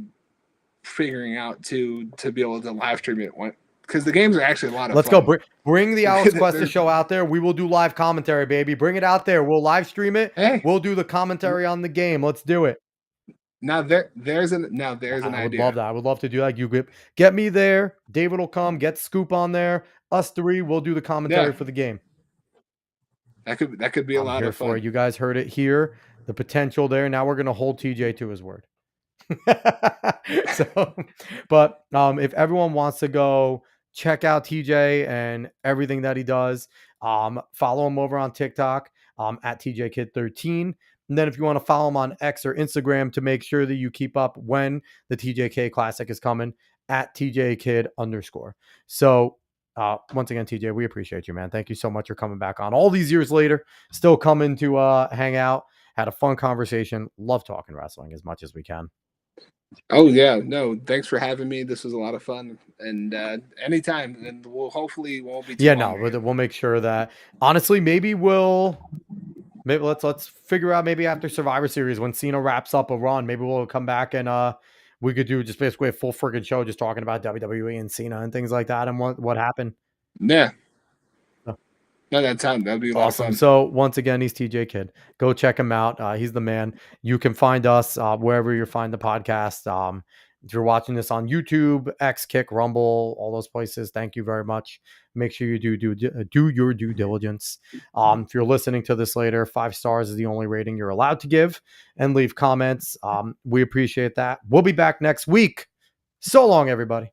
figuring out to be able to live stream it because the games are actually a lot of Let's go. fun. Bring the Alex Cuesta They're, show out there. We will do live commentary, baby. Bring it out there. We'll live stream it. hey, We'll do the commentary on the game. Let's do it. there's an I would love idea. that. I would love to do that. You get me there. David will come. Get Scoop on there. Us three. We'll do the commentary Yeah, for the game. that could be a I'm lot here of for it. fun. You guys heard it here. The potential there. Now we're gonna hold TJ to his word. So, but if everyone wants to go check out TJ and everything that he does, follow him over on TikTok at TJKid13. And then if you want to follow him on X or Instagram to make sure that you keep up when the TJK Classic is coming at TJKid_. So once again, TJ, we appreciate you, man. Thank you so much for coming back on all these years later, still coming to hang out. Had a fun conversation. Love talking wrestling as much as we can. Oh yeah, no, thanks for having me. This was a lot of fun, and anytime, and hopefully won't be too Yeah, long. no, we'll make sure that honestly, maybe let's figure out maybe after Survivor Series when Cena wraps up a run, maybe we'll come back and we could do just basically a full friggin' show just talking about WWE and Cena and things like that and what happened. Yeah, So, no, that'd be a lot of awesome. fun. So once again, he's TJ Kid. Go check him out. He's the man. You can find us wherever you find the podcast. If you're watching this on YouTube, X, Kick, Rumble, all those places, thank you very much. Make sure you do your due diligence. If you're listening to this later, 5 stars is the only rating you're allowed to give, and leave comments. We appreciate that. We'll be back next week. So long, everybody.